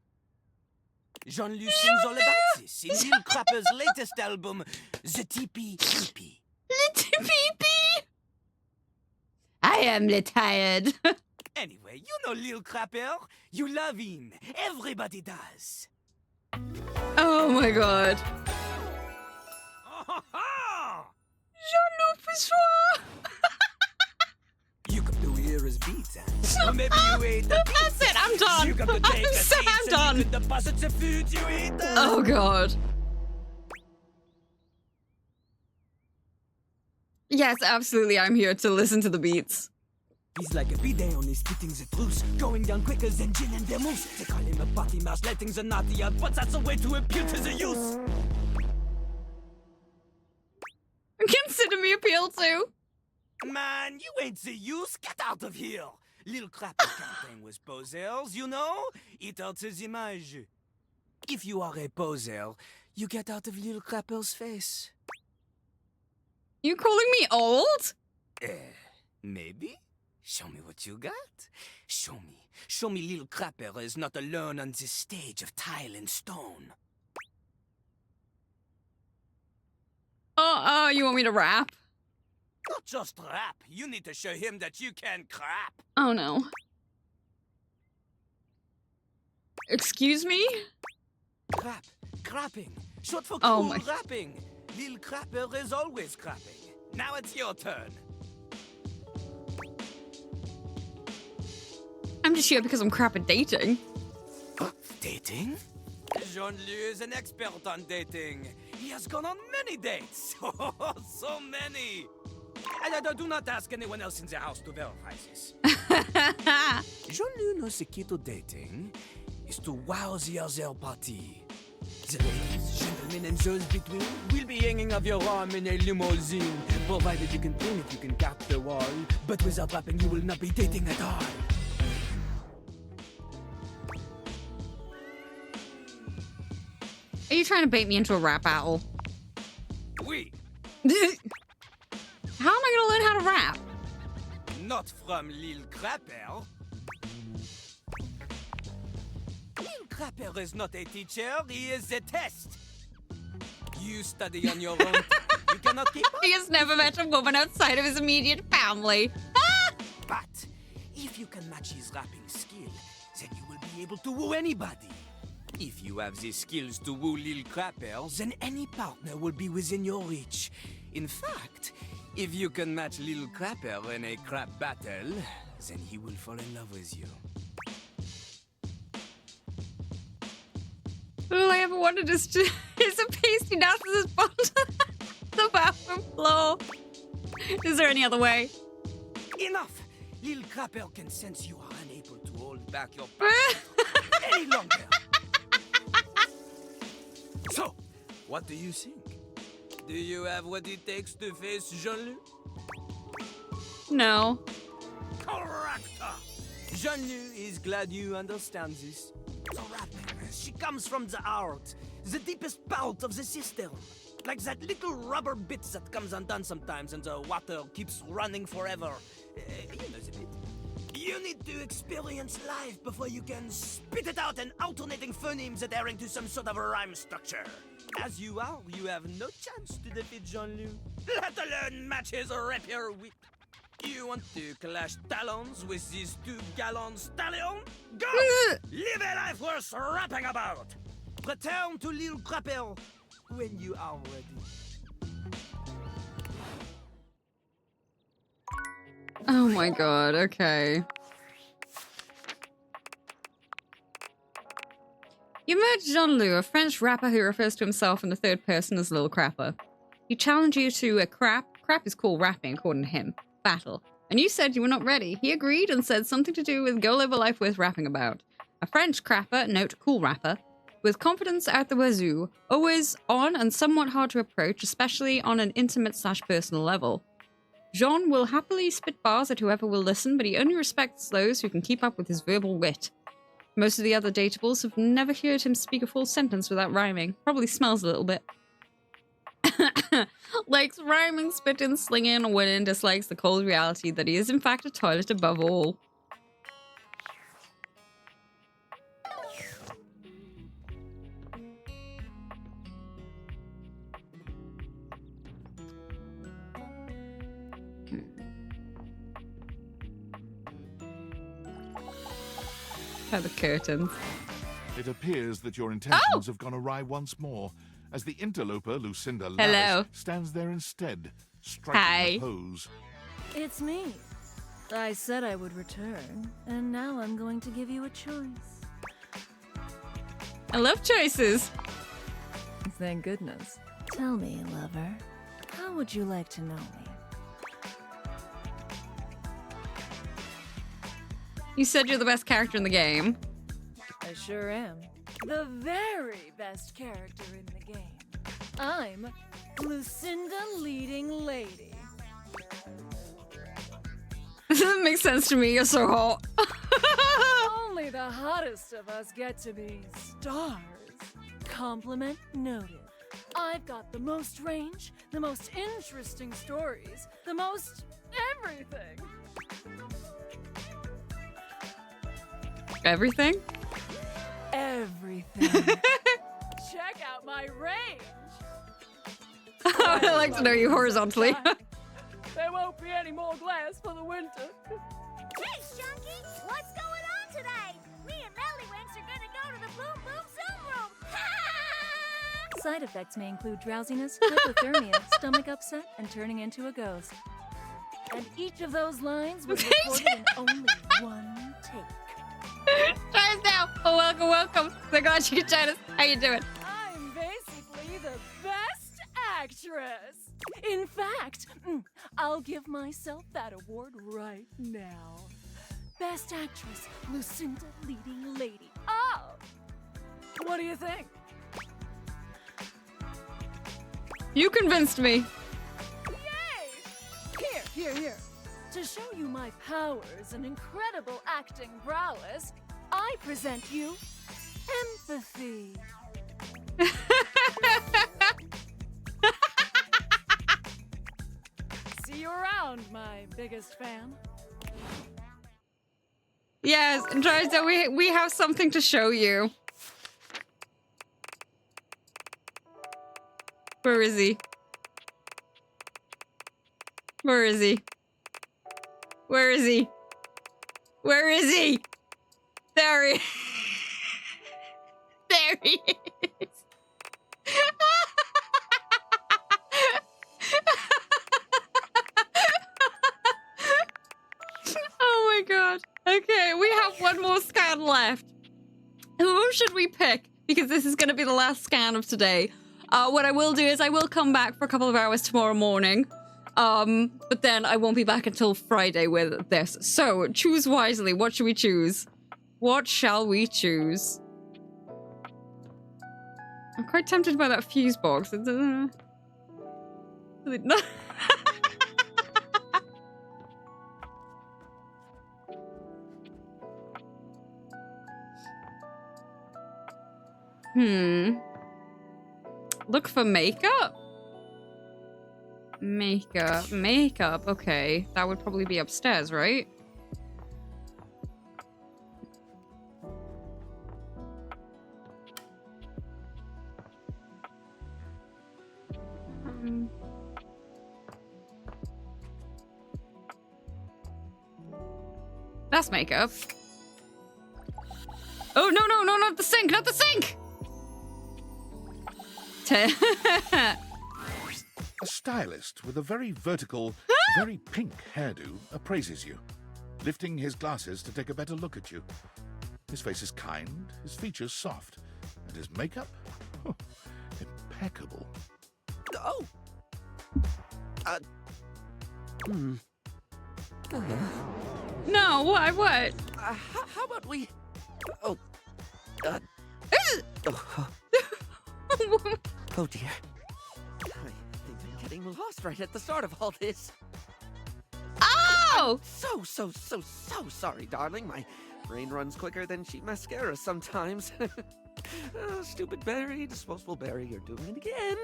Jean-Luc sings all about this in Lil Crapper's latest album, The Teepee Teepee. Little peepee. I am tired. Anyway, you know Lil Crapper. You love him. Everybody does. Oh my god. Jean-Luc Pissoir. You come to hear his beats, huh? Or maybe you ate the beats. That's it, I'm done. You come to take I'm a so seat I'm and done. you can deposit the food you eat. Oh god. Yes, absolutely, I'm here to listen to the beats. He's like a bidet, only spitting the truth. Going down quicker than gin and vermouth. They call him a party mouse, letting the naughty out, but that's a way to appeal to the youth. Consider me appealed to. Man, you ain't the youth. Get out of here. Lil Crapper can't hang with posers, you know? It alters image. If you are a poser, you get out of Lil Crapper's face. You calling me old? Maybe. Show me what you got. Show me. Show me Lil Crapper is not alone on this stage of tile and stone. Oh, you want me to rap? Not just rap. You need to show him that you can crap. Oh no. Excuse me? Crap. Crapping. Short for Oh cool my- rapping. Lil Crapper is always crapping. Now it's your turn. I'm just here because I'm crap at dating. Dating? Jean-Luc is an expert on dating. He has gone on many dates. Oh, so many. And I do not ask anyone else in the house to verify this. Jean-Luc knows the key to dating is to wow the other party. The ladies, gentlemen, and those between will be hanging off your arm in a limousine. Provided you can bring it, you can cap the wall. But without rapping, you will not be dating at all. Are you trying to bait me into a rap battle? Oui. How am I gonna learn how to rap? Not from Lil Crapper. Lil Crapper is not a teacher, he is a test. You study on your own. You cannot keep up. He has never met a woman outside of his immediate family. But if you can match his rapping skill, then you will be able to woo anybody. If you have the skills to woo Lil Crapper, then any partner will be within your reach. In fact, if you can match Lil Crapper in a crap battle, then he will fall in love with you. All I ever wanted is a pasty narcissist bond the bathroom floor. Is there any other way? Enough! Lil Crapper can sense you are unable to hold back your passion any longer. So, what do you think? Do you have what it takes to face Jean-Luc? No. Correct! Jean-Luc is glad you understand this. The rapping, she comes from the heart, the deepest part of the system. Like that little rubber bit that comes undone sometimes and the water keeps running forever. You know the bit. You need to experience life before you can spit it out in alternating phonemes adhering to some sort of a rhyme structure. As you are, you have no chance to defeat Jean-Loup, let alone match his rapier whip. You want to clash talons with these 2 gallon stallion? Go! Live a life worth rapping about! Return to L'Île Crapel when you are ready. Oh my god, okay. You met Jean-Loup, a French rapper who refers to himself in the third person as Lil Crapper. He challenged you to a crap is called rapping according to him, battle. And you said you were not ready. He agreed and said something to do with go live a life worth rapping about. A French crapper, note cool rapper, with confidence out the wazoo, always on and somewhat hard to approach, especially on an intimate/personal level. Jean will happily spit bars at whoever will listen, but he only respects those who can keep up with his verbal wit. Most of the other datables have never heard him speak a full sentence without rhyming. Probably smells a little bit. Likes rhyming, spitting, slinging, winning, dislikes the cold reality that he is in fact a toilet above all. The curtains. It appears that your intentions have gone awry once more, as the interloper Lucinda Hello. Lavis stands there instead, striking a pose. It's me. I said I would return, and now I'm going to give you a choice. I love choices. Thank goodness. Tell me, lover, how would you like to know me? You said you're the best character in the game. I sure am. The very best character in the game. I'm Lucinda Leading Lady. That makes sense to me. You're so hot. Only the hottest of us get to be stars. Compliment noted. I've got the most range, the most interesting stories, the most everything. Everything? Everything. Check out my range. I would like to know you horizontally. There won't be any more glass for the winter. Hey, Shunky! What's going on today? Me and Mellywinks are gonna go to the Boom Boom Zoom Room! Side effects may include drowsiness, hypothermia, stomach upset, and turning into a ghost. And each of those lines was recorded in only one take. Join us now. Oh, welcome, welcome. So glad you could join us. How you doing? I'm basically the best actress. In fact, I'll give myself that award right now. Best Actress, Lucinda Leading Lady. Oh! What do you think? You convinced me. Yay! Here. To show you my powers and incredible acting prowess, I present you empathy. See you around, my biggest fan. Yes, Dryzo, we have something to show you. Where is he? Where is he? Where is he? Where is he? There he is. There he is. Oh my god. Okay, we have one more scan left. Who should we pick? Because this is going to be the last scan of today. What I will do is I will come back for a couple of hours tomorrow morning. But then I won't be back until Friday with this. So, choose wisely. What should we choose? What shall we choose? I'm quite tempted by that fuse box. Look for makeup? Makeup. Okay. That would probably be upstairs, right? That's makeup. Oh, no, no, no, not the sink, not the sink! A stylist with a very vertical, very pink hairdo appraises you, lifting his glasses to take a better look at you. His face is kind, his features soft, and his makeup? Oh, impeccable. Oh! No, what? How about we... Oh. Oh dear. I think I'm getting lost right at the start of all this. Oh! I'm so sorry, darling. My brain runs quicker than cheap mascara sometimes. Oh, stupid Barry, disposable Barry, you're doing it again.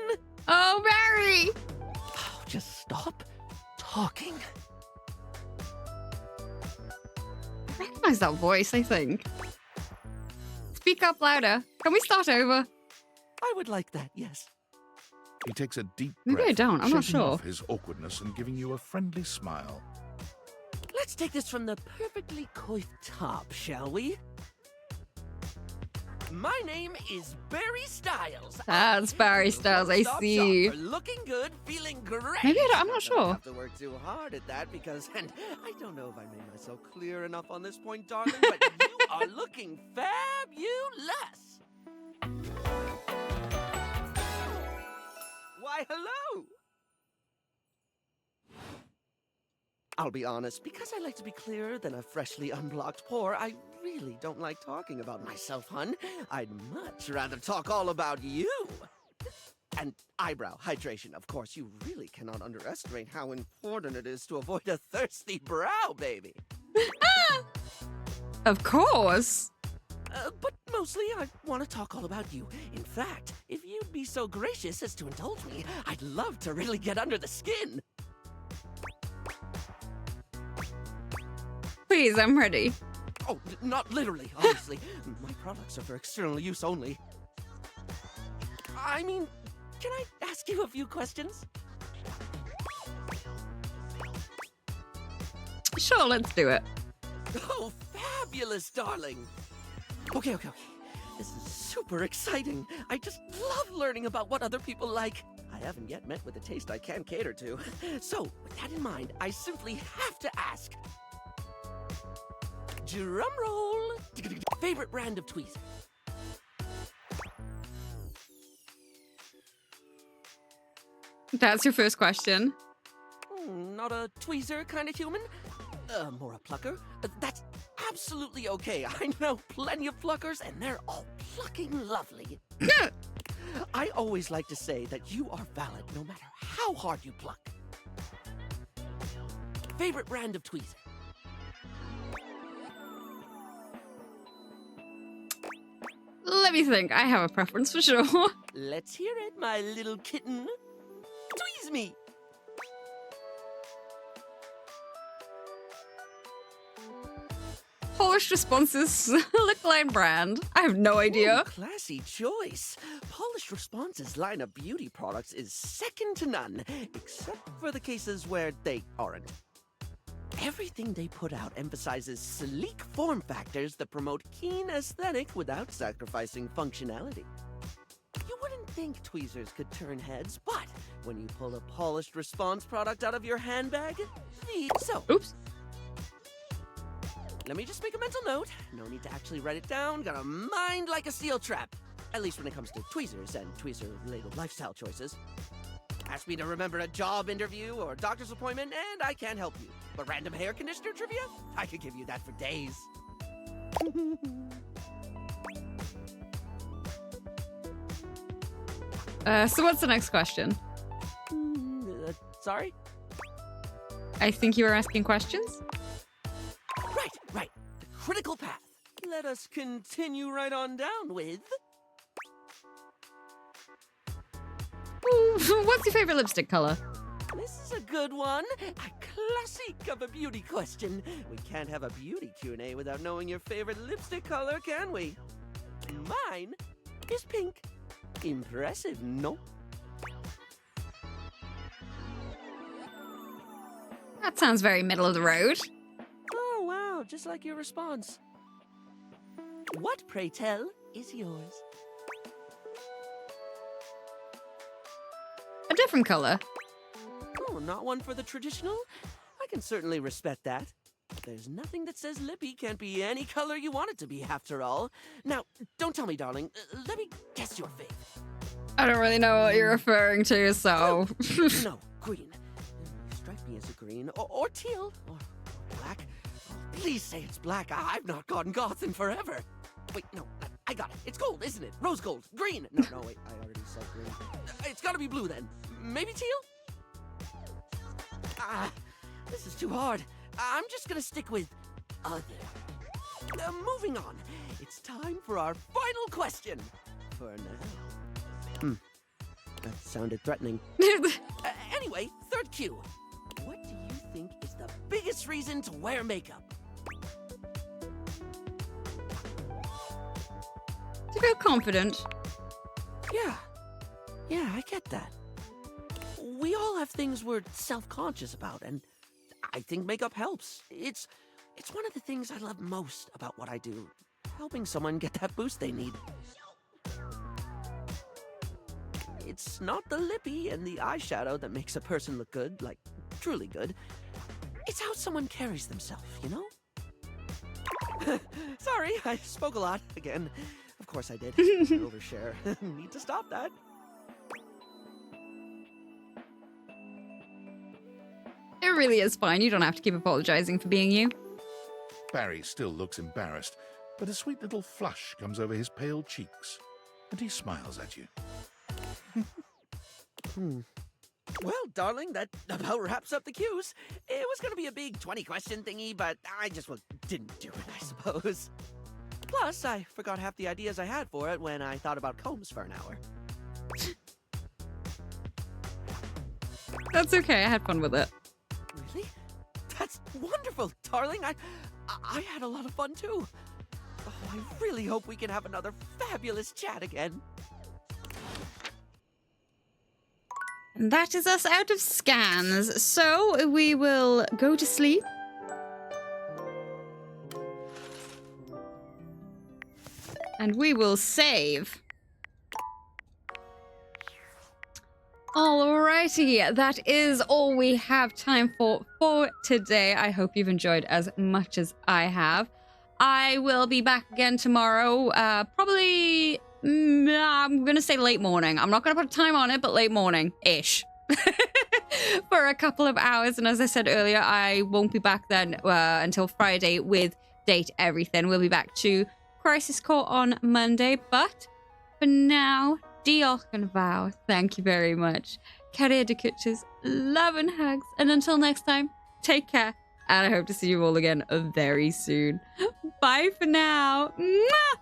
Oh, Barry! Oh, just stop talking. I recognize that voice, I think. Speak up louder. Can we start over? I would like that, yes. He takes a deep Maybe breath, I don't, I'm not shaking sure. off his awkwardness and giving you a friendly smile. Let's take this from the perfectly coiffed top, shall we? My name is Barry Styles. That's Barry Styles, I Stop see. shop for looking good, feeling great. Maybe I'm not Don't sure. have to work too hard at that because, and I don't know if I made myself clear enough on this point, darling, but you are looking fabulous. Why, hello. I'll be honest, because I like to be clearer than a freshly unblocked pore, I really don't like talking about myself, hun. I'd much rather talk all about you. And eyebrow hydration, of course. You really cannot underestimate how important it is to avoid a thirsty brow, baby. Of course. But mostly, I want to talk all about you. In fact, if you'd be so gracious as to indulge me, I'd love to really get under the skin. Please, I'm ready. Oh, not literally, obviously. My products are for external use only. I mean, can I ask you a few questions? Sure, let's do it. Oh, fabulous, darling. Okay. This is super exciting. I just love learning about what other people like. I haven't yet met with a taste I can cater to. So, with that in mind, I simply have to ask. Drum roll. Favorite brand of tweezers? That's your first question. Not a tweezer kind of human? More a plucker? That's absolutely okay. I know plenty of pluckers, and they're all plucking lovely. I always like to say that you are valid no matter how hard you pluck. Favorite brand of tweezer? Let me think. I have a preference for sure. Let's hear it, my little kitten. Tweeze me! Polished Responses lip line brand. I have no idea. Ooh, classy choice. Polished Responses line of beauty products is second to none, except for the cases where they aren't. Everything they put out emphasizes sleek form factors that promote keen aesthetic without sacrificing functionality. You wouldn't think tweezers could turn heads, but when you pull a Polished Response product out of your handbag, so. Oops. Let me just make a mental note. No need to actually write it down. Got a mind like a steel trap. At least when it comes to tweezers and tweezer-related lifestyle choices. Ask me to remember a job interview or doctor's appointment, and I can't help you. But random hair conditioner trivia? I could give you that for days. So what's the next question? Sorry? I think you were asking questions? Right. The critical path. Let us continue right on down with... Ooh, what's your favorite lipstick color? This is a good one. A classic of a beauty question. We can't have a beauty Q&A without knowing your favorite lipstick color, can we? Mine is pink. Impressive, no? That sounds very middle of the road. Oh, wow. just like your response. What, pray tell, is yours? A different color. Oh, not one for the traditional? I can certainly respect that. There's nothing that says Lippy can't be any color you want it to be, after all. Now, don't tell me, darling. Let me guess your fate. I don't really know what you're referring to, so... No, green. Strike me as a green, or teal, or black. Oh, please say it's black. I've not gotten goth in forever. Wait, no, I got it. It's gold, isn't it? Rose gold. Green. No, wait, I already said green. It's gotta be blue, then. Maybe teal? Ah, this is too hard. I'm just gonna stick with other. Moving on. It's time for our final question. For now. That sounded threatening. Anyway, third cue. What do you think is the biggest reason to wear makeup? To feel confident. Yeah, I get that. We all have things we're self-conscious about, and I think makeup helps. It's one of the things I love most about what I do. Helping someone get that boost they need. It's not the lippy and the eyeshadow that makes a person look good, like, truly good. It's how someone carries themselves, you know? Sorry, I spoke a lot again. Of course I did. Overshare. Need to stop that. It really is fine. You don't have to keep apologizing for being you. Barry still looks embarrassed, but a sweet little flush comes over his pale cheeks, and he smiles at you. Well, darling, that about wraps up the cues. It was going to be a big 20-question thingy, but I just didn't do it, I suppose. Plus, I forgot half the ideas I had for it when I thought about combs for an hour. That's okay. I had fun with it. Really? That's wonderful, darling. I had a lot of fun, too. Oh, I really hope we can have another fabulous chat again. And that is us out of scans. So we will go to sleep. And we will save. Alrighty, that is all we have time for today. I hope you've enjoyed as much as I have. I will be back again tomorrow, probably, I'm going to say late morning. I'm not going to put a time on it, but late morning-ish. For a couple of hours. And as I said earlier, I won't be back then until Friday with Date Everything. We'll be back to Crisis Core on Monday, but for now, diolch yn fawr. Thank you very much. Cariad y Cwtches, love and hugs, and until next time, take care, and I hope to see you all again very soon. Bye for now. Mwah!